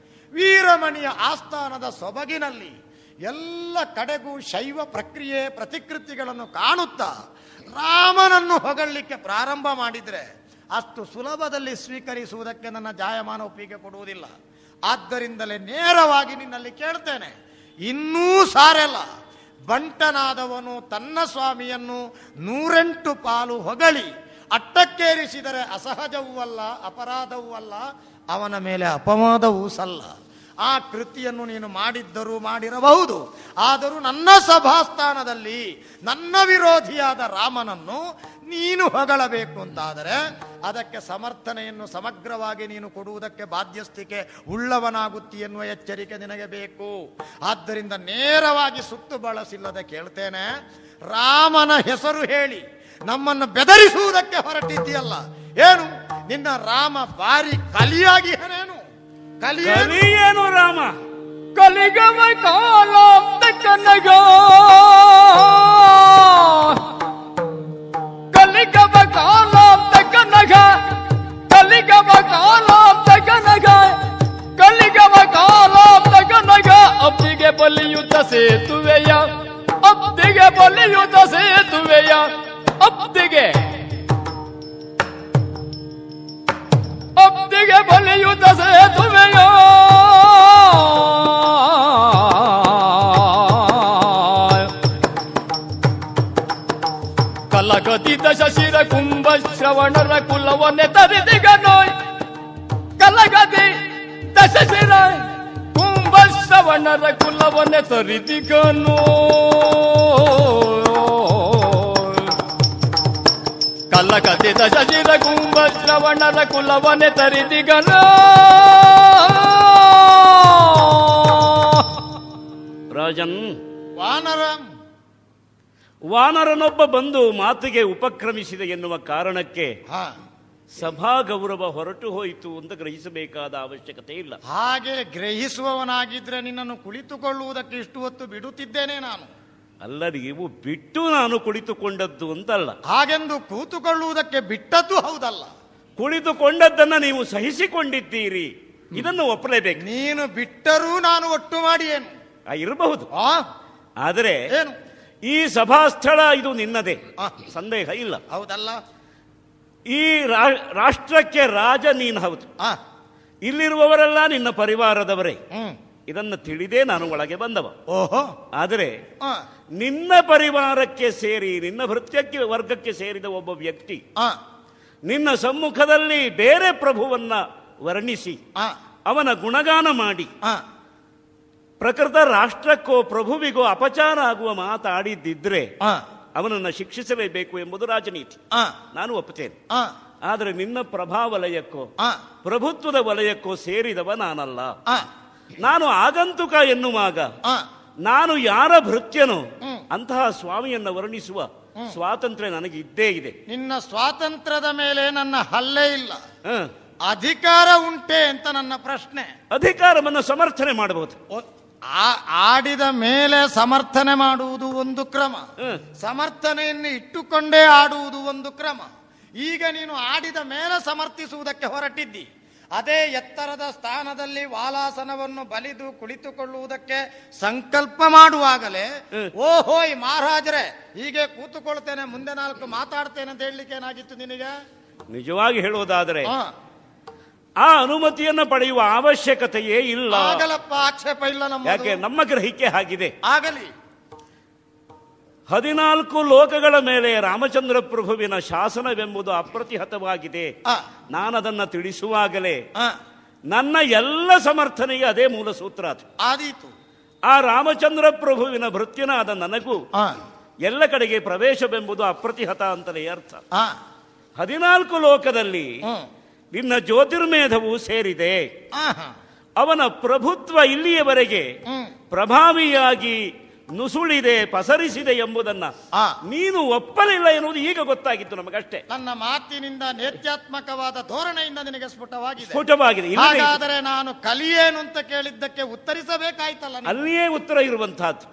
ವೀರಮಣಿಯ ಆಸ್ಥಾನದ ಸೊಬಗಿನಲ್ಲಿ ಎಲ್ಲ ಕಡೆಗೂ ಶೈವ ಪ್ರಕ್ರಿಯೆ ಪ್ರತಿಕೃತಿಗಳನ್ನು ಕಾಣುತ್ತಾ ರಾಮನನ್ನು ಹೊಗಳಲಿಕ್ಕೆ ಪ್ರಾರಂಭ ಮಾಡಿದರೆ ಅಷ್ಟು ಸುಲಭದಲ್ಲಿ ಸ್ವೀಕರಿಸುವುದಕ್ಕೆ ನನ್ನ ಜಾಯಮಾನ ಒಪ್ಪಿಗೆ ಕೊಡುವುದಿಲ್ಲ. ಆದ್ದರಿಂದಲೇ ನೇರವಾಗಿ ನಿನ್ನಲ್ಲಿ ಕೇಳ್ತೇನೆ, ಇನ್ನೂ ಸಾರೆಲ್ಲ ಬಂಟನಾದವನು ತನ್ನ ಸ್ವಾಮಿಯನ್ನು 108 ಪಾಲು ಹೊಗಳಿ ಅಟ್ಟಕ್ಕೇರಿಸಿದರೆ ಅಸಹಜವೂ ಅಲ್ಲ, ಅಪರಾಧವೂ ಅಲ್ಲ, ಅವನ ಮೇಲೆ ಅಪವಾದವೂ ಸಲ್ಲ. ಆ ಕೃತಿಯನ್ನು ನೀನು ಮಾಡಿದ್ದರೂ ಮಾಡಿರಬಹುದು. ಆದರೂ ನನ್ನ ಸಭಾಸ್ಥಾನದಲ್ಲಿ ನನ್ನ ವಿರೋಧಿಯಾದ ರಾಮನನ್ನು ನೀನು ಹೊಗಳಬೇಕು ಅಂತಾದರೆ ಅದಕ್ಕೆ ಸಮರ್ಥನೆಯನ್ನು ಸಮಗ್ರವಾಗಿ ನೀನು ಕೊಡುವುದಕ್ಕೆ ಬಾಧ್ಯಸ್ಥಿಕೆ ಉಳ್ಳವನಾಗುತ್ತಿ ಎನ್ನುವ ಎಚ್ಚರಿಕೆ ನಿನಗೆ ಬೇಕು. ಆದ್ದರಿಂದ ನೇರವಾಗಿ ಸುತ್ತು ಬಳಸಿಲ್ಲದೆ ಕೇಳ್ತೇನೆ, ರಾಮನ ಹೆಸರು ಹೇಳಿ ನಮ್ಮನ್ನು ಬೆದರಿಸುವುದಕ್ಕೆ ಹೊರಟಿದ್ದೀಯಲ್ಲ, ಏನು ನಿನ್ನ ರಾಮ ಬಾರಿ ಕಲಿಯಾಗಿಹನೇನು? ಕಲಿಯೇನು ರಾಮ? ಕಲಿಗವ ಕಾಲ ಕನಗ, ಕಲಿಗವ ಕಾಲ ಕನಗ, ಕಲಿಗವ ಕಾಲ ಕನಗ, ಕಲಿಗವ ಕಾಲ ಕನಗ. ಅಬ್ದಿಗೆ ಬಲಿಯುತ ಸೇತುವೆಯ, ಅಬ್ದಿಗೆ ಬಲಿಯುತ ಸೇತುವೆಯ, ಅಬ್ದಿಗೆ ಅಬ್ದಿಗೆ ಬಲಿಯುತ ಸೇತುವೆಯ. ಕಲಗದಿದ ಶಶಿರ ಕುಂಭ ಶ್ರವಣರ ಕುಲವನ್ನೇ ತರಿದಿಗನೋಯ್, ಕಲಗದಿ ದಶಶಿರ ಕುಂಭ ಶ್ರವಣರ ಕುಲವನ್ನೇ ತರಿದಿಗನೋ. ಕಲಗದಿ ದಶಶಿರ ಕುಂಭ ಶ್ರವಣರ ಕುಲವನ್ನೇ ತರಿದಿಗನೋ. ರಾಜನ್, ವಾನರನೊಬ್ಬ ಬಂದು ಮಾತಿಗೆ ಉಪಕ್ರಮಿಸಿದೆ ಎನ್ನುವ ಕಾರಣಕ್ಕೆ ಸಭಾ ಗೌರವ ಹೊರಟು ಹೋಯಿತು ಅಂತ ಗ್ರಹಿಸಬೇಕಾದ ಅವಶ್ಯಕತೆ ಇಲ್ಲ. ಹಾಗೆ ಗ್ರಹಿಸುವವನಾಗಿದ್ರೆ ನಿನ್ನನ್ನು ಕುಳಿತುಕೊಳ್ಳುವುದಕ್ಕೆ ಇಷ್ಟು ಹೊತ್ತು ಬಿಡುತ್ತಿದ್ದೇನೆ ನಾನು. ಅಲ್ಲ, ನೀವು ಬಿಟ್ಟು ನಾನು ಕುಳಿತುಕೊಂಡದ್ದು ಅಂತಲ್ಲ. ಹಾಗೆಂದು ಕೂತುಕೊಳ್ಳುವುದಕ್ಕೆ ಬಿಟ್ಟದ್ದು ಹೌದಲ್ಲ. ಕುಳಿತುಕೊಂಡದ್ದನ್ನ ನೀವು ಸಹಿಸಿಕೊಂಡಿದ್ದೀರಿ, ಇದನ್ನು ಒಪ್ಪಲೇಬೇಕು. ನೀನು ಬಿಟ್ಟರೂ ನಾನು ಒಟ್ಟು ಮಾಡಿ ಏನು ಇರಬಹುದು. ಆದರೆ ಏನು ಈ ಸಭಾಸ್ಥಳ ಇದು ನಿನ್ನದೇ, ಸಂದೇಹ ಇಲ್ಲ. ಹೌದಲ್ಲ? ಈ ರಾಷ್ಟ್ರಕ್ಕೆ ರಾಜ ನೀನು ಹೌದು. ಇಲ್ಲಿರುವವರೆಲ್ಲ ನಿನ್ನ ಪರಿವಾರದವರೇ. ಇದನ್ನು ತಿಳಿದೇ ನಾನು ಒಳಗೆ ಬಂದವ. ಓಹೋ. ಆದರೆ ನಿನ್ನ ಪರಿವಾರಕ್ಕೆ ಸೇರಿ ನಿನ್ನ ಭೃತ್ಯಕ್ಕೆ ವರ್ಗಕ್ಕೆ ಸೇರಿದ ಒಬ್ಬ ವ್ಯಕ್ತಿ ನಿನ್ನ ಸಮ್ಮುಖದಲ್ಲಿ ಬೇರೆ ಪ್ರಭುವನ್ನ ವರ್ಣಿಸಿ ಅವನ ಗುಣಗಾನ ಮಾಡಿ ಪ್ರಕೃತ ರಾಷ್ಟ್ರಕ್ಕೋ ಪ್ರಭುವಿಗೋ ಅಪಚಾರ ಆಗುವ ಮಾತಾಡಿದ್ದಿದ್ರೆ ಅವನನ್ನು ಶಿಕ್ಷಿಸಲೇಬೇಕು ಎಂಬುದು ರಾಜನೀತಿ. ನಾನು ಒಪ್ಪುತ್ತೇನೆ. ಆದರೆ ನಿನ್ನ ಪ್ರಭಾವಲಯಕ್ಕೋ ಪ್ರಭುತ್ವದ ವಲಯಕ್ಕೋ ಸೇರಿದವ ನಾನಲ್ಲ. ನಾನು ಆಗಂತುಕ ಎನ್ನುವಾಗ ನಾನು ಯಾರ ಭೃತ್ಯನೋ ಅಂತಹ ಸ್ವಾಮಿಯನ್ನ ವರ್ಣಿಸುವ ಸ್ವಾತಂತ್ರ್ಯ ನನಗೆ ಇದ್ದೇ ಇದೆ. ನಿನ್ನ ಸ್ವಾತಂತ್ರ್ಯದ ಮೇಲೆ ನನ್ನ ಹಲ್ಲೆ ಇಲ್ಲ, ಅಧಿಕಾರ ಉಂಟೆ ಅಂತ ನನ್ನ ಪ್ರಶ್ನೆ. ಅಧಿಕಾರವನ್ನು ಸಮರ್ಥನೆ ಮಾಡಬಹುದು. ಆಡಿದ ಮೇಲೆ ಸಮರ್ಥನೆ ಮಾಡುವುದು ಒಂದು ಕ್ರಮ, ಸಮರ್ಥನೆಯನ್ನು ಇಟ್ಟುಕೊಂಡೇ ಆಡುವುದು ಒಂದು ಕ್ರಮ. ಈಗ ನೀನು ಆಡಿದ ಮೇಲೆ ಸಮರ್ಥಿಸುವುದಕ್ಕೆ ಹೊರಟಿದ್ದಿ. ಅದೇ ಎತ್ತರದ ಸ್ಥಾನದಲ್ಲಿ ವಾಲಾಸನವನ್ನು ಬಲಿದು ಕುಳಿತುಕೊಳ್ಳುವುದಕ್ಕೆ ಸಂಕಲ್ಪ ಮಾಡುವಾಗಲೇ ಓಹೋ ಈ ಮಹಾರಾಜರೇ ಹೀಗೆ ಕೂತುಕೊಳ್ತೇನೆ, ಮುಂದೆ 4 ಮಾತಾಡ್ತೇನೆ ಅಂತ ಹೇಳಲಿಕ್ಕೆ ಏನಾಗಿತ್ತು ನಿನಗೆ? ನಿಜವಾಗಿ ಹೇಳುವುದಾದರೆ ಆ ಅನುಮತಿಯನ್ನು ಪಡೆಯುವ ಅವಶ್ಯಕತೆಯೇ ಇಲ್ಲ. ಆಗಲಪ್ಪ, ಆಕ್ಷೇಪ ಇಲ್ಲ ನಮ್ಮ. ಯಾಕೆ? ನಮ್ಮ ಗ್ರಹಿಕೆ ಆಗಿದೆ. ಆಗಲಿ. 14 ಲೋಕಗಳ ಮೇಲೆ ರಾಮಚಂದ್ರ ಪ್ರಭುವಿನ ಶಾಸನವೆಂಬುದು ಅಪ್ರತಿಹತವಾಗಿದೆ. ನಾನದನ್ನ ತಿಳಿಸುವಾಗಲೇ ನನ್ನ ಎಲ್ಲ ಸಮರ್ಥನೆಗೆ ಅದೇ ಮೂಲ ಸೂತ್ರ ಆದೀತು. ಆ ರಾಮಚಂದ್ರ ಪ್ರಭುವಿನ ಭೃತ್ಯನಾದ ನನಗೂ ಎಲ್ಲ ಕಡೆಗೆ ಪ್ರವೇಶವೆಂಬುದು ಅಪ್ರತಿಹತ ಅಂತಲೇ ಅರ್ಥ. 14 ಲೋಕದಲ್ಲಿ ನಿನ್ನ ಜ್ಯೋತಿರ್ಮೇಧವು ಸೇರಿದೆ. ಅವನ ಪ್ರಭುತ್ವ ಇಲ್ಲಿಯವರೆಗೆ ಪ್ರಭಾವಿಯಾಗಿ ನುಸುಳಿದೆ, ಪಸರಿಸಿದೆ ಎಂಬುದನ್ನ ನೀನು ಒಪ್ಪಲಿಲ್ಲ ಎನ್ನುವುದು ಈಗ ಗೊತ್ತಾಗಿತ್ತು ನಮಗಷ್ಟೇ. ನನ್ನ ಮಾತಿನಿಂದ ನೇತ್ಯಾತ್ಮಕವಾದ ಧೋರಣೆಯಿಂದ ನಿನಗೆ ಸ್ಫುಟವಾಗಿದೆ. ಹಾಗಾದರೆ ನಾನು ಕಲಿಯೇನು ಅಂತ ಕೇಳಿದ್ದಕ್ಕೆ ಉತ್ತರಿಸಬೇಕಾಯ್ತಲ್ಲ. ಅಲ್ಲಿಯೇ ಉತ್ತರ ಇರುವಂತಹದ್ದು.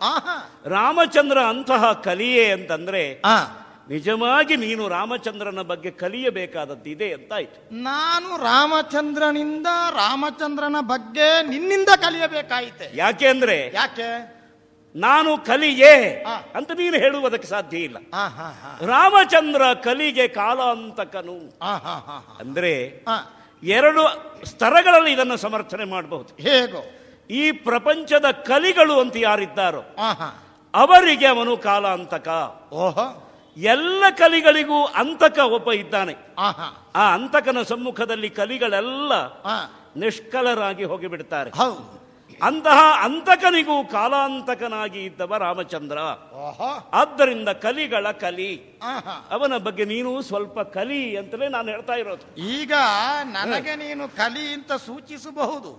ರಾಮಚಂದ್ರ ಅಂತಹ ಕಲಿಯೇ ಅಂತಂದ್ರೆ ನಿಜವಾಗಿ ನೀನು ರಾಮಚಂದ್ರನ ಬಗ್ಗೆ ಕಲಿಯಬೇಕಾದದ್ದಿದೆ ಅಂತಾಯ್ತು. ನಾನು ರಾಮಚಂದ್ರನಿಂದ ರಾಮಚಂದ್ರನ ಬಗ್ಗೆ ನಿನ್ನಿಂದ ಕಲಿಯಬೇಕಾಯಿತೆ. ಯಾಕೆ ಅಂದ್ರೆ ಯಾಕೆ ನಾನು ಕಲಿಯೇ ಅಂತ ನೀನು ಹೇಳುವುದಕ್ಕೆ ಸಾಧ್ಯ ಇಲ್ಲ. ರಾಮಚಂದ್ರ ಕಲಿಗೆ ಕಾಲಾಂತಕನು ಅಂದ್ರೆ 2 ಸ್ತರಗಳಲ್ಲಿ ಇದನ್ನು ಸಮರ್ಥನೆ ಮಾಡಬಹುದು. ಹೇಗೋ? ಈ ಪ್ರಪಂಚದ ಕಲಿಗಳು ಅಂತ ಯಾರಿದ್ದಾರೋ ಅವರಿಗೆ ಅವನು ಕಾಲಾಂತಕ. ಎಲ್ಲ ಕಲಿಗಳಿಗೂ ಅಂತಕ ಒಬ್ಬ ಇದ್ದಾನೆ. ಆ ಅಂತಕನ ಸಮ್ಮುಖದಲ್ಲಿ ಕಲಿಗಳೆಲ್ಲ ನಿಷ್ಕಲರಾಗಿ ಹೋಗಿಬಿಡ್ತಾರೆ. ಅಂತಹ ಅಂತಕನಿಗೂ ಕಾಲಾಂತಕನಾಗಿ ಇದ್ದವ ರಾಮಚಂದ್ರ. ಆದ್ದರಿಂದ ಕಲಿಗಳ ಕಲಿ, ಅವನ ಬಗ್ಗೆ ನೀನು ಸ್ವಲ್ಪ ಕಲಿ ಅಂತಲೇ ನಾನು ಹೇಳ್ತಾ ಇರೋದು. ಈಗ ನನಗೆ ನೀನು ಕಲಿ ಅಂತ ಸೂಚಿಸಬಹುದು.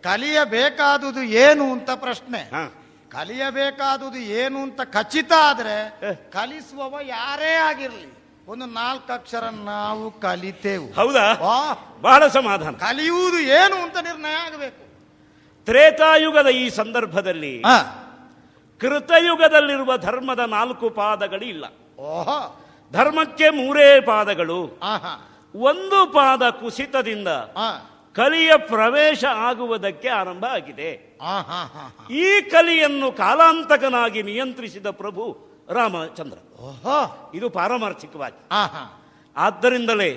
ಕಲಿಯಬೇಕಾದುದು ಏನು ಅಂತ ಪ್ರಶ್ನೆ. ಕಲಿಯಬೇಕಾದುದು ಏನು ಅಂತ ಖಚಿತ ಆದ್ರೆ ಕಲಿಸುವವ ಯಾರೇ ಆಗಿರ್ಲಿ ಒಂದು 4 ಅಕ್ಷರ ನಾವು ಕಲಿತೇವು. ಹೌದಾ? ಬಹಳ ಸಮಾಧಾನ. ಕಲಿಯುವುದು ಏನು ಅಂತ ನಿರ್ಣಯ ಆಗಬೇಕು. ತ್ರೇತಾಯುಗದ ಈ ಸಂದರ್ಭದಲ್ಲಿ ಕೃತಯುಗದಲ್ಲಿರುವ ಧರ್ಮದ 4 ಪಾದಗಳು ಇಲ್ಲ. ಧರ್ಮಕ್ಕೆ 3 ಪಾದಗಳು. 1 ಪಾದ ಕುಸಿತದಿಂದ ಕಲಿಯ ಪ್ರವೇಶ ಆಗುವುದಕ್ಕೆ ಆರಂಭ ಆಗಿದೆ. ಈ ಕಲಿಯನ್ನು ಕಾಲಾಂತಕನಾಗಿ ನಿಯಂತ್ರಿಸಿದ ಪ್ರಭು ರಾಮಚಂದ್ರ. ಇದು ಪಾರಮಾರ್ಥಿಕವಾಗಿ. ಆದ್ದರಿಂದಲೇ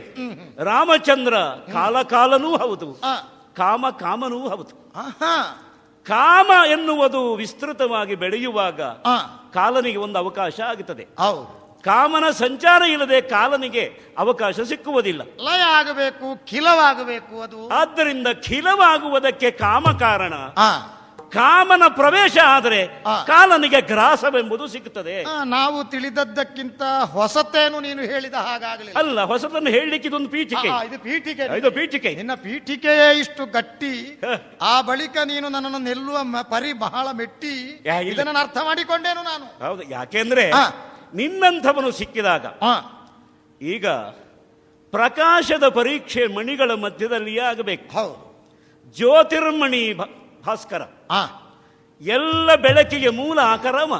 ರಾಮಚಂದ್ರ ಕಾಲನೂ ಹೌದು, ಕಾಮನೂ ಹೌದು. ಕಾಮ ಎನ್ನುವುದು ವಿಸ್ತೃತವಾಗಿ ಬೆಳೆಯುವಾಗ ಕಾಲನಿಗೆ ಒಂದು ಅವಕಾಶ ಆಗುತ್ತದೆ. ಕಾಮನ ಸಂಚಾರ ಇಲ್ಲದೆ ಕಾಲನಿಗೆ ಅವಕಾಶ ಸಿಕ್ಕುವುದಿಲ್ಲ. ಲಯ ಆಗಬೇಕು, ಖಿಲವಾಗಬೇಕು. ಅದು ಆದ್ದರಿಂದ ಖಿಲವಾಗುವುದಕ್ಕೆ ಕಾಮ ಕಾರಣ. ಕಾಮನ ಪ್ರವೇಶ ಆದರೆ ಕಾಲನಿಗೆ ಗ್ರಾಸವೆಂಬುದು ಸಿಗುತ್ತದೆ. ನಾವು ತಿಳಿದದ್ದಕ್ಕಿಂತ ಹೊಸತೇನು ನೀನು ಹೇಳಿದ ಹಾಗಾಗಲಿಲ್ಲ. ಅಲ್ಲ, ಹೊಸತನ್ನು ಹೇಳಲಿಕ್ಕೆ ಇದೊಂದು ಪೀಠಿಕೆ. ಇದು ಪೀಠಿಕೆ. ನಿನ್ನ ಪೀಠಿಕೆಯೇ ಇಷ್ಟು ಗಟ್ಟಿ. ಆ ಬಳಿಕ ನೀನು ನನ್ನನ್ನು ನಿಲ್ಲುವ ಪರಿ ಬಹಳ ಮೆಟ್ಟಿ ಇದನ್ನು ಅರ್ಥ ಮಾಡಿಕೊಂಡೇನು ನಾನು. ಹೌದು, ಯಾಕೆಂದ್ರೆ ನಿನ್ನಂಥವನು ಸಿಕ್ಕಿದಾಗ ಈಗ ಪ್ರಕಾಶದ ಪರೀಕ್ಷೆ ಮಣಿಗಳ ಮಧ್ಯದಲ್ಲಿಯೇ ಆಗಬೇಕು. ಜ್ಯೋತಿರ್ಮಣಿ ಭಾಸ್ಕರ, ಎಲ್ಲ ಬೆಳಕಿಗೆ ಮೂಲ ಆಕರಮ.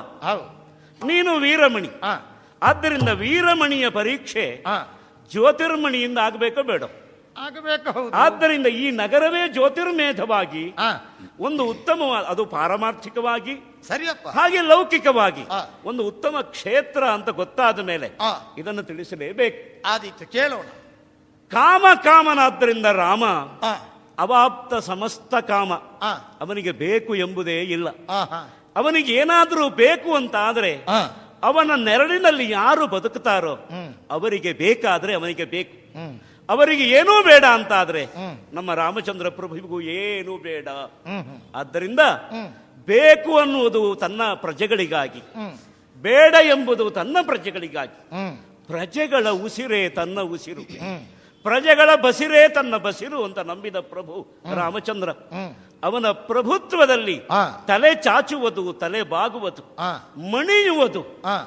ನೀನು ವೀರಮಣಿ. ಆದ್ದರಿಂದ ವೀರಮಣಿಯ ಪರೀಕ್ಷೆ ಜ್ಯೋತಿರ್ಮಣಿಯಿಂದ ಆಗಬೇಕೋ ಬೇಡ? ಆಗಬೇಕು. ಆದ್ದರಿಂದ ಈ ನಗರವೇ ಜ್ಯೋತಿರ್ಮೇಧವಾಗಿ ಒಂದು ಉತ್ತಮವಾದ, ಅದು ಪಾರಮಾರ್ಥಿಕವಾಗಿ ಸರಿಯಪ್ಪ, ಹಾಗೆ ಲೌಕಿಕವಾಗಿ ಒಂದು ಉತ್ತಮ ಕ್ಷೇತ್ರ ಅಂತ ಗೊತ್ತಾದ ಮೇಲೆ ಇದನ್ನು ತಿಳಿಸಲೇಬೇಕು. ಆದೀತು, ಕೇಳೋಣ. ಕಾಮನಾದ್ದರಿಂದ ರಾಮ ಅವಾಪ್ತ ಸಮಸ್ತ ಕಾಮ. ಅವನಿಗೆ ಬೇಕು ಎಂಬುದೇ ಇಲ್ಲ. ಅವನಿಗೆ ಏನಾದರೂ ಬೇಕು ಅಂತ ಆದ್ರೆ ಅವನ ನೆರಳಿನಲ್ಲಿ ಯಾರು ಬದುಕುತ್ತಾರೋ ಅವರಿಗೆ ಬೇಕಾದ್ರೆ ಅವನಿಗೆ ಬೇಕು. ಅವರಿಗೆ ಏನೂ ಬೇಡ ಅಂತ ಆದ್ರೆ ನಮ್ಮ ರಾಮಚಂದ್ರ ಪ್ರಭುವಿಗೂ ಏನೂ ಬೇಡ. ಆದ್ದರಿಂದ ಬೇಕು ಅನ್ನುವುದು ತನ್ನ ಪ್ರಜೆಗಳಿಗಾಗಿ, ಬೇಡ ಎಂಬುದು ತನ್ನ ಪ್ರಜೆಗಳಿಗಾಗಿ. ಪ್ರಜೆಗಳ ಉಸಿರೇ ತನ್ನ ಉಸಿರು, ಪ್ರಜೆಗಳ ಬಸಿರೇ ತನ್ನ ಬಸಿರು ಅಂತ ನಂಬಿದ ಪ್ರಭು ರಾಮಚಂದ್ರ. ಅವನ ಪ್ರಭುತ್ವದಲ್ಲಿ ತಲೆ ಚಾಚುವುದು, ತಲೆ ಬಾಗುವುದು, ಮಣಿಯುವುದು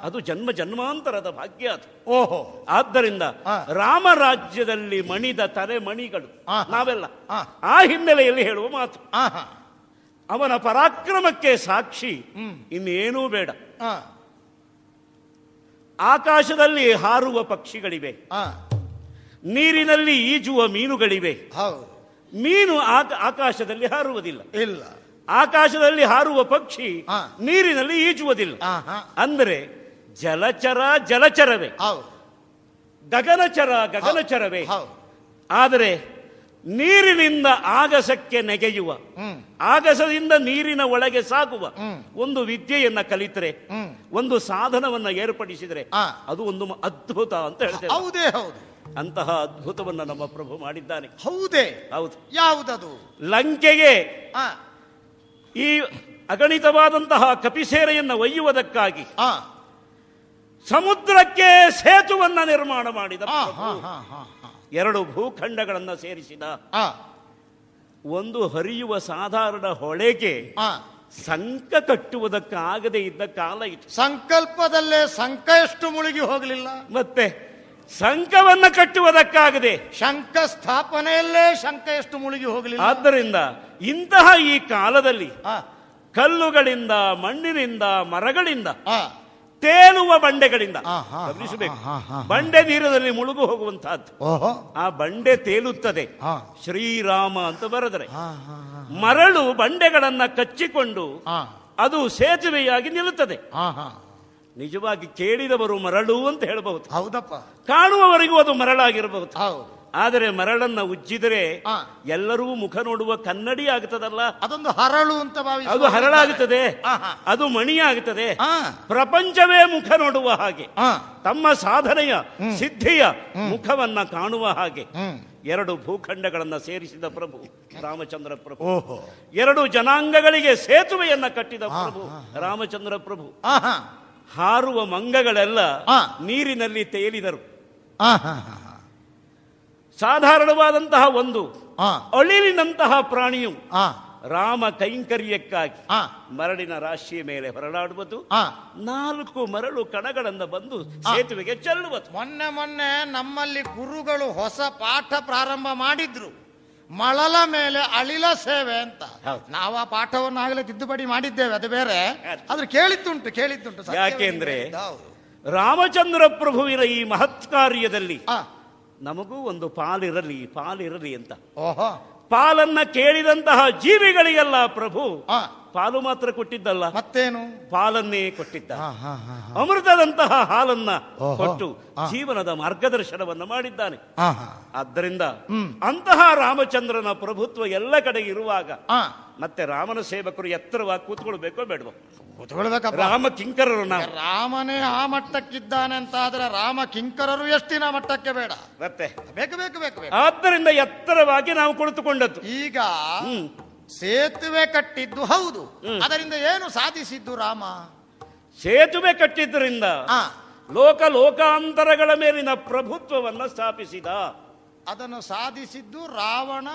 ಅದು ಜನ್ಮ ಜನ್ಮಾಂತರದ ಭಾಗ್ಯ ಅದು. ಆದ್ದರಿಂದ ರಾಮರಾಜ್ಯದಲ್ಲಿ ಮಣಿದ ತಲೆ ಮಣಿಗಳು ನಾವೆಲ್ಲ. ಆ ಹಿನ್ನೆಲೆಯಲ್ಲಿ ಹೇಳುವ ಮಾತು. ಅವನ ಪರಾಕ್ರಮಕ್ಕೆ ಸಾಕ್ಷಿ ಇನ್ನೇನೂ ಬೇಡ. ಆಕಾಶದಲ್ಲಿ ಹಾರುವ ಪಕ್ಷಿಗಳಿವೆ, ನೀರಿನಲ್ಲಿ ಈಜುವ ಮೀನುಗಳಿವೆ, ಮೀನು ಆಕಾಶದಲ್ಲಿ ಹಾರುವುದಿಲ್ಲ, ಇಲ್ಲ. ಆಕಾಶದಲ್ಲಿ ಹಾರುವ ಪಕ್ಷಿ ಹಾ. ನೀರಿನಲ್ಲಿ ಈಜುವುದಿಲ್ಲ. ಆಹಾ. ಅಂದ್ರೆ ಜಲಚರ ಜಲಚರವೇ, ಹೌದು ಗಗನಚರ ಗಗನಚರವೇ. ಹೌದು. ಆದರೆ ನೀರಿನಿಂದ ಆಗಸಕ್ಕೆ ನೆಗೆಯುವ, ಆಗಸದಿಂದ ನೀರಿನ ಒಳಗೆ ಸಾಗುವ ಒಂದು ವಿದ್ಯೆಯನ್ನ ಕಲಿತರೆ, ಒಂದು ಸಾಧನವನ್ನ ಏರ್ಪಡಿಸಿದರೆ ಅದು ಒಂದು ಅದ್ಭುತ ಅಂತ ಹೇಳ್ತೇವೆ. ಹೌದೇ ಹೌದು. ಅಂತಹ ಅದ್ಭುತವನ್ನ ನಮ್ಮ ಪ್ರಭು ಮಾಡಿದ್ದಾನೆ. ಹೌದೇ. ಹೌದು. ಯಾವುದದು? ಲಂಕೆಗೆ ಆ, ಈ ಅಗಣಿತವಾದಂತಹ ಕಪಿಸೇರೆಯನ್ನು ಒಯ್ಯುವುದಕ್ಕಾಗಿ ಸಮುದ್ರಕ್ಕೆ ಸೇತುವನ್ನ ನಿರ್ಮಾಣ ಮಾಡಿದ ಪ್ರಭು. ಎರಡು ಭೂಖಂಡಗಳನ್ನು ಸೇರಿಸಿದ. ಒಂದು ಹರಿಯುವ ಸಾಧಾರಣ ಹೊಳೆಗೆ ಸಂಕ ಕಟ್ಟುವುದಕ್ಕಾಗದೇ ಇದ್ದ ಕಾಲ ಇತ್ತು. ಸಂಕಲ್ಪದಲ್ಲೇ ಸಂಕ ಎಷ್ಟು ಮುಳುಗಿ ಹೋಗಲಿಲ್ಲ, ಮತ್ತೆ ಸಂಕವನ್ನ ಕಟ್ಟುವುದಕ್ಕಾಗದೆ ಶಂಕ ಸ್ಥಾಪನೆಯಲ್ಲೇ ಶಂಕ ಎಷ್ಟು ಮುಳುಗಿ ಹೋಗಲಿಲ್ಲ. ಆದ್ದರಿಂದ ಇಂತಹ ಈ ಕಾಲದಲ್ಲಿ ಕಲ್ಲುಗಳಿಂದ, ಮಣ್ಣಿನಿಂದ, ಮರಗಳಿಂದ, ತೇಲುವ ಬಂಡೆಗಳಿಂದ ಗಮನಿಸಬೇಕು. ಬಂಡೆ ನೀರಿನಲ್ಲಿ ಮುಳುಗು ಹೋಗುವಂತಹದ್ದು. ಆ ಬಂಡೆ ತೇಲುತ್ತದೆ, ಶ್ರೀರಾಮ ಅಂತ ಬರೆದರೆ. ಮರಳು ಬಂಡೆಗಳನ್ನ ಕಚ್ಚಿಕೊಂಡು ಅದು ಸೇತುವೆಯಾಗಿ ನಿಲ್ಲುತ್ತದೆ. ನಿಜವಾಗಿ ಕೇಳಿದವರು ಮರಳು ಅಂತ ಹೇಳಬಹುದು, ಹೌದಪ್ಪ. ಕಾಣುವವರಿಗೂ ಅದು ಮರಳಾಗಿರಬಹುದು. ಹೌದು. ಆದರೆ ಮರಳನ್ನ ಉಜ್ಜಿದರೆ ಎಲ್ಲರೂ ಮುಖ ನೋಡುವ ಕನ್ನಡಿ ಆಗುತ್ತದಲ್ಲ, ಅದೊಂದು ಹರಳು ಅಂತ ಭಾವಿಸಿ ಅದು ಹರಳಾಗುತ್ತದೆ, ಅದು ಮಣಿಯಾಗುತ್ತದೆ. ಪ್ರಪಂಚವೇ ಮುಖ ನೋಡುವ ಹಾಗೆ, ತಮ್ಮ ಸಾಧನೆಯ ಸಿದ್ಧಿಯ ಮುಖವನ್ನ ಕಾಣುವ ಹಾಗೆ ಎರಡು ಭೂಖಂಡಗಳನ್ನ ಸೇರಿಸಿದ ಪ್ರಭು ರಾಮಚಂದ್ರ ಪ್ರಭು. ಎರಡು ಜನಾಂಗಗಳಿಗೆ ಸೇತುವೆಯನ್ನ ಕಟ್ಟಿದ ಪ್ರಭು ರಾಮಚಂದ್ರ ಪ್ರಭು. ಹಾರುವ ಮಂಗಗಳೆಲ್ಲ ನೀರಿನಲ್ಲಿ ತೇಲಿದರು. ಸಾಧಾರಣವಾದಂತಹ ಒಂದು ಅಳಿಲಿನಂತಹ ಪ್ರಾಣಿಯು ರಾಮ ಕೈಂಕರ್ಯಕ್ಕಾಗಿ ಮರಳಿನ ರಾಶಿಯ ಮೇಲೆ ಹೊರಳಾಡುವುದು, 4 ಮರಳು ಕಣಗಳನ್ನು ಬಂದು ಸೇತುವೆಗೆ ಚೆಲ್ಲುವುದು. ಮೊನ್ನೆ ನಮ್ಮಲ್ಲಿ ಗುರುಗಳು ಹೊಸ ಪಾಠ ಪ್ರಾರಂಭ ಮಾಡಿದ್ರು, ಮಳಲ ಮೇಲೆ ಅಳಿಲ ಸೇವೆ ಅಂತ. ನಾವು ಆ ಪಾಠವನ್ನಾಗಲೇ ತಿದ್ದುಪಡಿ ಮಾಡಿದ್ದೇವೆ, ಅದು ಬೇರೆ. ಆದ್ರೆ ಕೇಳಿದ್ದುಂಟು. ಯಾಕೆಂದ್ರೆ ರಾಮಚಂದ್ರ ಪ್ರಭುವಿನ ಈ ಮಹತ್ ಕಾರ್ಯದಲ್ಲಿ ನಮಗೂ ಒಂದು ಪಾಲಿರಲಿ ಅಂತ. ಪಾಲನ್ನ ಕೇಳಿದಂತಹ ಜೀವಿಗಳಿಗೆಲ್ಲ ಪ್ರಭು ಪಾಲು ಮಾತ್ರ ಕೊಟ್ಟಿದ್ದಲ್ಲ, ಮತ್ತೇನು, ಪಾಲನ್ನೇ ಕೊಟ್ಟಿದ್ದ. ಅಮೃತದಂತಹ ಹಾಲನ್ನ ಕೊಟ್ಟು ಜೀವನದ ಮಾರ್ಗದರ್ಶನವನ್ನು ಮಾಡಿದ್ದಾನೆ. ಆದ್ದರಿಂದ ಅಂತಹ ರಾಮಚಂದ್ರನ ಪ್ರಭುತ್ವ ಎಲ್ಲ ಕಡೆ ಇರುವಾಗ ಮತ್ತೆ ರಾಮನ ಸೇವಕರು ಎತ್ತರವಾಗಿ ಕೂತ್ಕೊಳ್ಬೇಕೋ ಬೇಡವೋ? ಕೂತ್ಕೊಳ್ಬೇಕಪ್ಪ. ರಾಮ ಕಿಂಕರರು ನಾವು. ರಾಮನೇ ಆ ಮಟ್ಟಕ್ಕಿದ್ದಾನೆ ಅಂತ ಆದ್ರೆ ರಾಮ ಕಿಂಕರರು ಎಷ್ಟಿನ ಮಟ್ಟಕ್ಕೆ ಬೇಡ, ಮತ್ತೆ ಬೇಕು. ಆದ್ದರಿಂದ ಎತ್ತರವಾಗಿ ನಾವು ಕುಳಿತುಕೊಂಡದ್ದು. ಈಗ ಸೇತುವೆ ಕಟ್ಟಿದ್ದು ಹೌದು, ಅದರಿಂದ ಏನು ಸಾಧಿಸಿದ್ದು ರಾಮ? ಸೇತುವೆ ಕಟ್ಟಿದ್ದರಿಂದ ಲೋಕಾಂತರಗಳ ಮೇಲಿನ ಪ್ರಭುತ್ವವನ್ನು ಸ್ಥಾಪಿಸಿದ. ಅದನ್ನು ಸಾಧಿಸಿದ್ದು ರಾವಣ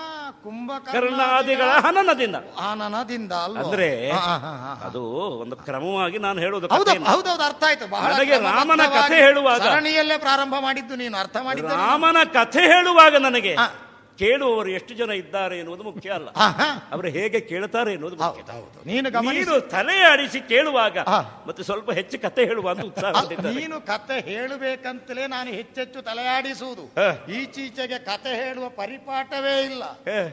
ಕುಂಭಕರ್ಣಾದಿಗಳ ಹನನದಿಂದ ಅಂದ್ರೆ ಅದು ಒಂದು ಕ್ರಮವಾಗಿ ನಾನು ಹೇಳುವುದು. ಹೌದೌದು, ಅರ್ಥ ಆಯ್ತು. ನನಗೆ ರಾಮನ ಕಥೆ ಹೇಳುವಾಗ ಸರಣಿಯಲ್ಲೇ ಪ್ರಾರಂಭ ಮಾಡಿದ್ದು ನೀನು ಅರ್ಥ ಮಾಡಿದ್ದು. ರಾಮನ ಕಥೆ ಹೇಳುವಾಗ ನನಗೆ ಕೇಳುವವರು ಎಷ್ಟು ಜನ ಇದ್ದಾರೆ ಎನ್ನುವುದು ಮುಖ್ಯ ಅಲ್ಲ, ಅವರು ಹೇಗೆ ಕೇಳುತ್ತಾರೆ ಎನ್ನುವುದು ಮುಖ್ಯ. ನೀನು ತಲೆ ಆಡಿಸಿ ಕೇಳುವಾಗ ಮತ್ತೆ ಸ್ವಲ್ಪ ಹೆಚ್ಚು ಕತೆ ಹೇಳುವ ಅಂತ ಉತ್ಸಾಹ. ನೀನು ಕತೆ ಹೇಳಬೇಕಂತಲೇ ನಾನು ಹೆಚ್ಚೆಚ್ಚು ತಲೆಯಾಡಿಸುವುದು. ಈಚೀಚೆಗೆ ಕತೆ ಹೇಳುವ ಪರಿಪಾಠವೇ ಇಲ್ಲ.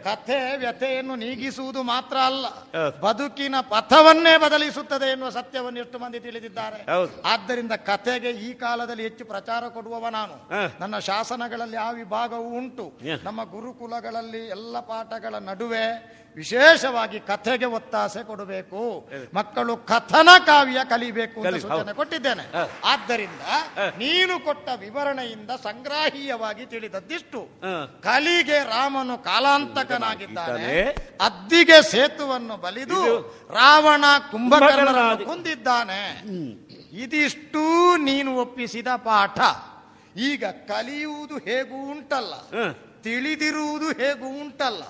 ಕಥೆ ವ್ಯಥೆಯನ್ನು ನೀಗಿಸುವುದು ಮಾತ್ರ ಅಲ್ಲ, ಬದುಕಿನ ಪಥವನ್ನೇ ಬದಲಿಸುತ್ತದೆ ಎನ್ನುವ ಸತ್ಯವನ್ನು ಎಷ್ಟು ಮಂದಿ ತಿಳಿದಿದ್ದಾರೆ. ಆದ್ದರಿಂದ ಕಥೆಗೆ ಈ ಕಾಲದಲ್ಲಿ ಹೆಚ್ಚು ಪ್ರಚಾರ ಕೊಡುವವ ನಾನು. ನನ್ನ ಶಾಸನಗಳಲ್ಲಿ ಆ ವಿಭಾಗವೂ ಉಂಟು. ನಮ್ಮ ಗುರುಕುಲಗಳಲ್ಲಿ ಎಲ್ಲ ಪಾಠಗಳ ನಡುವೆ ವಿಶೇಷವಾಗಿ ಕಥೆಗೆ ಒತ್ತಾಸೆ ಕೊಡಬೇಕು, ಮಕ್ಕಳು ಕಥನ ಕಾವ್ಯ ಕಲಿಬೇಕು ಅಂತ ಸೂಚನೆ ಕೊಟ್ಟಿದ್ದೇನೆ. ಆದ್ದರಿಂದ ನೀನು ಕೊಟ್ಟ ವಿವರಣೆಯಿಂದ ಸಂಗ್ರಾಹೀಯವಾಗಿ ತಿಳಿದದ್ದಿಷ್ಟು: ಕಲಿಗೆ ರಾಮನು ಕಾಲಾಂತಕನಾಗಿದ್ದಾನೆ, ಅದ್ದಿಗೆ ಸೇತುವನ್ನು ಬಲಿದು ರಾವಣ ಕುಂಭಕರ್ಣನನ್ನು ಕೊಂದಿದ್ದಾನೆ. ಇದಿಷ್ಟೂ ನೀನು ಒಪ್ಪಿಸಿದ ಪಾಠ. ಈಗ ಕಲಿಯುವುದು ಹೇಗೂ ಉಂಟಲ್ಲ, ತಿಳಿದಿರುವುದು ಹೇಗೂ ಉಂಟಲ್ಲ.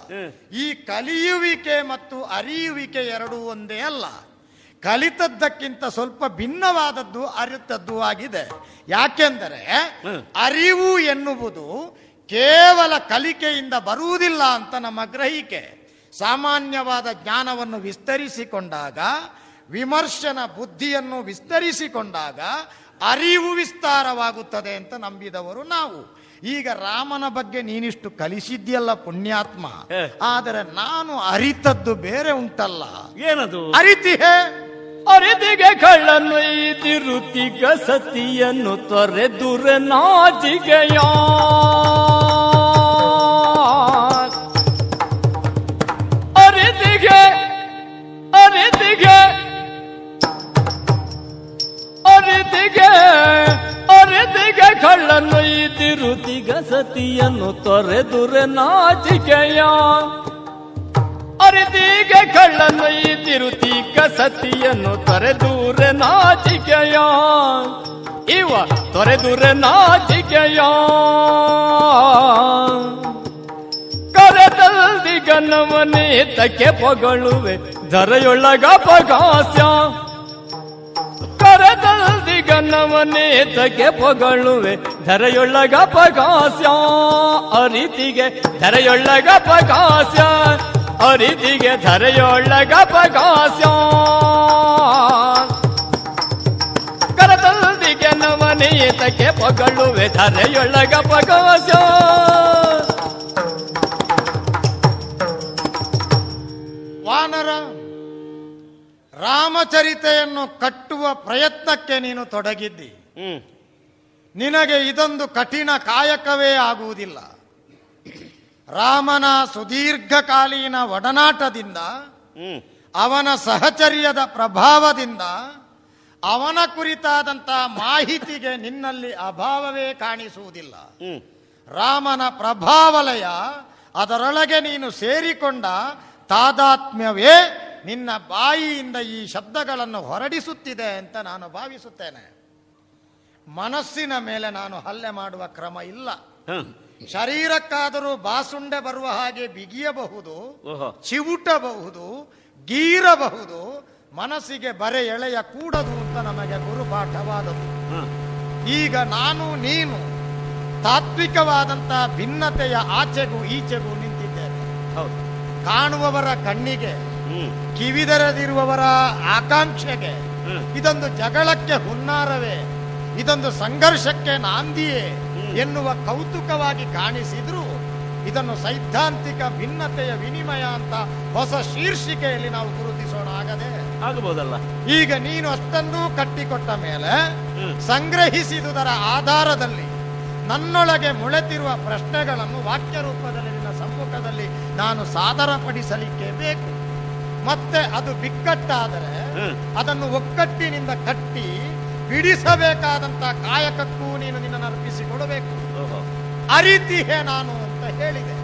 ಈ ಕಲಿಯುವಿಕೆ ಮತ್ತು ಅರಿಯುವಿಕೆ ಎರಡೂ ಒಂದೇ ಅಲ್ಲ. ಕಲಿತದ್ದಕ್ಕಿಂತ ಸ್ವಲ್ಪ ಭಿನ್ನವಾದದ್ದು ಅರಿತದ್ದು ಆಗಿದೆ. ಯಾಕೆಂದರೆ ಅರಿವು ಎನ್ನುವುದು ಕೇವಲ ಕಲಿಕೆಯಿಂದ ಬರುವುದಿಲ್ಲ ಅಂತ ನಮ್ಮ ಗ್ರಹಿಕೆ. ಸಾಮಾನ್ಯವಾದ ಜ್ಞಾನವನ್ನು ವಿಸ್ತರಿಸಿಕೊಂಡಾಗ, ವಿಮರ್ಶನ ಬುದ್ಧಿಯನ್ನು ವಿಸ್ತರಿಸಿಕೊಂಡಾಗ ಅರಿವು ವಿಸ್ತಾರವಾಗುತ್ತದೆ ಅಂತ ನಂಬಿದವರು ನಾವು. ಈಗ ರಾಮನ ಬಗ್ಗೆ ನೀನಿಷ್ಟು ಕಲಿಸಿದ್ಯಲ್ಲ ಪುಣ್ಯಾತ್ಮ, ಆದರೆ ನಾನು ಅರಿತದ್ದು ಬೇರೆ ಉಂಟಲ್ಲ. ಏನದು? ಅರಿತಿಹೇ? ಅರಿತಿಗೆ ಕಳ್ಳನು ಇದಿರುತಿಗ ಸತಿಯನ್ನು ತೊರೆದುರ ನಾಚಿಕೆಯ ಅರಿತಿಗೆ ಅರಿತಿಗೆ ಅರಿತಿಗೆ ಅರಿತಿಗೆ ಕಳ್ಳನು ಇದಿರುತಿಗ ಸತಿಯನ್ನು ತೊರೆದುರ ನಾಚಿಕೆಯ ಅರಿತಿಗೆ ಕಳ್ಳನು ಇದಿರುತಿಗ ಸತಿಯನ್ನು ತೊರೆದೂರ ನಾಚಿಕೆಯ ಇವ ತೊರೆದೂರ ನಾಚಿಕೆಯ ಕರೆದಲ್ದಿಗನವನೇ ತಕ್ಕೆ ಪೊಗಳುವೆ ಧರೆಯೊಳಗ ಪಗಾಸ್ಯ ಕರೆದಲ್ದಿಗನವನೇ ತಕ್ಕೆ ಪೊಗಳುವೆ ಧರೆಯೊಳಗ ಪಗಾಸ್ಯ ಅರಿತಿಗೆ ಧರೆಯೊಳಗ ಪಗಾಸ್ಯ ಅರಿತಿಗೆ ಧರೆಯೊಳಗ ಪಗಾಸ್ಯ ಕರತಲ್ದಿಗೆ ನವನೀತಕ್ಕೆ ಪೊಗಳುವೆ ಧರೆಯೊಳಗ ಪಗಾಸ್ಯ. ವಾನರ, ರಾಮಚರಿತೆಯನ್ನು ಕಟ್ಟುವ ಪ್ರಯತ್ನಕ್ಕೆ ನೀನು ತೊಡಗಿದ್ದಿ. ನಿನಗೆ ಇದೊಂದು ಕಠಿಣ ಕಾಯಕವೇ ಆಗುವುದಿಲ್ಲ. ರಾಮನ ಸುದೀರ್ಘಕಾಲೀನ ಒಡನಾಟದಿಂದ, ಅವನ ಸಹಚರ್ಯದ ಪ್ರಭಾವದಿಂದ, ಅವನ ಕುರಿತಾದಂಥ ಮಾಹಿತಿಗೆ ನಿನ್ನಲ್ಲಿ ಅಭಾವವೇ ಕಾಣಿಸುವುದಿಲ್ಲ. ರಾಮನ ಪ್ರಭಾವಲಯ, ಅದರೊಳಗೆ ನೀನು ಸೇರಿಕೊಂಡ ತಾದಾತ್ಮ್ಯವೇ ನಿನ್ನ ಬಾಯಿಯಿಂದ ಈ ಶಬ್ದಗಳನ್ನು ಹೊರಡಿಸುತ್ತಿದೆ ಅಂತ ನಾನು ಭಾವಿಸುತ್ತೇನೆ. ಮನಸ್ಸಿನ ಮೇಲೆ ನಾನು ಹಲ್ಲೆ ಮಾಡುವ ಕ್ರಮ ಇಲ್ಲ. ಶರೀರಕ್ಕಾದರೂ ಬಾಸುಂಡೆ ಬರುವ ಹಾಗೆ ಬಿಗಿಯಬಹುದು, ಚಿವುಟಬಹುದು, ಗೀರಬಹುದು, ಮನಸ್ಸಿಗೆ ಬರೆ ಎಳೆಯ ಕೂಡದು ಅಂತ ನಮಗೆ ಗುರುಪಾಠವಾದದ್ದು. ಈಗ ನಾನು ನೀನು ತಾತ್ವಿಕವಾದಂಥ ಭಿನ್ನತೆಯ ಆಚೆಗೂ ಈಚೆಗೂ ನಿಂತಿದ್ದೇವೆ. ಕಾಣುವವರ ಕಣ್ಣಿಗೆ, ಕಿವಿದರದಿರುವವರ ಆಕಾಂಕ್ಷೆಗೆ ಇದೊಂದು ಜಗಳಕ್ಕೆ ಹುನ್ನಾರವೇ, ಇದೊಂದು ಸಂಘರ್ಷಕ್ಕೆ ನಾಂದಿಯೇ ಎನ್ನುವ ಕೌತುಕವಾಗಿ ಕಾಣಿಸಿದ್ರು, ಇದನ್ನು ಸೈದ್ಧಾಂತಿಕ ಭಿನ್ನತೆಯ ವಿನಿಮಯ ಅಂತ ಹೊಸ ಶೀರ್ಷಿಕೆಯಲ್ಲಿ ನಾವು ಗುರುತಿಸೋಣ. ಆಗಬಹುದಲ್ಲ. ಈಗ ನೀನು ಅಷ್ಟನ್ನೂ ಕಟ್ಟಿಕೊಟ್ಟ ಮೇಲೆ ಸಂಗ್ರಹಿಸಿದುದರ ಆಧಾರದಲ್ಲಿ ನನ್ನೊಳಗೆ ಮುಳೆತಿರುವ ಪ್ರಶ್ನೆಗಳನ್ನು ವಾಕ್ಯ ರೂಪದಲ್ಲಿ ನಿನ್ನ ಸಮ್ಮುಖದಲ್ಲಿ ನಾನು ಸಾದರಪಡಿಸಲಿಕ್ಕೆ ಬೇಕು. ಮತ್ತೆ ಅದು ಬಿಕ್ಕಟ್ಟಾದರೆ ಅದನ್ನು ಒಕ್ಕಟ್ಟಿನಿಂದ ಕಟ್ಟಿ ಬಿಡಿಸಬೇಕಾದಂತ ಕಾಯಕಕ್ಕೂ ನೀನು ನಿನ್ನನ್ನು ಅರ್ಪಿಸಿಕೊಡಬೇಕು. ಅರಿತಿಹೇ ನಾನು ಅಂತ ಹೇಳಿದೆ.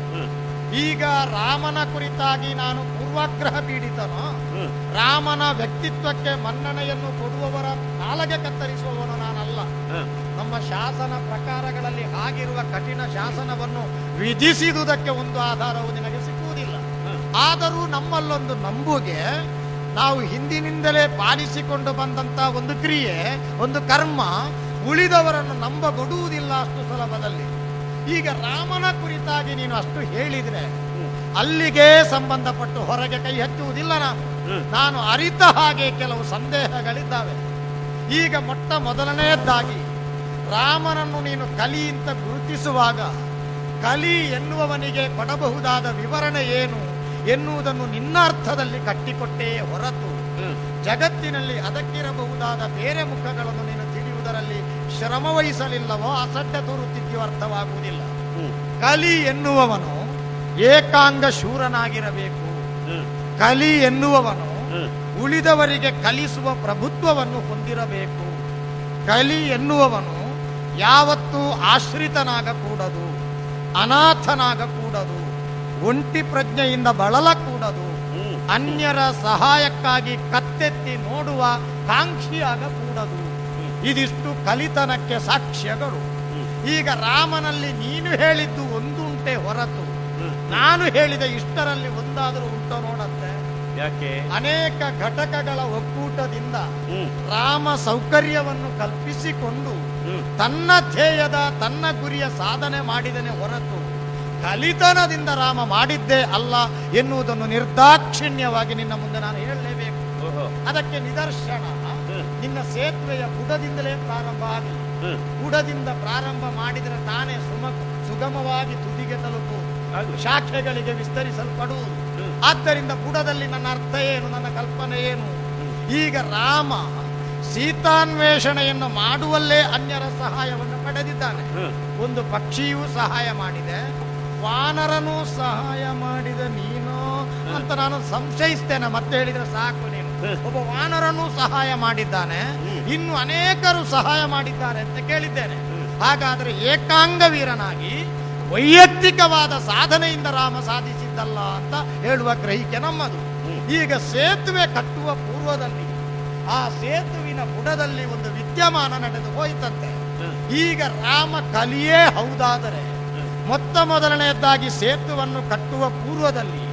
ಈಗ ರಾಮನ ಕುರಿತಾಗಿ ನಾನು ಪೂರ್ವಾಗ್ರಹ ಪೀಡಿತನೋ, ರಾಮನ ವ್ಯಕ್ತಿತ್ವಕ್ಕೆ ಮನ್ನಣೆಯನ್ನು ಕೊಡುವವರ ನಾಲಗೆ ಕತ್ತರಿಸುವವನು ನಾನಲ್ಲ. ನಮ್ಮ ಶಾಸನ ಪ್ರಕಾರಗಳಲ್ಲಿ ಆಗಿರುವ ಕಠಿಣ ಶಾಸನವನ್ನು ವಿಧಿಸಿದುದಕ್ಕೆ ಒಂದು ಆಧಾರವು ನಿನಗೆ ಸಿಕ್ಕುವುದಿಲ್ಲ. ಆದರೂ ನಮ್ಮಲ್ಲೊಂದು ನಂಬುಗೆ, ನಾವು ಹಿಂದಿನಿಂದಲೇ ಪಾಲಿಸಿಕೊಂಡು ಬಂದಂತ ಒಂದು ಕ್ರಿಯೆ, ಒಂದು ಕರ್ಮ ಉಳಿದವರನ್ನು ನಂಬಗೊಡುವುದಿಲ್ಲ ಅಷ್ಟು ಸುಲಭದಲ್ಲಿ. ಈಗ ರಾಮನ ಕುರಿತಾಗಿ ನೀನು ಅಷ್ಟು ಹೇಳಿದ್ರೆ ಅಲ್ಲಿಗೆ ಸಂಬಂಧಪಟ್ಟು ಹೊರಗೆ ಕೈ ಹಚ್ಚುವುದಿಲ್ಲ. ನಾನು ಅರಿತ ಹಾಗೆ ಕೆಲವು ಸಂದೇಹಗಳಿದ್ದಾವೆ. ಈಗ ಮೊಟ್ಟ ಮೊದಲನೆಯದ್ದಾಗಿ ರಾಮನನ್ನು ನೀನು ಕಲಿ ಅಂತ ಗುರುತಿಸುವಾಗ ಕಲಿ ಎನ್ನುವವನಿಗೆ ಕೊಡಬಹುದಾದ ವಿವರಣೆ ಏನು ಎನ್ನುವುದನ್ನು ನಿನ್ನ ಅರ್ಥದಲ್ಲಿ ಕಟ್ಟಿಕೊಟ್ಟೇ ಹೊರತು ಜಗತ್ತಿನಲ್ಲಿ ಅದಕ್ಕಿರಬಹುದಾದ ಬೇರೆ ಮುಖಗಳನ್ನು ನೀನು ತಿಳಿಯುವುದರಲ್ಲಿ ಶ್ರಮ ವಹಿಸಲಿಲ್ಲವೋ ಅಸಡ್ಡೆ ತೋರುತ್ತಿದ್ಯೋ ಅರ್ಥವಾಗುವುದಿಲ್ಲ. ಕಲಿ ಎನ್ನುವವನು ಏಕಾಂಗ ಶೂರನಾಗಿರಬೇಕು. ಕಲಿ ಎನ್ನುವವನು ಉಳಿದವರಿಗೆ ಕಲಿಸುವ ಪ್ರಭುತ್ವವನ್ನು ಹೊಂದಿರಬೇಕು. ಕಲಿ ಎನ್ನುವವನು ಯಾವತ್ತೂ ಆಶ್ರಿತನಾಗಕೂಡದು, ಅನಾಥನಾಗಕೂಡದು, ಒಂಟಿ ಪ್ರಜ್ಞೆಯಿಂದ ಬಳಲಕೂಡದು, ಅನ್ಯರ ಸಹಾಯಕ್ಕಾಗಿ ಕತ್ತೆತ್ತಿ ನೋಡುವ ಕಾಂಕ್ಷಿಯಾಗಕೂಡದು. ಇದಿಷ್ಟು ಕಲಿತನಕ್ಕೆ ಸಾಕ್ಷ್ಯಗಳು. ಈಗ ರಾಮನಲ್ಲಿ ನೀನು ಹೇಳಿದ್ದು ಒಂದುಂಟೆ ಹೊರತು ನಾನು ಹೇಳಿದ ಇಷ್ಟರಲ್ಲಿ ಒಂದಾದರೂ ಉಂಟೋ ನೋಡತ್ತೆ. ಯಾಕೆ? ಅನೇಕ ಘಟಕಗಳ ಒಕ್ಕೂಟದಿಂದ ರಾಮ ಸೌಕರ್ಯವನ್ನು ಕಲ್ಪಿಸಿಕೊಂಡು ತನ್ನ ಧ್ಯೇಯದ ತನ್ನ ಗುರಿಯ ಸಾಧನೆ ಮಾಡಿದನೆ ಹೊರತು ಕಲಿತನದಿಂದ ರಾಮ ಮಾಡಿದ್ದೇ ಅಲ್ಲ ಎನ್ನುವುದನ್ನು ನಿರ್ದಾಕ್ಷಿಣ್ಯವಾಗಿ ನಿನ್ನ ಮುಂದೆ ನಾನು ಹೇಳಲೇಬೇಕು. ಅದಕ್ಕೆ ನಿದರ್ಶನ ನಿನ್ನ ಸೇತುವೆಯ ಬುಡದಿಂದಲೇ ಪ್ರಾರಂಭ ಆಗಲಿ. ಬುಡದಿಂದ ಪ್ರಾರಂಭ ಮಾಡಿದರೆ ತಾನೇ ಸುಗಮವಾಗಿ ತುದಿಗೆ ತಲುಪುವುದು, ಶಾಖೆಗಳಿಗೆ ವಿಸ್ತರಿಸಲ್ಪಡುವುದು. ಆದ್ದರಿಂದ ಬುಡದಲ್ಲಿ ನನ್ನ ಅರ್ಥ ಏನು, ನನ್ನ ಕಲ್ಪನೆ ಏನು? ಈಗ ರಾಮ ಸೀತಾನ್ವೇಷಣೆಯನ್ನು ಮಾಡುವಲ್ಲೇ ಅನ್ಯರ ಸಹಾಯವನ್ನು ಪಡೆದಿದ್ದಾನೆ. ಒಂದು ಪಕ್ಷಿಯೂ ಸಹಾಯ ಮಾಡಿದೆ, ವಾನರನೂ ಸಹಾಯ ಮಾಡಿದ ನೀನು ಅಂತ ನಾನು ಸಂಶಯಿಸ್ತೇನೆ. ಮತ್ತೆ ಹೇಳಿದ್ರೆ ಸಾಕು ನೀನು. ಒಬ್ಬ ವಾನರನೂ ಸಹಾಯ ಮಾಡಿದ್ದಾನೆ, ಇನ್ನು ಅನೇಕರು ಸಹಾಯ ಮಾಡಿದ್ದಾರೆ ಅಂತ ಕೇಳಿದ್ದೇನೆ. ಹಾಗಾದರೆ ಏಕಾಂಗ ವೀರನಾಗಿ ವೈಯಕ್ತಿಕವಾದ ಸಾಧನೆಯಿಂದ ರಾಮ ಸಾಧಿಸಿದ್ದಲ್ಲ ಅಂತ ಹೇಳುವ ಗ್ರಹಿಕೆ ನಮ್ಮದು. ಈಗ ಸೇತುವೆ ಕಟ್ಟುವ ಪೂರ್ವದಲ್ಲಿ ಆ ಸೇತುವಿನ ಬುಡದಲ್ಲಿ ಒಂದು ವಿದ್ಯಮಾನ ನಡೆದು ಹೋಯಿತಂತೆ. ಈಗ ರಾಮ ಕಲಿಯೇ ಹೌದಾದರೆ ಮೊದಲನೆಯದಾಗಿ ಸೇತುವನ್ನು ಕಟ್ಟುವ ಪೂರ್ವದಲ್ಲಿ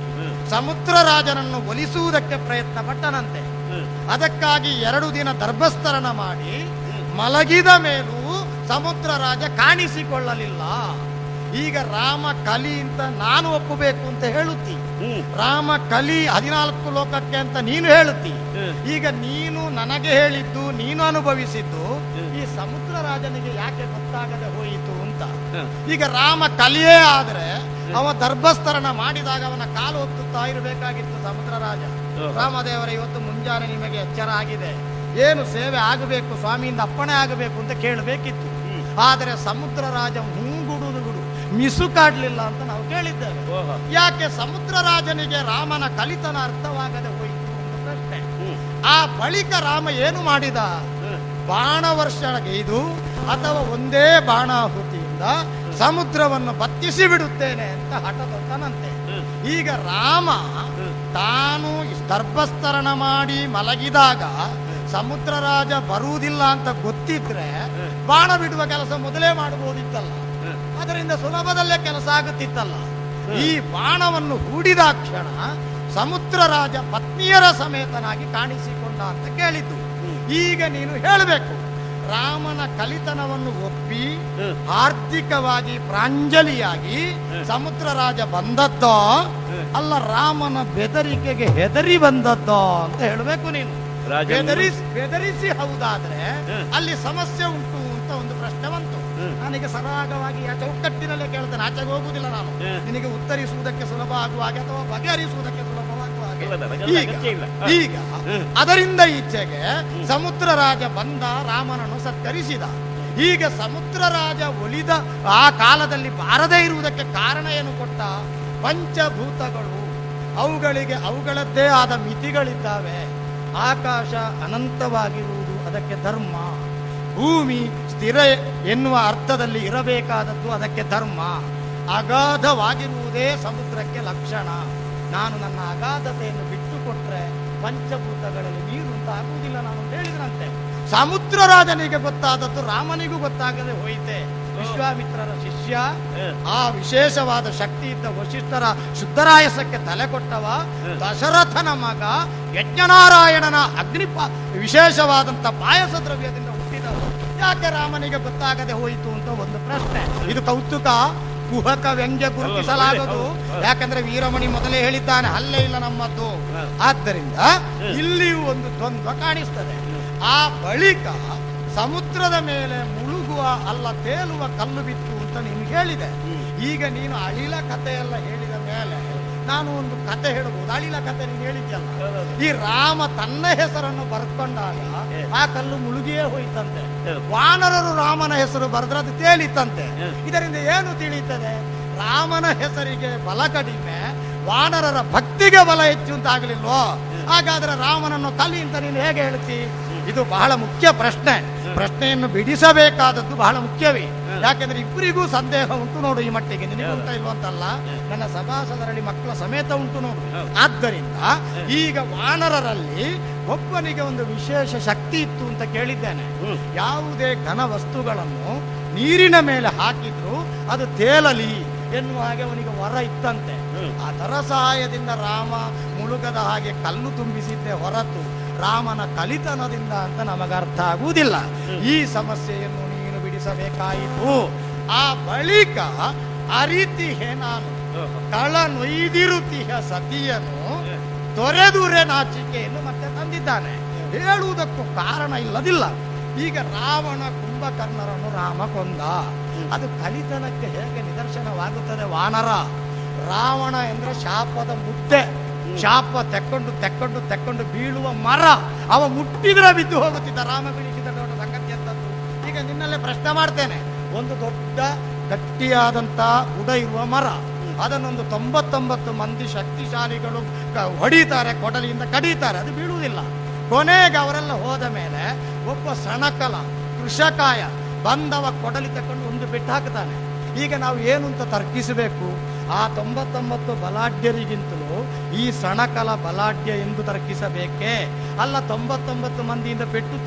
ಸಮುದ್ರ ರಾಜನನ್ನು ಒಲಿಸುವುದಕ್ಕೆ ಪ್ರಯತ್ನ ಪಟ್ಟನಂತೆ. ಅದಕ್ಕಾಗಿ 2 ದಿನ ದರ್ಭಸ್ತರಣ ಮಾಡಿ ಮಲಗಿದ ಮೇಲೂ ಸಮುದ್ರ ರಾಜ ಕಾಣಿಸಿಕೊಳ್ಳಲಿಲ್ಲ. ಈಗ ರಾಮ ಕಲಿ ಅಂತ ನಾನು ಒಪ್ಪಬೇಕು ಅಂತ ಹೇಳುತ್ತಿ, ರಾಮ ಕಲಿ 14 ಲೋಕಕ್ಕೆ ಅಂತ ನೀನು ಹೇಳುತ್ತಿ. ಈಗ ನೀನು ನನಗೆ ಹೇಳಿದ್ದು, ನೀನು ಅನುಭವಿಸಿದ್ದು ಈ ಸಮುದ್ರ ರಾಜನಿಗೆ ಯಾಕೆ ಗೊತ್ತಾಗದೆ ಹೋಯಿತು ಅಂತ. ಈಗ ರಾಮ ಕಲಿಯೇ ಆದ್ರೆ ಅವ ದರ್ಭಸ್ತರಣ ಮಾಡಿದಾಗ ಅವನ ಕಾಲು ಹೊತ್ತುತ್ತಾ ಇರಬೇಕಾಗಿತ್ತು ಸಮುದ್ರ ರಾಜ. ರಾಮದೇವರ ಇವತ್ತು ಮುಂಜಾನೆ ನಿಮಗೆ ಎಚ್ಚರ ಆಗಿದೆ, ಏನು ಸೇವೆ ಆಗಬೇಕು, ಸ್ವಾಮಿಯಿಂದ ಅಪ್ಪಣೆ ಆಗಬೇಕು ಅಂತ ಕೇಳಬೇಕಿತ್ತು. ಆದರೆ ಸಮುದ್ರ ರಾಜ ಗುಡು ಮಿಸುಕಾಡ್ಲಿಲ್ಲ ಅಂತ ನಾವು ಕೇಳಿದ್ದೇವೆ. ಯಾಕೆ ಸಮುದ್ರ ರಾಜನಿಗೆ ರಾಮನ ಕಲಿತನ ಅರ್ಥವಾಗದೆ ಹೋಯಿತು ಅಂತ ಪ್ರಶ್ನೆ. ಆ ಬಳಿಕ ರಾಮ ಏನು ಮಾಡಿದ? ಬಾಣವರ್ಷಣೆಗೈದು ಅಥವಾ ಒಂದೇ ಬಾಣಾಹುತಿಯಿಂದ ಸಮುದ್ರವನ್ನು ಬತ್ತಿಸಿ ಬಿಡುತ್ತೇನೆ ಅಂತ ಹಠದೊತ್ತನಂತೆ. ಈಗ ರಾಮ ತಾನು ದರ್ಭಸ್ತರಣ ಮಾಡಿ ಮಲಗಿದಾಗ ಸಮುದ್ರ ರಾಜ ಬರುವುದಿಲ್ಲ ಅಂತ ಗೊತ್ತಿದ್ರೆ ಬಾಣ ಬಿಡುವ ಕೆಲಸ ಮೊದಲೇ ಮಾಡಬಹುದಿತ್ತಲ್ಲ, ಅದರಿಂದ ಸುಲಭದಲ್ಲೇ ಕೆಲಸ ಆಗುತ್ತಿತ್ತಲ್ಲ. ಈ ಬಾಣವನ್ನು ಹೂಡಿದ ಕ್ಷಣ ಸಮುದ್ರ ರಾಜ ಪತ್ನಿಯರ ಸಮೇತನಾಗಿ ಕಾಣಿಸಿಕೊಂಡ ಅಂತ ಕೇಳಿದ್ದು. ಈಗ ನೀನು ಹೇಳಬೇಕು, ರಾಮನ ಕಲಿತನವನ್ನು ಒಪ್ಪಿ ಆರ್ಥಿಕವಾಗಿ ಪ್ರಾಂಜಲಿಯಾಗಿ ಸಮುದ್ರ ರಾಜ ಬಂದದ್ದೋ ಅಲ್ಲ ರಾಮನ ಬೆದರಿಕೆಗೆ ಹೆದರಿ ಬಂದದ್ದೋ ಅಂತ ಹೇಳಬೇಕು ನೀನು. ಬೆದರಿಸಿ ಹೌದಾದ್ರೆ ಅಲ್ಲಿ ಸಮಸ್ಯೆ ಉಂಟು ಅಂತ ಒಂದು ಪ್ರಶ್ನೆ ಬಂತು. ನನಗೆ ಸರಾಗವಾಗಿ ಆ ಚೌಕಟ್ಟಿನಲ್ಲೇ ಕೇಳ್ತೇನೆ, ಆಚೆಗೆ ಹೋಗುವುದಿಲ್ಲ ನಾನು. ನಿನಗೆ ಉತ್ತರಿಸುವುದಕ್ಕೆ ಸುಲಭ ಆಗುವ ಹಾಗೆ ಅಥವಾ ಬಗೆಹರಿಸುವುದಕ್ಕೆ ಸುಲಭವಾಗುವ ಹಾಗೆ. ಈಗ ಅದರಿಂದ ಈಚೆಗೆ ಸಮುದ್ರ ರಾಜ ಬಂದ, ರಾಮನನ್ನು ಸತ್ಕರಿಸಿದ. ಈಗ ಸಮುದ್ರ ರಾಜ ಒಲಿದ ಆ ಕಾಲದಲ್ಲಿ ಬಾರದೇ ಇರುವುದಕ್ಕೆ ಕಾರಣ ಏನು ಕೊಟ್ಟ? ಪಂಚಭೂತಗಳು, ಅವುಗಳಿಗೆ ಅವುಗಳದ್ದೇ ಆದ ಮಿತಿಗಳಿದ್ದಾವೆ. ಆಕಾಶ ಅನಂತವಾಗಿರುವುದು ಅದಕ್ಕೆ ಧರ್ಮ, ಭೂಮಿ ಸ್ಥಿರ ಎನ್ನುವ ಅರ್ಥದಲ್ಲಿ ಇರಬೇಕಾದದ್ದು ಅದಕ್ಕೆ ಧರ್ಮ, ಅಗಾಧವಾಗಿರುವುದೇ ಸಮುದ್ರಕ್ಕೆ ಲಕ್ಷಣ. ನಾನು ನನ್ನ ಅಗಾಧತೆಯನ್ನು ಬಿಟ್ಟುಕೊಟ್ರೆ ಪಂಚಭೂತಗಳಲ್ಲಿ ನೀರು ಅಂತ ಆಗುವುದಿಲ್ಲ ನಾನು ಹೇಳಿದ್ರಂತೆ. ಸಮುದ್ರ ರಾಜನಿಗೆ ಗೊತ್ತಾದದ್ದು ರಾಮನಿಗೂ ಗೊತ್ತಾಗದೆ ಹೋಯಿತೆ. ವಿಶ್ವಾಮಿತ್ರರ ಶಿಷ್ಯ, ಆ ವಿಶೇಷವಾದ ಶಕ್ತಿ ಇದ್ದ ವಶಿಷ್ಠರ ಶುದ್ಧರಾಯಸಕ್ಕೆ ತಲೆ ಕೊಟ್ಟವ, ದಶರಥನ ಮಗ, ಯಜ್ಞನಾರಾಯಣನ ವಿಶೇಷವಾದಂತ ಪಾಯಸ ದ್ರವ್ಯದಿಂದ ಹುಟ್ಟಿದವ. ಯಾಕೆ ರಾಮನಿಗೆ ಗೊತ್ತಾಗದೆ ಹೋಯಿತು ಅಂತ ಒಂದು ಪ್ರಶ್ನೆ. ಇದು ಕೌತುಕ, ಕುಹಕ, ವ್ಯಂಗ್ಯ ಗುರುತಿಸಲಾಗದು. ಯಾಕಂದ್ರೆ ವೀರಮಣಿ ಮೊದಲೇ ಹೇಳಿದ್ದಾನೆ, ಅಲ್ಲೇ ಇಲ್ಲ ನಮ್ಮದ್ದು. ಆದ್ದರಿಂದ ಇಲ್ಲಿಯೂ ಒಂದು ದ್ವಂದ್ವ ಕಾಣಿಸ್ತದೆ. ಆ ಬಳಿಕ ಸಮುದ್ರದ ಮೇಲೆ ಮುಳುಗುವ ಅಲ್ಲ ತೇಲುವ ಕಲ್ಲು ಬಿತ್ತು ಅಂತ ನೀನು ಹೇಳಿದೆ. ಈಗ ನೀನು ಅಳಿಲ ಕಥೆಯೆಲ್ಲ ಹೇಳಿದ ಮೇಲೆ ನಾನು ಒಂದು ಕತೆ ಹೇಳಬಹುದು. ಅಳಿಲ ಕಥೆ ನೀನು ಹೇಳಿದ್ಯಲ್ಲ, ಈ ರಾಮ ತನ್ನ ಹೆಸರನ್ನು ಬರ್ಕೊಂಡಾಗ ಆ ಕಲ್ಲು ಮುಳುಗಿಯೇ ಹೋಯ್ತಂತೆ. ವಾನರರು ರಾಮನ ಹೆಸರು ಬರೆದ್ರೆ ಅದು ತೇಲಿತ್ತಂತೆ. ಇದರಿಂದ ಏನು ತಿಳಿಯುತ್ತದೆ? ರಾಮನ ಹೆಸರಿಗೆ ಬಲ ಕಡಿಮೆ, ವಾನರರ ಭಕ್ತಿಗೆ ಬಲ ಹೆಚ್ಚು ಅಂತ ಆಗಲಿಲ್ವೋ? ಹಾಗಾದ್ರೆ ರಾಮನನ್ನು ಕಲಿ ಅಂತ ನೀನು ಹೇಗೆ ಹೇಳ್ತಿ? ಇದು ಬಹಳ ಮುಖ್ಯ ಪ್ರಶ್ನೆ. ಪ್ರಶ್ನೆಯನ್ನು ಬಿಡಿಸಬೇಕಾದದ್ದು ಬಹಳ ಮುಖ್ಯವೇ. ಯಾಕೆಂದ್ರೆ ಇಬ್ಬರಿಗೂ ಸಂದೇಹ ಉಂಟು ನೋಡು. ಈ ಮಟ್ಟಿಗೆ ನಿನಗೆ ಉಂಟ ಇಲ್ವಂತಲ್ಲ, ನನ್ನ ಸಭಾಸದರಲ್ಲಿ ಮಕ್ಕಳ ಸಮೇತ ಉಂಟು ನೋಡು. ಆದ್ದರಿಂದ ಈಗ ವಾನರರಲ್ಲಿ ಒಬ್ಬನಿಗೆ ಒಂದು ವಿಶೇಷ ಶಕ್ತಿ ಇತ್ತು ಅಂತ ಕೇಳಿದ್ದೇನೆ. ಯಾವುದೇ ಘನ ವಸ್ತುಗಳನ್ನು ನೀರಿನ ಮೇಲೆ ಹಾಕಿದ್ರು ಅದು ತೇಲಲಿ ಎನ್ನುವ ಹಾಗೆ ಅವನಿಗೆ ವರ ಇತ್ತಂತೆ. ಅದರ ಸಹಾಯದಿಂದ ರಾಮ ಮುಳುಗದ ಹಾಗೆ ಕಲ್ಲು ತುಂಬಿಸಿದ್ದೆ ಹೊರತು ರಾಮನ ಕಲಿತನದಿಂದ ಅಂತ ನಮಗೆ ಅರ್ಥ ಆಗುವುದಿಲ್ಲ. ಈ ಸಮಸ್ಯೆಯನ್ನು ನೀನು ಬಿಡಿಸಬೇಕಾಯಿತು. ಆ ಬಳಿಕ ಅರಿತಿಹೆ ನಾನು ಕಳ ನೊಯ್ದಿರುತಿಹ ಸತಿಯನ್ನು ತೊರೆದುರೆ ನಾಚಿಕೆಯನ್ನು ಮತ್ತೆ ತಂದಿದ್ದಾನೆ. ಹೇಳುವುದಕ್ಕೂ ಕಾರಣ ಇಲ್ಲದಿಲ್ಲ. ಈಗ ರಾವಣ ಕುಂಭಕರ್ಣರನ್ನು ರಾಮ ಕೊಂದ, ಅದು ಕಲಿತನಕ್ಕೆ ಹೇಗೆ ನಿದರ್ಶನವಾಗುತ್ತದೆ ವಾನರ? ರಾವಣ ಎಂದ್ರೆ ಶಾಪದ ಮುದ್ದೆ, ಶಾಪ ತೆಕ್ಕೊಂಡು ಬೀಳುವ ಮರ. ಅವ ಮುಟ್ಟಿದ್ರೆ ಬಿದ್ದು ಹೋಗುತ್ತಿದ್ದ, ರಾಮ ಬೀಳಿಸಿದ ದೊಡ್ಡ ಸಂಗತಿ ಅಂತದ್ದು. ಈಗ ನಿನ್ನಲ್ಲೇ ಪ್ರಶ್ನೆ ಮಾಡ್ತೇನೆ, ಒಂದು ದೊಡ್ಡ ಗಟ್ಟಿಯಾದಂತ ಉಡ ಇರುವ ಮರ, ಅದನ್ನೊಂದು 99 ಮಂದಿ ಶಕ್ತಿಶಾಲಿಗಳು ಹೊಡಿತಾರೆ, ಕೊಡಲಿಯಿಂದ ಕಡಿತಾರೆ, ಅದು ಬೀಳುವುದಿಲ್ಲ. ಕೊನೆಗೆ ಅವರೆಲ್ಲ ಹೋದ ಮೇಲೆ ಒಬ್ಬ ಸಣಕಲ ಕೃಷಕಾಯ ಬಂದವ ಕೊಡಲಿ ತಕೊಂಡು ಒಂದು ಬಿಟ್ಟು ಹಾಕ್ತಾನೆ. ಈಗ ನಾವು ಏನು ಅಂತ ತರ್ಕಿಸಬೇಕು? ಆ 99 ಬಲಾಢ್ಯರಿಗಿಂತಲೂ ಈ ಸಣಕಲ ಬಲಾಢ್ಯ ಎಂದು ತರ್ಕಿಸಬೇಕೇ? ಅಲ್ಲ, 99 ಮಂದಿಯಿಂದ ಪೆಟ್ಟು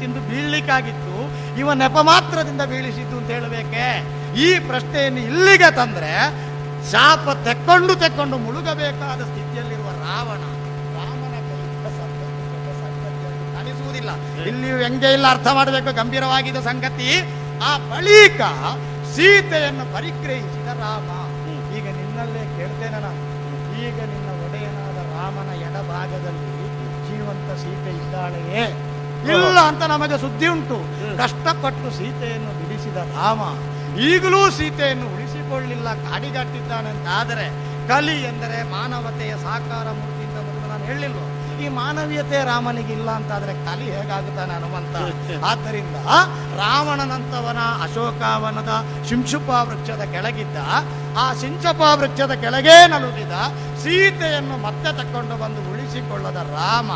ತಿಂದು ಬೀಳ್ಲಿಕ್ಕಾಗಿತ್ತು, ಇವ ನೆಪ ಮಾತ್ರದಿಂದ ಬೀಳಿಸಿದ್ದು ಅಂತ ಹೇಳಬೇಕೆ? ಈ ಪ್ರಶ್ನೆಯನ್ನು ಇಲ್ಲಿಗೆ ತಂದ್ರೆ ಶಾಪ ತೆಕ್ಕೊಂಡು ಮುಳುಗಬೇಕಾದ ಸ್ಥಿತಿಯಲ್ಲಿರುವ ರಾಮನ ಕೈಯಿಂದ ಸಂಗತಿಯನ್ನು ಕಾಣಿಸುವುದಿಲ್ಲ. ಇಲ್ಲಿಯೂ ವ್ಯಂಗ್ಯ ಇಲ್ಲ, ಅರ್ಥ ಮಾಡಬೇಕು, ಗಂಭೀರವಾಗಿದ್ದ ಸಂಗತಿ. ಆ ಬಳಿಕ ಸೀತೆಯನ್ನು ಪರಿಗ್ರಹಿಸಿದ ರಾಮ. ಈಗ ನಿನ್ನಲ್ಲೇ ಕೇಳ್ತೇನೆ ನಾನು, ಈಗ ನಿನ್ನ ಒಡೆಯನಾದ ರಾಮನ ಎಡಭಾಗದಲ್ಲಿ ಜೀವಂತ ಸೀತೆ ಇದ್ದಾಳೆಯೇ? ಇಲ್ಲ ಅಂತ ನಮಗೆ ಸುದ್ದಿ ಉಂಟು. ಕಷ್ಟಪಟ್ಟು ಸೀತೆಯನ್ನು ಬಿಡಿಸಿದ ರಾಮ ಈಗಲೂ ಸೀತೆಯನ್ನು ಉಳಿಸಿಕೊಳ್ಳಿಲ್ಲ, ಕಾಡಿಗಟ್ಟಿದ್ದಾನೆ ಅಂತ. ಆದರೆ ಕಲಿ ಎಂದರೆ ಮಾನವತೆಯ ಸಾಕಾರ ಮೂರ್ತಿ ಅಂತ ಮೊದಲು ನಾನು ಹೇಳಿಲ್ವ? ಈ ಮಾನವೀಯತೆ ರಾಮನಿಗೆ ಇಲ್ಲ ಅಂತಾದ್ರೆ ಕಲಿ ಹೇಗಾಗುತ್ತಾನೆ ಹನುಮಂತ? ಆದ್ದರಿಂದ ರಾವಣನಂತವನ ಅಶೋಕಾವನದ ಶಿಂಶುಪಾ ವೃಕ್ಷದ ಕೆಳಗಿದ್ದ, ಆ ಶಿಂಶುಪಾ ವೃಕ್ಷದ ಕೆಳಗೇ ನಲುಗಿದ ಸೀತೆಯನ್ನು ಮತ್ತೆ ತಕೊಂಡು ಬಂದು ಉಳಿಸಿಕೊಳ್ಳದ ರಾಮ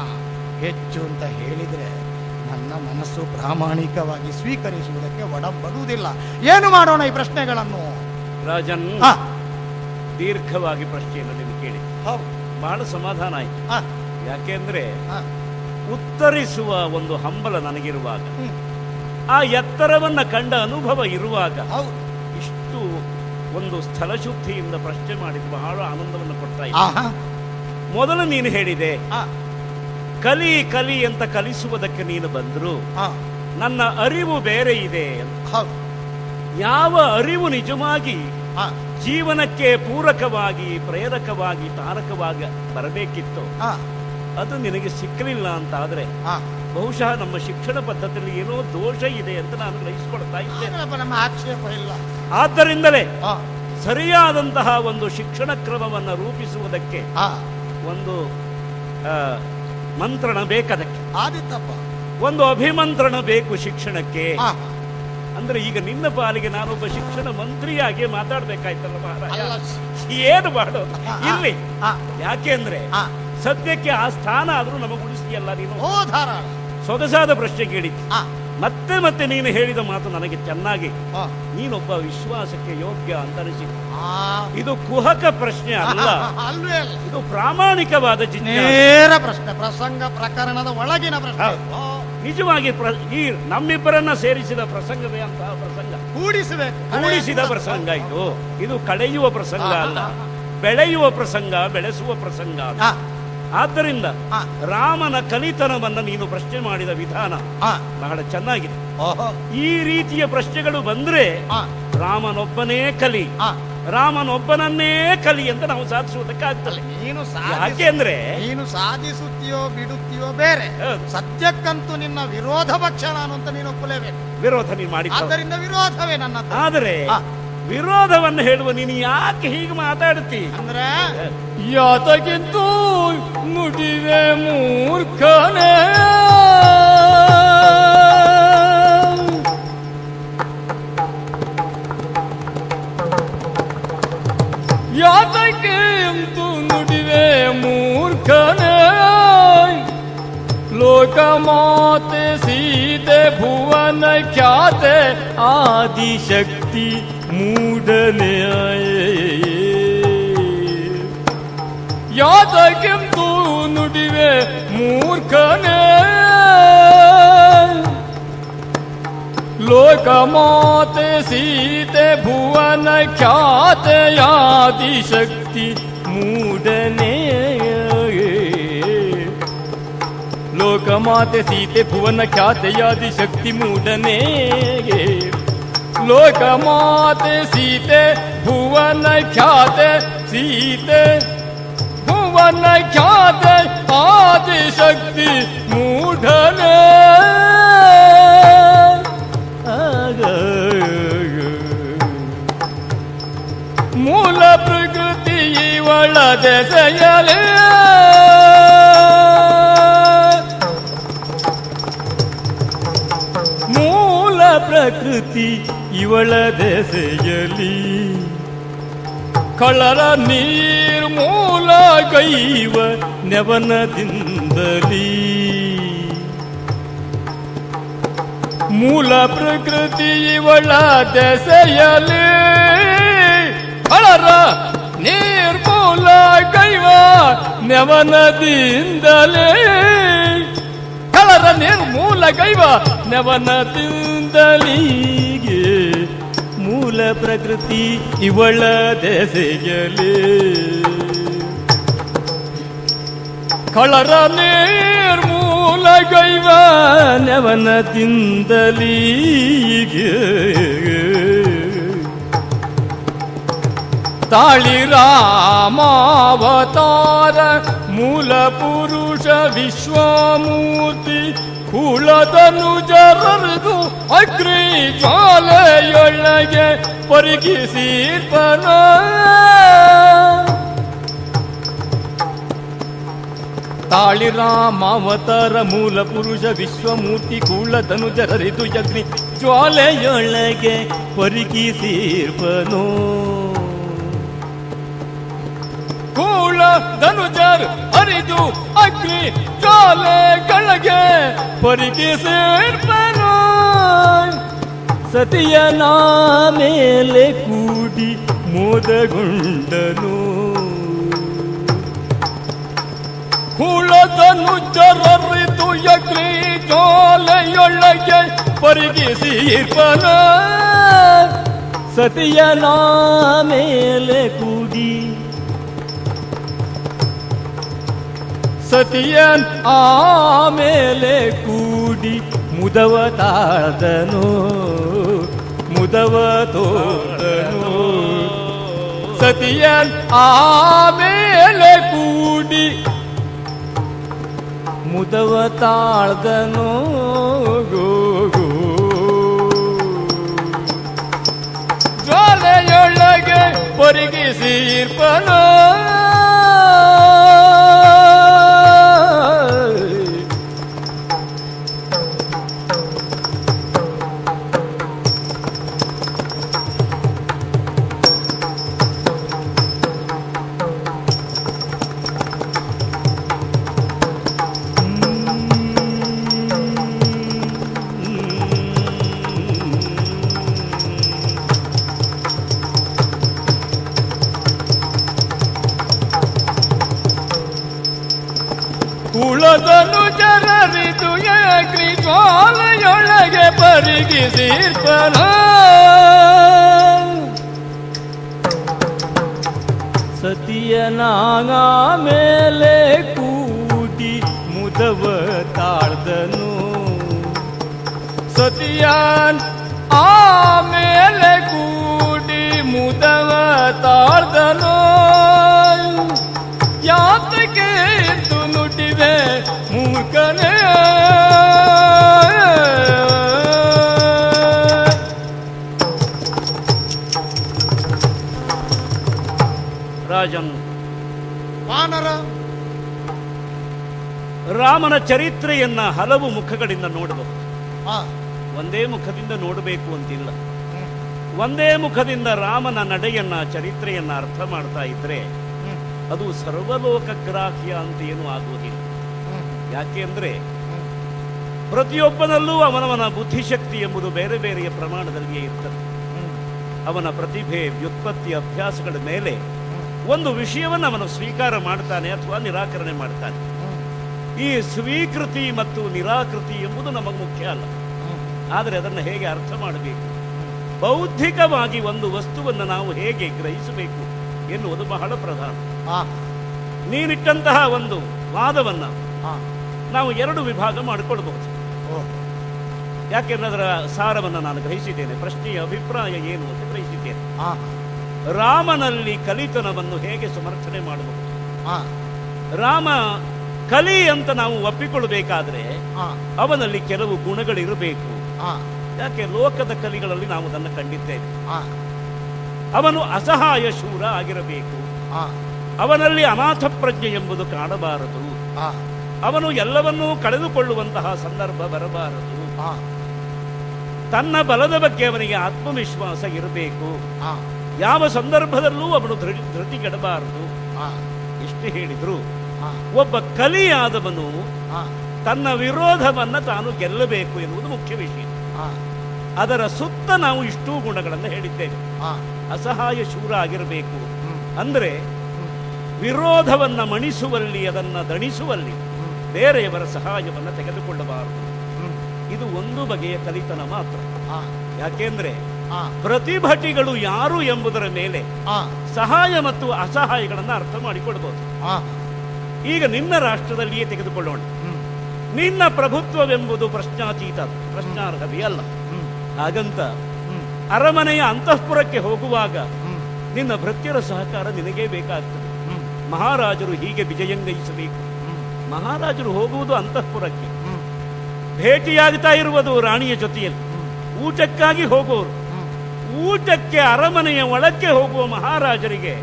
ಹೆಚ್ಚು ಅಂತ ಹೇಳಿದ್ರೆ ನನ್ನ ಮನಸ್ಸು ಪ್ರಾಮಾಣಿಕವಾಗಿ ಸ್ವೀಕರಿಸುವುದಕ್ಕೆ ಒಡಂಬಡುವುದಿಲ್ಲ. ಏನು ಮಾಡೋಣ ಈ ಪ್ರಶ್ನೆಗಳನ್ನು? ರಾಜನ್, ದೀರ್ಘವಾಗಿ ಪ್ರಶ್ನೆಯನ್ನು ನೀನು ಕೇಳಿ ಬಹಳ ಸಮಾಧಾನ ಆಯ್ತು. ಯಾಕೆಂದ್ರೆ ಉತ್ತರಿಸುವ ಒಂದು ಹಂಬಲ ನನಗಿರುವಾಗ, ಆ ಎತ್ತರವನ್ನ ಕಂಡ ಅನುಭವ ಇರುವಾಗ, ಇಷ್ಟು ಒಂದು ಸ್ಥಳಶುದ್ಧಿಯಿಂದ ಪ್ರಶ್ನೆ ಮಾಡಿದ ಬಹಳ ಆನಂದವನ್ನು ಕೊಡ್ತಾ ಇದ್ದ. ಮೊದಲು ನೀನು ಹೇಳಿದೆ ಕಲಿ ಅಂತ ಕಲಿಸುವುದಕ್ಕೆ ನೀನು ಬಂದ್ರು, ನನ್ನ ಅರಿವು ಬೇರೆ ಇದೆ ಅಂತ. ಯಾವ ಅರಿವು ನಿಜವಾಗಿ ಜೀವನಕ್ಕೆ ಪೂರಕವಾಗಿ ಪ್ರೇರಕವಾಗಿ ತಾರಕವಾಗಿ ಬರಬೇಕಿತ್ತು ಅದು ನಿನಗೆ ಸಿಕ್ಕಲಿಲ್ಲ ಅಂತ ಆದ್ರೆ ಬಹುಶಃ ನಮ್ಮ ಶಿಕ್ಷಣ ಪದ್ಧತಿಯಲ್ಲಿ ಏನೋ ದೋಷ ಇದೆ ಅಂತ ನಾನು ಗ್ರಹಿಸಿಕೊಳ್ತಾ ಇದ್ದೇನೆ. ಆಕ್ಷೇಪ ಇಲ್ಲ. ಆದ್ದರಿಂದಲೇ ಸರಿಯಾದಂತಹ ಒಂದು ಶಿಕ್ಷಣ ಕ್ರಮವನ್ನು ರೂಪಿಸುವುದಕ್ಕೆ ಒಂದು ಮಂತ್ರಣ ಬೇಕದಕ್ಕೆ, ಒಂದು ಅಭಿಮಂತ್ರಣ ಬೇಕು ಶಿಕ್ಷಣಕ್ಕೆ. ಅಂದ್ರೆ ಈಗ ನಿನ್ನ ಪಾಲಿಗೆ ನಾನೊಬ್ಬ ಶಿಕ್ಷಣ ಮಂತ್ರಿಯಾಗಿ ಮಾತಾಡ್ಬೇಕಾಯ್ತಲ್ಲ ಮಹಾರಾಜ, ಏನು ಮಾಡೋದು ಇಲ್ಲಿ? ಯಾಕೆಂದ್ರೆ ಸದ್ಯಕ್ಕೆ ಆ ಸ್ಥಾನ ಆದ್ರೂ ನಮಗೆ ಉಳಿಸಿಯಲ್ಲ ನೀನು. ಸೊಗಸಾದ ಪ್ರಶ್ನೆ ಕೇಳಿ ಮತ್ತೆ ಮತ್ತೆ ನೀನು ಹೇಳಿದ ಮಾತು ನನಗೆ ಚೆನ್ನಾಗಿ, ನೀನೊಬ್ಬ ವಿಶ್ವಾಸಕ್ಕೆ ಯೋಗ್ಯ ಅಂತ ಅನಿಸಿತು. ಇದು ಕುಹಕ ಪ್ರಶ್ನೆ ಅಲ್ಲ, ಇದು ಪ್ರಾಮಾಣಿಕವಾದ ನೇರ ಪ್ರಶ್ನೆ, ಪ್ರಸಂಗ ಪ್ರಕರಣದ ಒಳಗಿನ ಪ್ರಶ್ನೆ. ನಿಜವಾಗಿ ಈ ನಮ್ಮಿಬ್ಬರನ್ನ ಸೇರಿಸಿದ ಪ್ರಸಂಗವೇ ಅಂತಹ ಪ್ರಸಂಗ, ಕೂಡಿಸಿದ ಪ್ರಸಂಗ. ಇದು ಕಳೆಯುವ ಪ್ರಸಂಗ ಅಲ್ಲ, ಬೆಳೆಯುವ ಪ್ರಸಂಗ, ಬೆಳೆಸುವ ಪ್ರಸಂಗ. ಆದ್ದರಿಂದ ರಾಮನ ಕಲಿತನವನ್ನ ನೀನು ಪ್ರಶ್ನೆ ಮಾಡಿದ ವಿಧಾನ ಬಹಳ ಚೆನ್ನಾಗಿದೆ. ಈ ರೀತಿಯ ಪ್ರಶ್ನೆಗಳು ಬಂದ್ರೆ ರಾಮನೊಬ್ಬನೇ ಕಲಿ, ರಾಮನೊಬ್ಬನನ್ನೇ ಕಲಿ ಅಂತ ನಾವು ಸಾಧಿಸುವುದಕ್ಕಾಗ್ತದೆ. ಯಾಕೆಂದ್ರೆ ನೀನು ಸಾಧಿಸುತ್ತೀಯೋ ಬಿಡುತ್ತೀಯೋ ಬೇರೆ, ಸತ್ಯಕ್ಕಂತೂ ನಿನ್ನ ವಿರೋಧ ಪಕ್ಷ ನಾನು ಅಂತ ನೀನು ಒಪ್ಪಲೇಬೇಕು. ವಿರೋಧ ನೀನು ಮಾಡಿ, ಆದ್ದರಿಂದ ವಿರೋಧವೇ ನನ್ನ. ಆದರೆ ವಿರೋಧವನ್ನು ಹೇಳುವ ನೀನು ಯಾಕೆ ಹೀಗೆ ಮಾತಾಡುತ್ತಿ ಅಂದ್ರೆ ಯಾತಕ್ಕಿಂತೂ ನುಡಿವೆ ಮೂರ್ಖನೇ, ಯಾತಕ್ಕಿಂತೂ ನುಡಿವೆ ಮೂರ್ಖನೇ, ಲೋಕಮಾತೆ ಸೀತೆ ಭುವನ ಖ್ಯಾತೆ ಆದಿಶಕ್ತಿ ಮೂಢನೆ. ಯಾತಕ್ಕಿಂತೂ ನುಡಿವೆ ಮೂರ್ಖನೇ, ಲೋಕಮಾತೆ ಸೀತೆ ಭುವನ ಖ್ಯಾತೆಯಾದಿಶಕ್ತಿ ಮೂಢನೆ. ಲೋಕಮಾತೆ ಸೀತೆ ಭುವನ ಖ್ಯಾತೆಯಾದಿಶಕ್ತಿ ಮೂಢನೆ. ಲೋಕಮಾತೆ ಸೀತೆ ಭುವನ ಖ್ಯಾತೆ ಸೀತೆ ಭುವನ ಭುವನ ಖ್ಯಾತ ಆದಿಶಕ್ತಿ ಮೂಢನೇ ಮೂಲ ಪ್ರಕೃತಿ ಇವಳ ದೆಸೆಯಲೇ ಮೂಲ ಪ್ರಕೃತಿ ಇವಳ ದೆಸೆಯಲಿ ಕಳರ ನೀರ್ಮೂಲ ಗೈವ ನೆವನದಿಂದಲೀ ಮೂಲ ಪ್ರಕೃತಿ ಇವಳ ದೆಸೆಯಲಿ ಕಳರ ನಿರ್ಮೂಲ ಗೈವ ನೆವನದಿಂದಲೇ ಕಳರ ನಿರ್ಮೂಲ ಗೈವ ನೆವನದಿಂದಲೀಗೆ ಮೂಲ ಪ್ರಕೃತಿ ಇವಳ ದೆಸೆಯಲೇ ಕಳರ ನಿರ್ಮೂಲ ಗೈವ ನೆವನದಿಂದಲೀಗೆ ತಾಳಿ ರಾಮಾವತಾರ ಮೂಲ ಪುರುಷ ವಿಶ್ವಮೂರ್ತಿ ಕುಳದನುಜರದು ಅಗ್ನಿ ಜ್ವಾಲೆಯೊಳಗೆ ಪರಿಗಿಸಿರ್ಪನ ತಾಳಿ ರಾಮಾವತಾರ ಮೂಲ ಪುರುಷ ವಿಶ್ವಮೂರ್ತಿ ಕುಳದನುಜರದು ಅಗ್ನಿ ಜ್ವಾಲೆಯೊಳಗೆ ಪರಿಗಿಸಿರ್ಪನೋ ಕೂಳ ಧನುಜರ್ ಅರಿದು ಅಗ್ನಿ ಜ್ವಾಲೆಗಳಿಗೆ ಪರಿಗಿಸಿರ್ಪನೋ ಸತಿಯನ ಮೇಲೆ ಕೂಡಿ ಮೋದಗೊಂಡನು ಕೂಳ ಧನುಜರರಿದು ಅಗ್ನಿ ಜ್ವಾಲೆಯೊಳಗೆ ಪರಿಗಿಸಿರ್ಪನೋ ಸತಿಯನ ಮೇಲೆ ಕೂಡಿ ಸತಿಯನ್ ಆಮೇಲೆ ಕೂಡಿ ಮುದವ ತಾಳ್ದನು ಮುದವ ತೋರ್ದನು ಸತಿಯನ್ ಆಮೇಲೆ ಕೂಡಿ ಮುದವ ತಾಳ್ದನು ಜ್ವಾಲೆಯೊಳಗೆ ಪರಿಗಿಸಿರ್ಪನೋ ಕುಳದನುಜರರಿದು ಅಗ್ನಿ ಜ್ವಾಲೆಯೊಳಗೆ ಪರಿಗಿಸಿರ್ಪನ ಸತಿಯನಾಗ ಮೇಲೆ ಕೂಡಿ ಮುದವ ತಾಳ್ದನು ಸತಿಯನ್ ಆಮೇಲೆ ಕೂಡಿ ಮುದವ ತಾಳ್ದನು ಯಾತಕ್ಕೆ ನುಡಿವೆ ಮೂರ್ಖನೇ ರಾಜನ್ ವಾನರ ರಾಮನ ಚರಿತ್ರೆಯನ್ನ ಹಲವು ಮುಖಗಳಿಂದ ನೋಡಬಹುದು. ಆ, ಒಂದೇ ಮುಖದಿಂದ ನೋಡಬೇಕು ಅಂತಿಲ್ಲ. ಒಂದೇ ಮುಖದಿಂದ ರಾಮನ ನಡೆಯನ್ನ ಚರಿತ್ರೆಯನ್ನ ಅರ್ಥ ಮಾಡ್ತಾ ಇದ್ರೆ ಅದು ಸರ್ವಲೋಕಗ್ರಾಹ್ಯ ಅಂತ ಏನೂ ಆಗುವುದಿಲ್ಲ. ಯಾಕೆ ಅಂದ್ರೆ ಪ್ರತಿಯೊಬ್ಬನಲ್ಲೂ ಅವನವನ ಬುದ್ಧಿಶಕ್ತಿ ಎಂಬುದು ಬೇರೆ ಬೇರೆಯ ಪ್ರಮಾಣದಲ್ಲಿಯೇ ಇರ್ತದೆ. ಅವನ ಪ್ರತಿಭೆ, ವ್ಯುತ್ಪತ್ತಿ, ಅಭ್ಯಾಸಗಳ ಮೇಲೆ ಒಂದು ವಿಷಯವನ್ನು ಅವನು ಸ್ವೀಕಾರ ಮಾಡ್ತಾನೆ ಅಥವಾ ನಿರಾಕರಣೆ ಮಾಡ್ತಾನೆ. ಈ ಸ್ವೀಕೃತಿ ಮತ್ತು ನಿರಾಕೃತಿ ಎಂಬುದು ನಮಗೆ ಮುಖ್ಯ ಅಲ್ಲ, ಆದರೆ ಅದನ್ನು ಹೇಗೆ ಅರ್ಥ ಮಾಡಬೇಕು, ಬೌದ್ಧಿಕವಾಗಿ ಒಂದು ವಸ್ತುವನ್ನು ನಾವು ಹೇಗೆ ಗ್ರಹಿಸಬೇಕು ಎನ್ನುವುದು ಬಹಳ ಪ್ರಧಾನ. ನೀನಿಟ್ಟಂತಹ ಒಂದು ವಾದವನ್ನ ನಾವು ಎರಡು ವಿಭಾಗ ಮಾಡಿಕೊಳ್ಬಹುದು. ಯಾಕೆಂದ್ರೆ ಅದರ ಸಾರವನ್ನು ನಾನು ಗ್ರಹಿಸಿದ್ದೇನೆ, ಪ್ರಶ್ನೆಯ ಅಭಿಪ್ರಾಯ ಏನು ಅಂತ ಗ್ರಹಿಸಿದ್ದೇನೆ. ರಾಮನಲ್ಲಿ ಕಲಿತನವನ್ನು ಹೇಗೆ ಸಮರ್ಥನೆ ಮಾಡಬಹುದು, ರಾಮ ಕಲಿ ಅಂತ ನಾವು ಒಪ್ಪಿಕೊಳ್ಳಬೇಕಾದ್ರೆ ಅವನಲ್ಲಿ ಕೆಲವು ಗುಣಗಳಿರಬೇಕು. ಯಾಕೆ ಲೋಕದ ಕಲಿಗಳಲ್ಲಿ ನಾವು ಅದನ್ನು ಕಂಡಿದ್ದೇವೆ. ಅವನು ಅಸಹಾಯ ಶೂರ ಆಗಿರಬೇಕು. ಅವನಲ್ಲಿ ಅನಾಥ ಪ್ರಜ್ಞೆ ಎಂಬುದು ಕಾಣಬಾರದು. ಅವನು ಎಲ್ಲವನ್ನೂ ಕಳೆದುಕೊಳ್ಳುವಂತಹ ಸಂದರ್ಭ ಬರಬಾರದು. ತನ್ನ ಬಲದ ಬಗ್ಗೆ ಅವನಿಗೆ ಆತ್ಮವಿಶ್ವಾಸ ಇರಬೇಕು. ಯಾವ ಸಂದರ್ಭದಲ್ಲೂ ಅವನು ಧೃತಿಗೆಡಬಾರದು. ಎಷ್ಟು ಹೇಳಿದ್ರು ಒಬ್ಬ ಕಲಿಯಾದವನು ತನ್ನ ವಿರೋಧವನ್ನ ತಾನು ಗೆಲ್ಲಬೇಕು ಎನ್ನುವುದು ಮುಖ್ಯ ವಿಷಯ. ಅದರ ಸುತ್ತ ನಾವು ಇಷ್ಟೂ ಗುಣಗಳನ್ನು ಹೇಳಿದ್ದೇವೆ. ಅಸಹಾಯ ಶೂರ ಆಗಿರಬೇಕು ಅಂದ್ರೆ ವಿರೋಧವನ್ನ ಮಣಿಸುವಲ್ಲಿ, ಅದನ್ನ ದಣಿಸುವಲ್ಲಿ ಬೇರೆಯವರ ಸಹಾಯವನ್ನು ತೆಗೆದುಕೊಳ್ಳಬಾರದು. ಇದು ಒಂದು ಬಗೆಯ ಕಲಿತನ ಮಾತ್ರ. ಯಾಕೆಂದ್ರೆ ಪ್ರತಿಭಟಿಗಳು ಯಾರು ಎಂಬುದರ ಮೇಲೆ ಸಹಾಯ ಮತ್ತು ಅಸಹಾಯಗಳನ್ನು ಅರ್ಥ ಮಾಡಿಕೊಳ್ಬಹುದು. ಈಗ ನಿನ್ನ ರಾಷ್ಟ್ರದಲ್ಲಿಯೇ ತೆಗೆದುಕೊಳ್ಳೋಣ. ನಿನ್ನ ಪ್ರಭುತ್ವವೆಂಬುದು ಪ್ರಶ್ನಾತೀತ, ಪ್ರಶ್ನಾರ್ಹವೇ ಅಲ್ಲ. ಹಾಗಂತ ಅರಮನೆಯ ಅಂತಃಪುರಕ್ಕೆ ಹೋಗುವಾಗ ನಿನ್ನ ಭೃತ್ಯರ ಸಹಕಾರ ನಿನಗೇ ಬೇಕಾಗ್ತದೆ. ಮಹಾರಾಜರು ಹೀಗೆ ವಿಜಯಂಗೈಸಬೇಕು. ಮಹಾರಾಜರು ಹೋಗುವುದು ಅಂತಃಪುರಕ್ಕೆ, ಭೇಟಿಯಾಗ್ತಾ ಇರುವುದು ರಾಣಿಯ ಜೊತೆಯಲ್ಲಿ, ಊಟಕ್ಕಾಗಿ ಹೋಗುವವರು. ಊಟಕ್ಕೆ ಅರಮನೆಯ ಒಳಕ್ಕೆ ಹೋಗುವ ಮಹಾರಾಜರಿಗೆ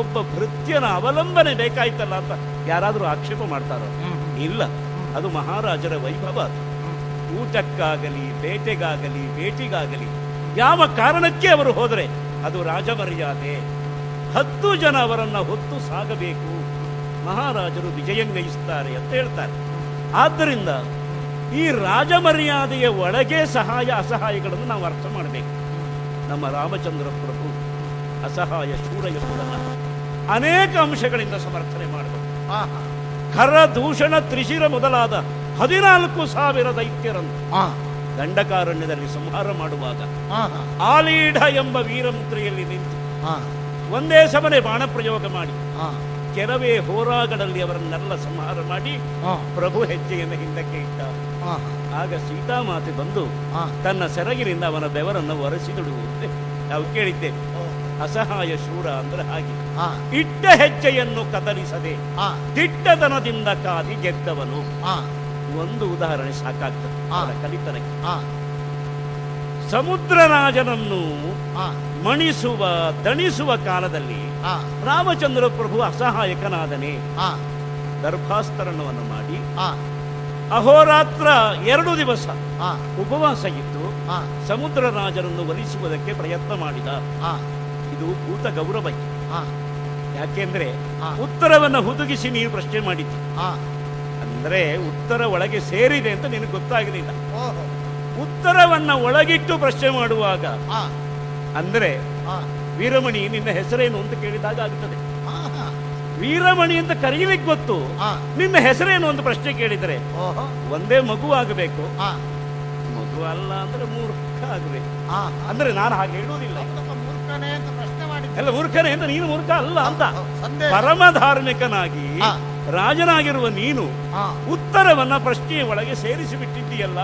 ಒಬ್ಬ ಭೃತ್ಯನ ಅವಲಂಬನೆ ಬೇಕಾಯ್ತಲ್ಲ ಅಂತ ಯಾರಾದರೂ ಆಕ್ಷೇಪ ಮಾಡ್ತಾರೋ? ಇಲ್ಲ, ಅದು ಮಹಾರಾಜರ ವೈಭವ. ಊಟಕ್ಕಾಗಲಿ, ಬೇಟೆಗಾಗಲಿ, ಭೇಟಿಗಾಗಲಿ ಯಾವ ಕಾರಣಕ್ಕೆ ಅವರು ಹೋದರೆ ಅದು ರಾಜಮರ್ಯಾದೆ. 10 ಜನ ಅವರನ್ನ ಹೊತ್ತು ಸಾಗಬೇಕು, ಮಹಾರಾಜರು ವಿಜಯಂಗೈಸುತ್ತಾರೆ ಅಂತ ಹೇಳ್ತಾರೆ. ಆದ್ದರಿಂದ ಈ ರಾಜಮರ್ಯಾದೆಯ ಒಳಗೆ ಸಹಾಯ ಅಸಹಾಯಗಳನ್ನು ನಾವು ಅರ್ಥ ಮಾಡಬೇಕು. ನಮ್ಮ ರಾಮಚಂದ್ರ ಪ್ರಭು ಅಸಹಾಯ ಶೂರ ಎಂಬುದನ್ನು ಅನೇಕ ಅಂಶಗಳಿಂದ ಸಮರ್ಥನೆ ಮಾಡಬಹುದು. ಖರ, ದೂಷಣ, ತ್ರಿಶಿರ ಮೊದಲಾದ 14,000 ದೈತ್ಯರನ್ನು ದಂಡಕಾರಣ್ಯದಲ್ಲಿ ಸಂಹಾರ ಮಾಡುವಾಗ ಆಲೀಢ ಎಂಬ ವೀರಮುದ್ರೆಯಲ್ಲಿ ನಿಂತು ಒಂದೇ ಸಮನೆ ಬಾಣ ಪ್ರಯೋಗ ಮಾಡಿ ಕೆಲವೇ ಹೋರಾಗಳಲ್ಲಿ ಅವರನ್ನೆಲ್ಲ ಸಂಹಾರ ಮಾಡಿ ಪ್ರಭು ಹೆಜ್ಜೆಯನ್ನು ಹಿಂದಕ್ಕೆ ಇಟ್ಟ. ಆಗ ಸೀತಾಮಾತೆ ಬಂದು ತನ್ನ ಸೆರಗಿನಿಂದ ಅವನ ಬೆವರನ್ನು ಒರೆಸಿದುಡುವಂತೆ ನಾವು ಕೇಳಿದ್ದೇವೆ. ಅಸಹಾಯ ಶೂರ ಅಂದ್ರೆ ಹಾಗೆ, ಇಟ್ಟ ಹೆಜ್ಜೆಯನ್ನು ಕದಲಿಸದೆ ದಿಟ್ಟತನದಿಂದ ಕಾದಿ ಗೆದ್ದವನು. ಒಂದು ಉದಾಹರಣೆ ಸಾಕಾಗ್ತದೆ ಕಲಿತನಕ್ಕೆ. ಸಮುದ್ರರಾಜನನ್ನು ಮಣಿಸುವ, ದಣಿಸುವ ಕಾಲದಲ್ಲಿ ರಾಮಚಂದ್ರ ಪ್ರಭು ಅಸಹಾಯಕನಾದನೆ. ದರ್ಭಾಸ್ತರಣವನ್ನು ಮಾಡಿ ಅಹೋರಾತ್ರ 2 ದಿವಸ ಉಪವಾಸ ಇದ್ದು ಸಮುದ್ರರಾಜನನ್ನು ಒಲಿಸುವುದಕ್ಕೆ ಪ್ರಯತ್ನ ಮಾಡಿದ. ಇದು ಭೂತ ಗೌರವ. ಯಾಕೆಂದ್ರೆ ಉತ್ತರವನ್ನ ಹುದುಗಿಸಿ ನೀವು ಪ್ರಶ್ನೆ ಮಾಡಿದ್ದಿ, ಅಂದ್ರೆ ಉತ್ತರ ಒಳಗೆ ಸೇರಿದೆ ಅಂತ ನಿನಗೆ ಗೊತ್ತಾಗಲಿಲ್ಲ. ಉತ್ತರವನ್ನ ಒಳಗಿಟ್ಟು ಪ್ರಶ್ನೆ ಮಾಡುವಾಗ ಅಂದ್ರೆ ವೀರಮಣಿ ನಿನ್ನ ಹೆಸರೇನು ಅಂತ ಕೇಳಿದಾಗ ಆಗುತ್ತದೆ. ವೀರಮಣಿ ಅಂತ ಕರೀಲಿಕ್ಕೆ ಗೊತ್ತು, ನಿನ್ನ ಹೆಸರೇನು ಅಂತ ಪ್ರಶ್ನೆ ಕೇಳಿದರೆ ಒಂದೇ ಮಗು ಆಗಬೇಕು. ಮಗು ಅಲ್ಲ ಅಂದ್ರೆ ಮೂರ್ಖ ಆಗಬೇಕು. ಅಂದ್ರೆ ನಾನು ಹಾಗೆ ಹೇಳುವುದಿಲ್ಲ, ಎಲ್ಲ ಮೂರ್ಖನೇ ಅಂತ, ನೀನು ಮೂರ್ಖ ಅಲ್ಲ ಅಂತ. ಪರಮ ಧಾರ್ಮಿಕನಾಗಿ ರಾಜನಾಗಿರುವ ನೀನು ಉತ್ತರವನ್ನ ಪ್ರಶ್ನೆಯ ಒಳಗೆ ಸೇರಿಸಿ ಬಿಟ್ಟಿದ್ದೀಯಲ್ಲ.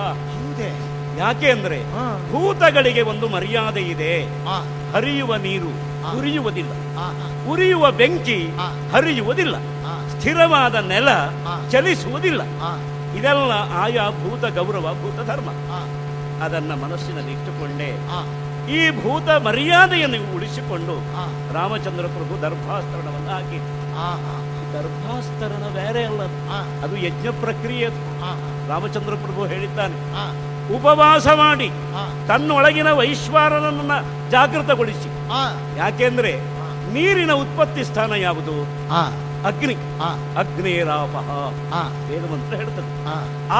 ಯಾಕೆ ಅಂದ್ರೆ ಭೂತಗಳಿಗೆ ಒಂದು ಮರ್ಯಾದೆ ಇದೆ. ಹರಿಯುವ ನೀರು ಉರಿಯುವುದಿಲ್ಲ, ಉರಿಯುವ ಬೆಂಕಿ ಹರಿಯುವುದಿಲ್ಲ, ಸ್ಥಿರವಾದ ನೆಲ ಚಲಿಸುವುದಿಲ್ಲ. ಇದೆಲ್ಲ ಆಯಾ ಭೂತ ಗೌರವ, ಭೂತ ಧರ್ಮ. ಅದನ್ನ ಮನಸ್ಸಿನಲ್ಲಿ ಇಟ್ಟುಕೊಂಡೇ ಈ ಭೂತ ಮರ್ಯಾದೆಯನ್ನು ಉಳಿಸಿಕೊಂಡು ರಾಮಚಂದ್ರ ಪ್ರಭು ದರ್ಭಾಸ್ತರಣವನ್ನು ಹಾಕಿ. ದರ್ಭಾಸ್ತರಣ ಬೇರೆ ಅಲ್ಲ, ಅದು ಯಜ್ಞ ಪ್ರಕ್ರಿಯೆ. ರಾಮಚಂದ್ರ ಪ್ರಭು ಹೇಳಿದ್ದಾನೆ, ಉಪವಾಸ ಮಾಡಿ ತನ್ನೊಳಗಿನ ವೈಶ್ವಾನರನ್ನ ಜಾಗೃತಗೊಳಿಸಿ. ಯಾಕೆಂದ್ರೆ ನೀರಿನ ಉತ್ಪತ್ತಿ ಸ್ಥಾನ ಯಾವುದು? ಅಗ್ನಿ. ಅಗ್ನೇರಾಪಹ ವೇದಮಂತ್ರ ಹೇಳ್ತದೆ.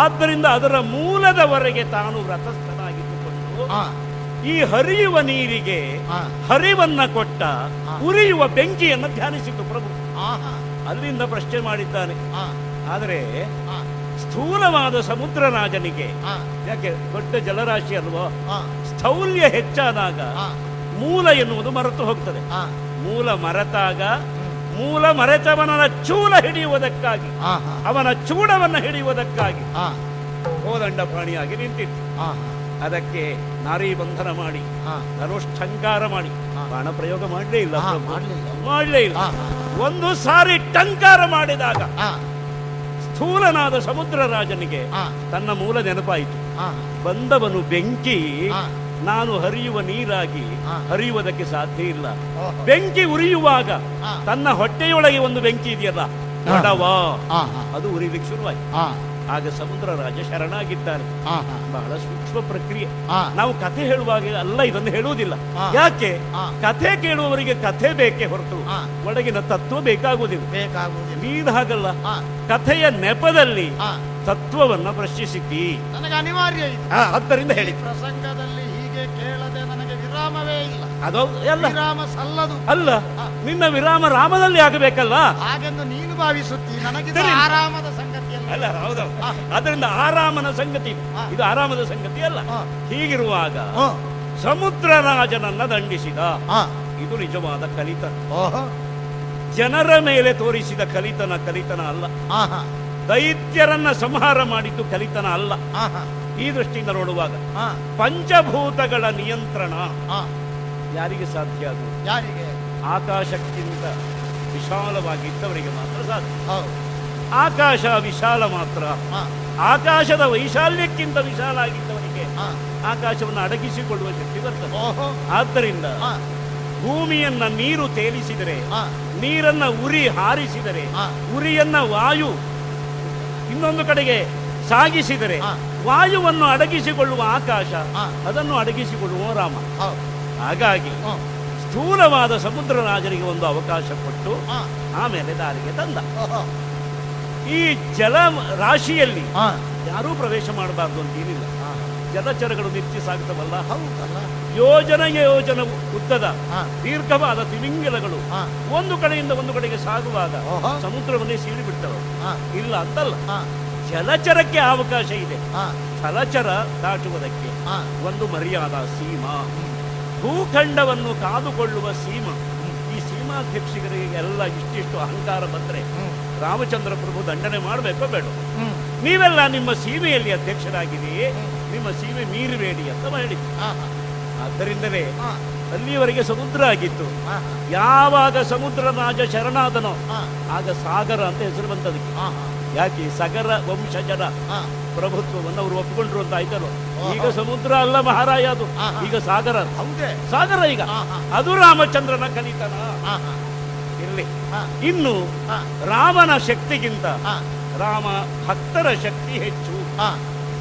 ಆದ್ದರಿಂದ ಅದರ ಮೂಲದವರೆಗೆ ತಾನು ವ್ರತಸ್ಥನಾಗಿದ್ದುಕೊಂಡು ಈ ಹರಿಯುವ ನೀರಿಗೆ ಹರಿವನ್ನ ಕೊಟ್ಟ ಉರಿಯುವ ಬೆಂಕಿಯನ್ನು ಧ್ಯಾನಿಸಿತು ಪ್ರಭು. ಅಲ್ಲಿಂದ ಪ್ರಶ್ನೆ ಮಾಡಿದ್ದಾನೆ. ಆದರೆ ಸ್ಥೂಲವಾದ ಸಮುದ್ರ ರಾಜನಿಗೆ, ಯಾಕೆ ದೊಡ್ಡ ಜಲರಾಶಿ ಅಲ್ವೋ, ಸ್ಥೌಲ್ಯ ಹೆಚ್ಚಾದಾಗ ಮೂಲ ಎನ್ನುವುದು ಮರೆತು ಹೋಗ್ತದೆ. ಮೂಲ ಮರೆತಾಗ ಮೂಲ ಮರೆತವನ ಚೂಲ ಹಿಡಿಯುವುದಕ್ಕಾಗಿ, ಅವನ ಚೂಡವನ್ನು ಹಿಡಿಯುವುದಕ್ಕಾಗಿ ಕೋದಂಡ ಪ್ರಾಣಿಯಾಗಿ ನಿಂತಿತ್ತು. ಅದಕ್ಕೆ ನಾರಿ ಬಂಧನ ಮಾಡಿ ಧನುಷ್ಠಂಕಾರ ಮಾಡಿ ಬಾಣ ಪ್ರಯೋಗ ಮಾಡಲೇ ಇಲ್ಲ. ಒಂದು ಸಾರಿ ಟಂಕಾರ ಮಾಡಿದಾಗ ಆ, ಸ್ಥೂಲನಾದ ಸಮುದ್ರ ರಾಜನಿಗೆ ಆ, ತನ್ನ ಮೂಲ ನೆನಪಾಯಿತು. ಆ, ಬಂದವನು ಬೆಂಕಿ, ಆ. ನಾನು ಹರಿಯುವ ನೀರಾಗಿ ಆ. ಹರಿಯುವುದಕ್ಕೆ ಸಾಧ್ಯ ಇಲ್ಲ. ಓಹೋ. ಬೆಂಕಿ ಉರಿಯುವಾಗ ಆ. ತನ್ನ ಹೊಟ್ಟೆಯೊಳಗೆ ಒಂದು ಬೆಂಕಿ ಇದೆಯಲ್ಲ, ಒಡವ, ಆ, ಆ, ಅದು ಉರಿಲಿಕ್ಕೆ ಶುರುವಾಯಿತು. ಆ, ಆಗ ಸಮುದ್ರ ರಾಜ ಶರಣಾಗಿದ್ದಾರೆ. ಆ, ಆ. ಬಹಳ ಸೂಕ್ಷ್ಮ ಪ್ರಕ್ರಿಯೆ. ಆ. ನಾವು ಕಥೆ ಹೇಳುವಾಗ ಅಲ್ಲ ಇದನ್ನು ಹೇಳುವುದಿಲ್ಲ. ಆ. ಯಾಕೆ? ಆ. ಕಥೆ ಕೇಳುವವರಿಗೆ ಕಥೆ ಬೇಕೇ ಹೊರತು ಆ. ಒಳಗಿನ ತತ್ವ ಬೇಕಾಗುವುದಿಲ್ಲ. ಬೇಕಾಗುವುದಿಲ್ಲ. ನೀನು ಹಾಗಲ್ಲ, ಆ, ಕಥೆಯ ನೆಪದಲ್ಲಿ ಆ. ತತ್ವವನ್ನ ಪ್ರಶ್ನಿಸಿದ್ದಿ. ನನಗೆ ಅನಿವಾರ್ಯ ಇದು. ಆದ್ದರಿಂದ ಈ ಹೇಳಿ ಪ್ರಸಂಗದಲ್ಲಿ ಹೀಗೆ ಕೇಳದೆ ನನಗೆ ವಿರಾಮವೇ ಇಲ್ಲ. ಅದು ಎಲ್ಲ ವಿರಾಮ ಸಲ್ಲದು. ಅಲ್ಲ, ನಿನ್ನ ವಿರಾಮ ರಾಮದಲ್ಲಿ ಆಗಬೇಕಲ್ಲ. ಹಾಗೆಂದು ನೀನು ಭಾವಿಸುತ್ತಿ, ನನಗಿದು ಸರಿ. ಆರಾಮದ ಸಂಗತಿಯಲ್ಲ. ಅಲ್ಲ, ಹೌದೌದು. ಅದರಿಂದ ಆರಾಮನ ಸಂಗತಿ ಇದು. ಆ. ಇದು ಆರಾಮದ ಸಂಗತಿ ಅಲ್ಲ. ಆ. ಹೀಗಿರುವಾಗ ಆ, ಸಮುದ್ರ ರಾಜನನ್ನ ದಂಡಿಸಿದ. ಆ. ಇದು ನಿಜವಾದ ಕಲಿತನ. ಓಹೋ. ಜನರ ಮೇಲೆ ತೋರಿಸಿದ ಕಲಿತನ ಅಲ್ಲ. ಆಹಾ, ದೈತ್ಯರನ್ನ ಸಂಹಾರ ಮಾಡಿದ್ದು ಕಲಿತನ ಅಲ್ಲ. ಆಹಾ, ಈ ದೃಷ್ಟಿಯಿಂದ ನೋಡುವಾಗ ಆ, ಪಂಚಭೂತಗಳ ನಿಯಂತ್ರಣ ಆ. ಯಾರಿಗೆ ಸಾಧ್ಯ? ಅದು ಯಾರಿಗೆ? ಆಕಾಶಕ್ಕಿಂತ ವಿಶಾಲವಾಗಿದ್ದವರಿಗೆ ಮಾತ್ರ ಸಾಧ್ಯ. ಹೌದು. ಆಕಾಶ ವಿಶಾಲ ಮಾತ್ರ. ಆ, ಆಕಾಶದ ವೈಶಾಲ್ಯಕ್ಕಿಂತ ವಿಶಾಲ ಆಗಿದ್ದವರಿಗೆ ಆ. ಆಕಾಶವನ್ನು ಅಡಗಿಸಿಕೊಳ್ಳುವ ಶಕ್ತಿ ಬರ್ತದೆ. ಓಹೋ. ಆದ್ದರಿಂದ ಆ, ಭೂಮಿಯನ್ನ ನೀರು ತೇಲಿಸಿದರೆ, ಆ. ನೀರನ್ನ ಉರಿ ಹಾರಿಸಿದರೆ, ಆ. ಉರಿಯನ್ನ ವಾಯು ಇನ್ನೊಂದು ಕಡೆಗೆ ಸಾಗಿಸಿದರೆ, ಆ. ವಾಯುವನ್ನು ಅಡಗಿಸಿಕೊಳ್ಳುವ ಆಕಾಶ, ಆ. ಅದನ್ನು ಅಡಗಿಸಿಕೊಳ್ಳುವ ರಾಮ. ಹೌದು. ಹಾಗಾಗಿ ಆ, ಸ್ಥೂಲವಾದ ಸಮುದ್ರ ರಾಜನಿಗೆ ಒಂದು ಅವಕಾಶ ಕೊಟ್ಟು ಆ. ಆಮೇಲೆ ದಾರಿಗೆ ತಂದ. ಓಹೋ. ಈ ಜಲ ರಾಶಿಯಲ್ಲಿ ಆ. ಯಾರೂ ಪ್ರವೇಶ ಮಾಡಬಾರ್ದು ಅಂತ ಏನಿಲ್ಲ. ಆ. ಜಲಚರಗಳು ನಿತ್ಯ ಸಾಗುತ್ತವಲ್ಲ, ಹೌದಲ್ಲ. ಯೋಜನ ಉದ್ದದ ಆ. ದೀರ್ಘವಾದ ತಿಮಿಂಗಿಲಗಳು ಆ. ಒಂದು ಕಡೆಯಿಂದ ಒಂದು ಕಡೆಗೆ ಸಾಗುವಾಗ ಓಹೋ. ಸಮುದ್ರವನ್ನೇ ಸೀಳಿ ಬಿಡ್ತವೆ. ಆ. ಇಲ್ಲ ಅಂತಲ್ಲ, ಆ. ಜಲಚರಕ್ಕೆ ಅವಕಾಶ ಇದೆ. ಆ. ಜಲಚರ ದಾಟುವುದಕ್ಕೆ ಆ. ಒಂದು ಮರ್ಯಾದಾ ಸೀಮಾ, ಭೂಖಂಡವನ್ನು ಕಾದುಕೊಳ್ಳುವ ಸೀಮಾ. ಈ ಸೀಮಾಧ್ಯಕ್ಷರಿಗೆ ಎಲ್ಲ ಇಷ್ಟಿಷ್ಟು ಅಹಂಕಾರ ಬಂದ್ರೆ ಹ್ಮ್. ರಾಮಚಂದ್ರ ಪ್ರಭು ದಂಡನೆ ಮಾಡಬೇಕೋ ಬೇಡ? ಹ್ಮ್. ನೀವೆಲ್ಲ ನಿಮ್ಮ ಸೀಮೆಯಲ್ಲಿ ಅಧ್ಯಕ್ಷರಾಗಿದೆಯೇ, ನಿಮ್ಮ ಸೀಮೆ ಮೀರಬೇಡಿ ಅಂತ ಹೇಳಿದ್ರು. ಆಹಾ. ಆದ್ದರಿಂದಲೇ ಆ. ಅಲ್ಲಿಯವರೆಗೆ ಸಮುದ್ರ ಆಗಿತ್ತು. ಆಹಾ. ಯಾವಾಗ ಸಮುದ್ರ ರಾಜ ಶರಣಾದನೋ ಆ. ಆಗ ಸಾಗರ ಅಂತ ಹೆಸರು ಬಂತದಕ್ಕೆ. ಆಹಾ. ಯಾಕೆ? ಸಗರ ವಂಶಜರ ಆ. ಪ್ರಭುತ್ವವನ್ನು ಅವರು ಒಪ್ಪಿಕೊಂಡ್ರು ಅಂತ ಆಯ್ತಲ್ಲ. ಓಹೋ. ಈಗ ಸಮುದ್ರ ಅಲ್ಲ ಮಹಾರಾಯ, ಅದು ಆಹಾ. ಈಗ ಸಾಗರ. ಹೌದೇ? ಸಾಗರ ಈಗ. ಆಹಾ. ಅದು ರಾಮಚಂದ್ರನ ಕಲಿತನ. ಆಹಾ. ಇರಲಿ. ಆ. ಇನ್ನು ಆ. ರಾಮನ ಶಕ್ತಿಗಿಂತ ಆ. ರಾಮ ಭಕ್ತರ ಶಕ್ತಿ ಹೆಚ್ಚು. ಆ.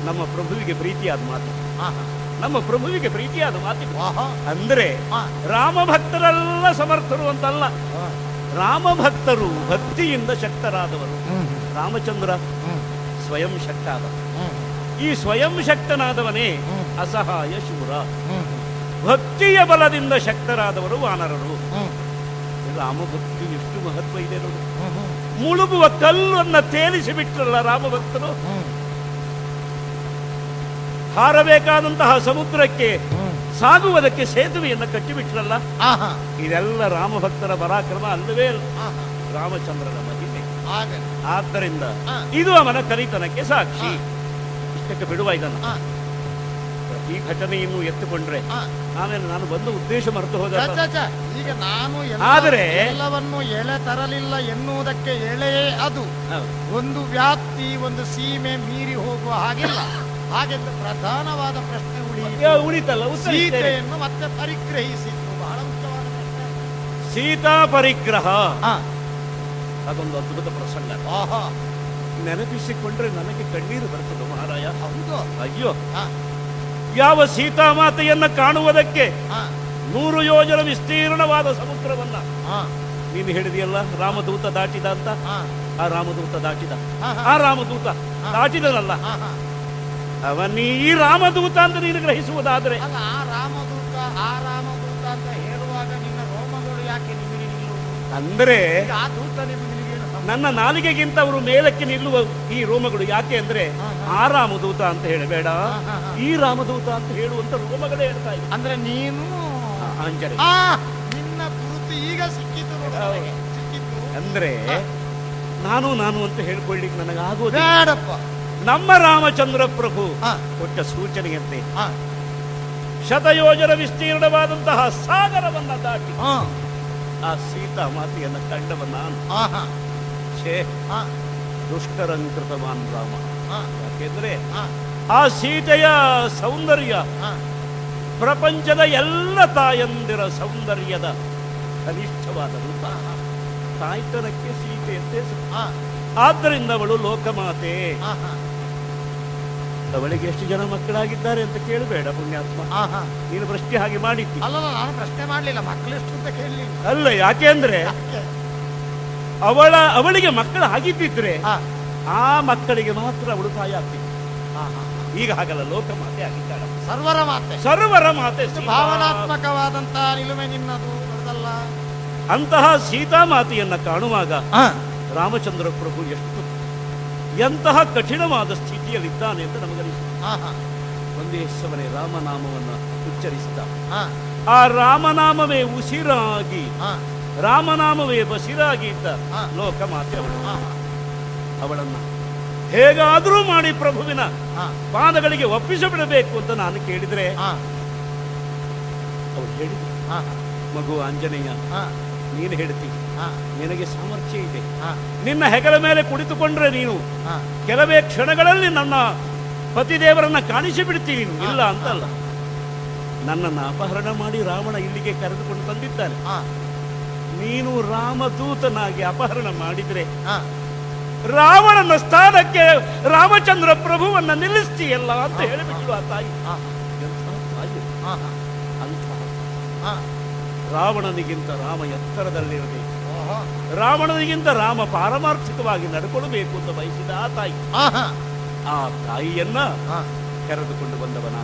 ನಮ್ಮ ಪ್ರಭುವಿಗೆ ಪ್ರೀತಿಯಾದ ಮಾತು. ಆಹಾ. ನಮ್ಮ ಪ್ರಭುವಿಗೆ ಪ್ರೀತಿಯಾದ ಮಾತು. ಆಹಾ. ಅಂದ್ರೆ ಆ. ರಾಮ ಭಕ್ತರೆಲ್ಲ ಸಮರ್ಥರು ಅಂತಲ್ಲ. ಆ. ರಾಮ ಭಕ್ತರು ಭಕ್ತಿಯಿಂದ ಶಕ್ತರಾದವರು. ಹ್ಮ್. ರಾಮಚಂದ್ರ ಹ್ಮ್. ಸ್ವಯಂ ಶಕ್ತ ಆದ. ಹ್ಮ್. ಈ ಸ್ವಯಂ ಶಕ್ತನಾದವನೇ ಹ್ಮ್. ಅಸಹಾಯ ಶೂರ. ಹ್ಮ್. ಭಕ್ತಿಯ ಬಲದಿಂದ ಶಕ್ತರಾದವರು ವಾನರರು. ಹ್ಮ್. ರಾಮ ಭಕ್ತಿ ಎಷ್ಟು ಮಹತ್ವ ಇದೆ ನೋಡಿ. ಹ್ಮ್. ಮುಳುಗುವ ಕಲ್ಲನ್ನ ತೇಲಿಸಿ ಬಿಟ್ರಲ್ಲ ರಾಮ ಭಕ್ತರು. ಹ್ಮ್. ಹಾರಬೇಕಾದಂತಹ ಸಮುದ್ರಕ್ಕೆ ಹ್ಮ್. ಸಾಗುವುದಕ್ಕೆ ಸೇತುವೆಯನ್ನು ಕಟ್ಟಿಬಿಟ್ರಲ್ಲ. ಆಹಾ. ಇದೆಲ್ಲ ರಾಮ ಭಕ್ತರ ಪರಾಕ್ರಮ ಅಲ್ಲವೇ ಅಲ್ಲ, ಆಹಾ. ರಾಮಚಂದ್ರನ ಮಹಿಮೆ. ಆಗಲಿ. ಆದ್ದರಿಂದ ಆ. ಇದು ಅವನ ಕಲಿತನಕ್ಕೆ ಸಾಕ್ಷಿ. ಇಷ್ಟಕ್ಕೆ ಬಿಡುವ ಇದನ್ನು. ಆ. ಈ ಘಟನೆಯನ್ನು ಎತ್ತುಕೊಂಡ್ರೆ ಆ. ಆಮೇಲೆ ನಾನು ಬಂದ ಉದ್ದೇಶ ಮರೆತು ಹೋದ. ಛ, ಛ, ಛ. ಈಗ ನಾನು ಆದರೆ- ಎಲ್ಲವನ್ನು ಎಳೆ ತರಲಿಲ್ಲ ಎನ್ನುವುದಕ್ಕೆ ಎಳೆಯೇ ಅದು. ಹೌದು. ಒಂದು ವ್ಯಾಪ್ತಿ, ಒಂದು ಸೀಮೆ ಮೀರಿ ಹೋಗುವ ಹಾಗಿಲ್ಲ. ಹಾಗೆಂದು ಪ್ರಧಾನವಾದ ಪ್ರಶ್ನೆ ಉಳಿತಲ್ಲ, ಉತ್ತರಿಸ್ತೇನೆ. ಸೀತೆಯನ್ನು ಮತ್ತೆ ಪರಿಗ್ರಹಿಸಿದ್ದು ಬಹಳ ಮುಖ್ಯವಾದ ಪ್ರಶ್ನೆ. ಸೀತಾ ಪರಿಗ್ರಹ ಆ. ಅದೊಂದು ಅದ್ಭುತ ಪ್ರಸಂಗ. ಆಹಾ. ನೆನಪಿಸಿಕೊಂಡ್ರೆ ನನಗೆ ಕಣ್ಣೀರು ಬರ್ತದೆ ಮಹಾರಾಯ. ಹೌದು. ಅಯ್ಯೋ, ಆ. ಯಾವ ಸೀತಾಮಾತೆಯನ್ನ ಕಾಣುವುದಕ್ಕೆ ಆ. 100 ಯೋಜನ ವಿಸ್ತೀರ್ಣವಾದ ಸಮುದ್ರವನ್ನ ಆ. ನೀನು ಹೇಳಿದೆಯಲ್ಲ, ರಾಮದೂತ ದಾಟಿದ ಅಂತ. ಆ. ಆ ರಾಮದೂತ ದಾಟಿದ. ಆಹಾ. ಆ ರಾಮದೂತ ದಾಟಿದನಲ್ಲ, ಆಹಾ. ಅವನೀ ರಾಮದೂತ ಅಂತ ನೀನು ಗ್ರಹಿಸುವುದಾದ್ರೆ ಅಲ್ಲ, ಆ ರಾಮದೂತ ಅಂತ ಹೇಳುವಾಗ ನಿನ್ನ ರೋಮಗಳು ಯಾಕೆ ನಿಮಗೆ ನಿಲ್ಲುವುದು? ಅಂದ್ರೆ ಈಗ ಆ ದೂತ ನಿಮಗೇನು ಸಂಬಂಧ? ನನ್ನ ನಾಲಿಗೆಗಿಂತ ಅವರು ಮೇಲಕ್ಕೆ ನಿಲ್ಲುವ ಈ ರೋಮಗಳು ಯಾಕೆ ಅಂದ್ರೆ ಆ ರಾಮದೂತ ಅಂತ ಹೇಳಬೇಡ, ಈ ರಾಮದೂತ ಅಂತ ಹೇಳುವಂತ ರೋಮಗಳೇ ಹೇಳ್ತಾ ಇವೆ. ಅಂದ್ರೆ ನೀನು ಅಂಜನೆ ನಿನ್ನ ಗುರುತು ಈಗ ಸಿಕ್ಕಿತು ನೋಡು ನನಗೆ. ಸಿಕ್ಕಿತು ಅಂದ್ರೆ ನಾನು ಅಂತ ಹೇಳ್ಕೊಳ್ಳಿಕ್ಕೆ ನನಗಾಗೋದು ಬೇಡಪ್ಪ. ನಮ್ಮ ರಾಮಚಂದ್ರ ಪ್ರಭು ಆ. ಕೊಟ್ಟ ಸೂಚನೆಯಂತೆ ಆ. ಶತಯೋಜನ ವಿಸ್ತೀರ್ಣವಾದಂತಹ ಸಾಗರವನ್ನ ದಾಟಿ ಆ. ಆ ಸೀತಾ ಮಾತೆಯನ್ನು ಕಂಡವ ನಾನು. ಆಹಾ ಛೇ, ಹಾ ದುಷ್ಕರಂಕೃತವಾನ್ ರಾಮ. ಹಾ ಯಾಕೆಂದ್ರೆ ಹಾ ಆ ಸೀತೆಯ ಸೌಂದರ್ಯ ಹಾ ಪ್ರಪಂಚದ ಎಲ್ಲ ತಾಯಂದಿರ ಸೌಂದರ್ಯದ ಕನಿಷ್ಠವಾದ ರೂಪ. ತಾಯ್ತನಕ್ಕೆ ಸೀತೆಯಂತೆ ಹಾ ಆದ್ದರಿಂದ ಅವಳು ಲೋಕಮಾತೆ. ಆಹಾ ಅವಳಿಗೆ ಎಷ್ಟು ಜನ ಮಕ್ಕಳಾಗಿದ್ದಾರೆ ಅಂತ ಕೇಳಬೇಡ ಪುಣ್ಯಾತ್ಮ. ಆಹಾ ನೀನು ಪ್ರಶ್ನೆ ಹಾಗೆ ಮಾಡಿದ್ದಿ. ಅಲ್ಲಲ್ಲ, ನಾನು ಪ್ರಶ್ನೆ ಮಾಡ್ಲಿಲ್ಲ, ಮಕ್ಕಳೆಷ್ಟು ಅಂತ ಕೇಳಲಿಲ್ಲ. ಅಲ್ಲ, ಯಾಕೆಂದ್ರೆ ಅವಳಿಗೆ ಮಕ್ಕಳು ಆಗಿದ್ದಿದ್ರೆ ಆ ಮಕ್ಕಳಿಗೆ ಮಾತ್ರ ಅವಳು ತಾಯಿ ಆಗ್ತಿತ್ತು. ಈಗ ಹಾಗಲ್ಲ, ಲೋಕಮಾತೆ ಆಗಿದ್ದಾಳ, ಸರ್ವರ ಮಾತೆ, ಸರ್ವರ ಮಾತೆ. ಭಾವನಾತ್ಮಕವಾದಂತಹ ನಿಲುಮೆ ನಿನ್ನದು ನೋಡದಲ್ಲ. ಅಂತಹ ಸೀತಾ ಮಾತೆಯನ್ನ ಕಾಣುವಾಗ ರಾಮಚಂದ್ರ ಪ್ರಭು ಎಂತಹ ಕಠಿಣವಾದ ಸ್ಥಿತಿಯಲ್ಲಿದ್ದಾನೆ ಅಂತ ನಮಗನಿಸಿತು. ಒಂದೇ ಸಮನೆ ರಾಮನಾಮವನ್ನು ಉಚ್ಚರಿಸಿದ. ಆ ರಾಮನಾಮವೇ ಉಸಿರಾಗಿ, ರಾಮನಾಮವೇ ಬಸಿರಾಗಿ ಇದ್ದ ಲೋಕಮಾತೆ ಅವಳನ್ನ ಹೇಗಾದರೂ ಮಾಡಿ ಪ್ರಭುವಿನ ಪಾದಗಳಿಗೆ ಒಪ್ಪಿಸಿಬಿಡಬೇಕು ಅಂತ ನಾನು ಕೇಳಿದ್ರೆ ಅವಳು ಹೇಳಿದ್ರು, ಮಗು ಆಂಜನೇಯ, ನೀನು ಹೇಳ್ತೀನಿ, ನಿನಗೆ ಸಾಮರ್ಥ್ಯ ಇದೆ, ನಿನ್ನ ಹೆಗಲ ಮೇಲೆ ಕುಳಿತುಕೊಂಡ್ರೆ ನೀನು ಕೆಲವೇ ಕ್ಷಣಗಳಲ್ಲಿ ನನ್ನ ಪತಿದೇವರನ್ನ ಕಾಣಿಸಿ ಬಿಡ್ತೀವಿ. ಇಲ್ಲ ಅಂತಲ್ಲ, ನನ್ನನ್ನು ಅಪಹರಣ ಮಾಡಿ ರಾವಣ ಇಲ್ಲಿಗೆ ಕರೆದುಕೊಂಡು ತಂದಿದ್ದಾನೆ. ನೀನು ರಾಮದೂತನಾಗಿ ಅಪಹರಣ ಮಾಡಿದ್ರೆ ರಾವಣನ ಸ್ಥಾನಕ್ಕೆ ರಾಮಚಂದ್ರ ಪ್ರಭುವನ್ನ ನಿಲ್ಲಿಸ್ತೀಯಲ್ಲ ಅಂತ ಹೇಳಿಬಿಟ್ಟು ಆ ತಾಯಿ. ರಾವಣನಿಗಿಂತ ರಾಮ ಎತ್ತರದಲ್ಲಿರಬೇಕು, ರಾವಣನಿಗಿಂತ ರಾಮ ಪಾರಮಾರ್ಥಿಕವಾಗಿ ನಡ್ಕೊಳ್ಬೇಕು ಅಂತ ಬಯಸಿದ ಆ ತಾಯಿ. ಆ ತಾಯಿಯನ್ನ ಕರೆದುಕೊಂಡು ಬಂದವನ,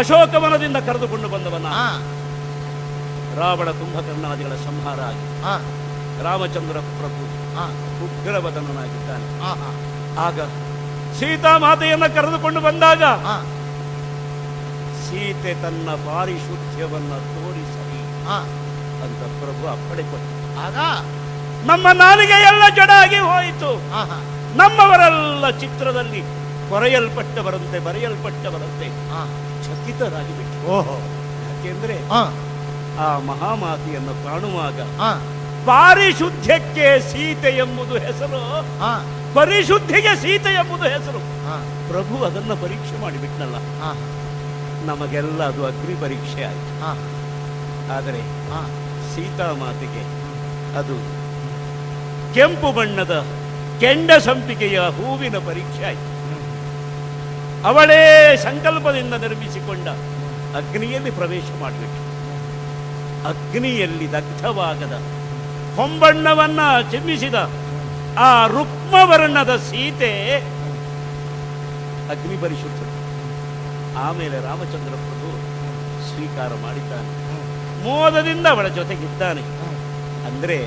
ಅಶೋಕವನದಿಂದ ಕರೆದುಕೊಂಡು ಬಂದವನ. ರಾವಣ ಕುಂಭಕರ್ಣಾದಿಗಳ ಸಂಹಾರ ಆಗಿ ರಾಮಚಂದ್ರ ಪ್ರಭು ಉಗ್ರವದನನಾಗಿದ್ದಾನೆ. ಆಗ ಸೀತಾ ಮಾತೆಯನ್ನ ಕರೆದುಕೊಂಡು ಬಂದಾಗ ಸೀತೆ ತನ್ನ ಪಾರಿಶುದ್ಧ್ಯವನ್ನ ತೋರಿಸಲಿ ಅಂತ ಪ್ರಭು ಅಪ್ಪಣೆ ಕೊಟ್ಟು ಆಗ ನಮ್ಮ ನಾಲಿಗೆ ಎಲ್ಲ ಜಡಾಗಿ ಹೋಯಿತು. ನಮ್ಮವರೆಲ್ಲ ಚಿತ್ರದಲ್ಲಿ ಕೊರೆಯಲ್ಪಟ್ಟವರಂತೆ ಬರೆಯಲ್ಪಟ್ಟವರಂತೆ ಚಕಿತರಾಗಿ ಬಿಟ್ಟು. ಯಾಕೆಂದ್ರೆ ಆ ಮಹಾಮಾತೆಯನ್ನು ಕಾಣುವಾಗ ಪಾರಿಶುದ್ಧಕ್ಕೆ ಸೀತೆ ಎಂಬುದು ಹೆಸರು, ಪರಿಶುದ್ಧಿಗೆ ಸೀತೆ ಎಂಬುದು ಹೆಸರು. ಪ್ರಭು ಅದನ್ನ ಪರೀಕ್ಷೆ ಮಾಡಿಬಿಟ್ನಲ್ಲ. ನಮಗೆಲ್ಲ ಅದು ಅಗ್ನಿ ಪರೀಕ್ಷೆ ಆಯಿತು. ಆದರೆ ಸೀತಾ ಮಾತೆಗೆ ಅದು ಕೆಂಪು ಬಣ್ಣದ ಕೆಂಡ ಸಂಪಿಗೆಯ ಹೂವಿನ ಪರೀಕ್ಷೆ ಆಯಿತು. ಅವಳೇ ಸಂಕಲ್ಪದಿಂದ ನಿರ್ಮಿಸಿಕೊಂಡ ಅಗ್ನಿಯಲ್ಲಿ ಪ್ರವೇಶ ಮಾಡಿಬಿಟ್ಟು ಅಗ್ನಿಯಲ್ಲಿ ದಗ್ಧವಾಗದ ಹೊಂಬಣ್ಣವನ್ನ ಚಿಮ್ಮಿಸಿದ ಆ ರುಕ್ಮವರ್ಣದ ಸೀತೆ ಅಗ್ನಿ ಪರಿಶುದ್ಧ. ಆಮೇಲೆ ರಾಮಚಂದ್ರ ಪ್ರಭು ಸ್ವೀಕಾರ ಮಾಡಿದ್ದಾನೆ, ಮೋದದಿಂದ ಅವಳ ಜೊತೆಗಿದ್ದಾನೆ. ಅಂದ್ರೆ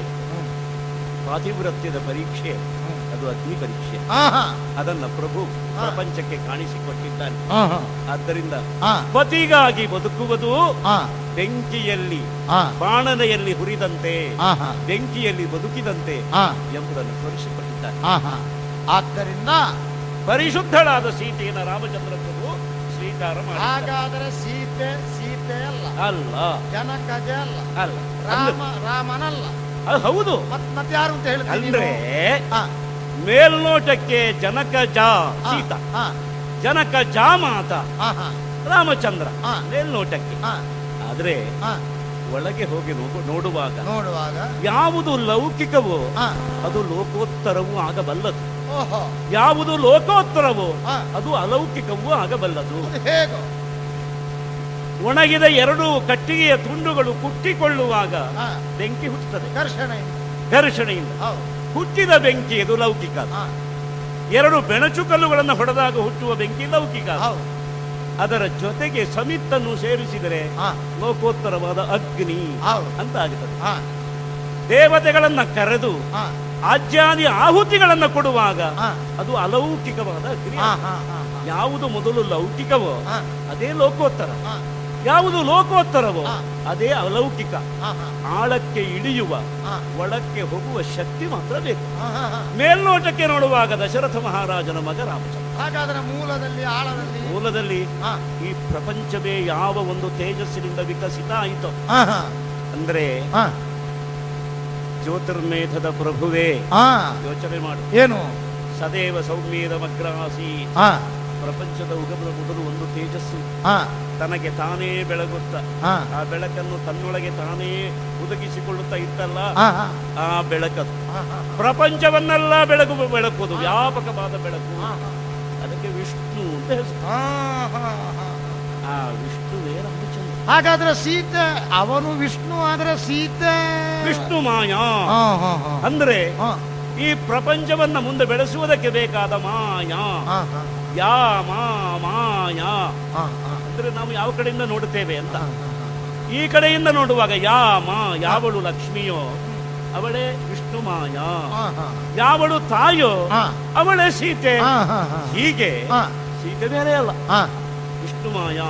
ಪಾತಿವ್ರತ್ಯದ ಪರೀಕ್ಷೆ ಅದು ಅಗ್ನಿ ಪರೀಕ್ಷೆ. ಅದನ್ನ ಪ್ರಭು ಪ್ರಪಂಚಕ್ಕೆ ಕಾಣಿಸಿಕೊಟ್ಟಿದ್ದಾನೆ. ಆದ್ದರಿಂದ ಪತಿಗಾಗಿ ಬದುಕುವುದು ಬೆಂಕಿಯಲ್ಲಿ ಬಾಣನೆಯಲ್ಲಿ ಹುರಿದಂತೆ, ಬೆಂಕಿಯಲ್ಲಿ ಬದುಕಿದಂತೆ ಎಂಬುದನ್ನು ತೋರಿಸಿಕೊಟ್ಟಿದ್ದಾನೆ. ಆದ್ದರಿಂದ ಪರಿಶುದ್ಧಳಾದ ಸೀತೆಯನ್ನು ರಾಮಚಂದ್ರ ಪ್ರಭು ಸ್ವೀಕಾರ ಮಾಡಿ. ಹಾಗಾದರೆ ಸೀತೆ ಸೀತೆ ಅಲ್ಲ, ಅಲ್ಲ ಜನಕಜ ಅಲ್ಲ, ಅಲ್ಲ, ರಾಮನಲ್ಲ. ಹೌದು. ಮತ್ತೆ ಯಾರು ಅಂತ ಹೇಳಿದ್ರೆ ಅಂದ್ರೆ ಮೇಲ್ನೋಟಕ್ಕೆ ಜನಕಜ ಸೀತಾ, ಜನಕಜ ಮಾತ ರಾಮಚಂದ್ರ ಮೇಲ್ನೋಟಕ್ಕೆ. ಆದ್ರೆ ಒಳಗೆ ಹೋಗಿ ನೋಡುವಾಗ ಯಾವುದು ಲೌಕಿಕವೋ ಅದು ಲೋಕೋತ್ತರವೂ ಆಗಬಲ್ಲದು, ಯಾವುದು ಲೋಕೋತ್ತರವೋ ಅದು ಅಲೌಕಿಕವೂ ಆಗಬಲ್ಲದು. ಒಣಗಿದ ಎರಡು ಕಟ್ಟಿಗೆಯ ತುಂಡುಗಳು ಕುಟ್ಟಿಕೊಳ್ಳುವಾಗ ಬೆಂಕಿ ಹುಟ್ಟುತ್ತದೆ ಘರ್ಷಣೆಯಿಂದ. ಹುಟ್ಟಿದ ಬೆಂಕಿ ಅದು ಲೌಕಿಕ. ಎರಡು ಬೆಣಚು ಕಲ್ಲುಗಳನ್ನು ಹೊಡೆದಾಗ ಹುಟ್ಟುವ ಬೆಂಕಿ ಲೌಕಿಕ. ಅದರ ಜೊತೆಗೆ ಸಮಿತ್ತನ್ನು ಸೇರಿಸಿದರೆ ಲೋಕೋತ್ತರವಾದ ಅಗ್ನಿ ಅಂತ ಆಗುತ್ತದೆ. ದೇವತೆಗಳನ್ನ ಕರೆದು ಆಜ್ಯಾದಿ ಆಹುತಿಗಳನ್ನ ಕೊಡುವಾಗ ಅದು ಅಲೌಕಿಕವಾದ ಅಗ್ನಿ. ಯಾವುದು ಮೊದಲು ಲೌಕಿಕವೋ ಅದೇ ಲೋಕೋತ್ತರ, ಯಾವುದು ಲೋಕೋತ್ತರವೋ ಅದೇ ಅಲೌಕಿಕ. ಆಳಕ್ಕೆ ಇಳಿಯುವ ಒಳಕ್ಕೆ ಹೋಗುವ ಶಕ್ತಿ ಮಾತ್ರ ಬೇಕು. ಮೇಲ್ನೋಟಕ್ಕೆ ನೋಡುವಾಗ ದಶರಥ ಮಹಾರಾಜನ ಮಗ ರಾಮಚಂದ್ರ. ಹಾಗಾದ್ರೆ ಮೂಲದಲ್ಲಿ ಈ ಪ್ರಪಂಚವೇ ಯಾವ ಒಂದು ತೇಜಸ್ಸಿನಿಂದ ವಿಕಸಿತ ಆಯಿತು ಅಂದ್ರೆ ಹಾ ಜ್ಯೋತಿರ್ಮೇಧದ ಪ್ರಭುವೇ ಹಾ ಯೋಚನೆ ಮಾಡು. ಏನು ಸದೇವ ಸೌಮ್ಯದ ಮಗ್ರಾಸಿ, ಹಾ ಪ್ರಪಂಚದ ಉಗಮದ ಮೊದಲು ಒಂದು ತೇಜಸ್ಸು ಹಾ ತನಗೆ ತಾನೇ ಬೆಳಗುತ್ತ ಹಾ ಆ ಬೆಳಕನ್ನು ತನ್ನೊಳಗೆ ತಾನೇ ಒದಗಿಸಿಕೊಳ್ಳುತ್ತಾ ಇತ್ತಲ್ಲ, ಹಾ ಹಾ ಆ ಬೆಳಕದು ಹಾ ಪ್ರಪಂಚವನ್ನೆಲ್ಲ ಬೆಳಕುವುದು ವ್ಯಾಪಕವಾದ ಬೆಳಕು. ಅದಕ್ಕೆ ವಿಷ್ಣು ಅಂತ ಹೆಸರು. ಹಾ ಹಾ ಹಾ ಆ ವಿಷ್ಣುವೇ ರಾಮಚಂದ್ರ. ಹಾಗಾದ್ರೆ ಸೀತೆ ಅವನು ವಿಷ್ಣು ಆದ್ರೆ ಸೀತೆ ವಿಷ್ಣು ಮಾಯಾ ಹಾ ಹಾ ಹಾ ಅಂದ್ರೆ ಹಾ ಈ ಪ್ರಪಂಚವನ್ನ ಮುಂದೆ ಬೆಳೆಸುವುದಕ್ಕೆ ಬೇಕಾದ ಮಾಯಾ. ಹಾ ಹಾ ಯಾ ಮಾಯಾ ಹಾ ಹಾ ಅಂದ್ರೆ ನಾವು ಯಾವ ಕಡೆಯಿಂದ ನೋಡುತ್ತೇವೆ ಅಂತ. ಹಾ ಈ ಕಡೆಯಿಂದ ನೋಡುವಾಗ ಯಾವಳು ಲಕ್ಷ್ಮಿಯೋ ಅವಳೇ ವಿಷ್ಣು ಮಾಯಾ, ಹಾ ಹಾ ಯಾವಳು ತಾಯೋ ಹಾ ಅವಳೇ ಸೀತೆ. ಹಾ ಹಾ ಹಾ ಹೀಗೆ ಹಾ ಸೀತೆ ಬೇರೆ ಅಲ್ಲ, ಹಾ ವಿಷ್ಣು ಮಾಯಾ.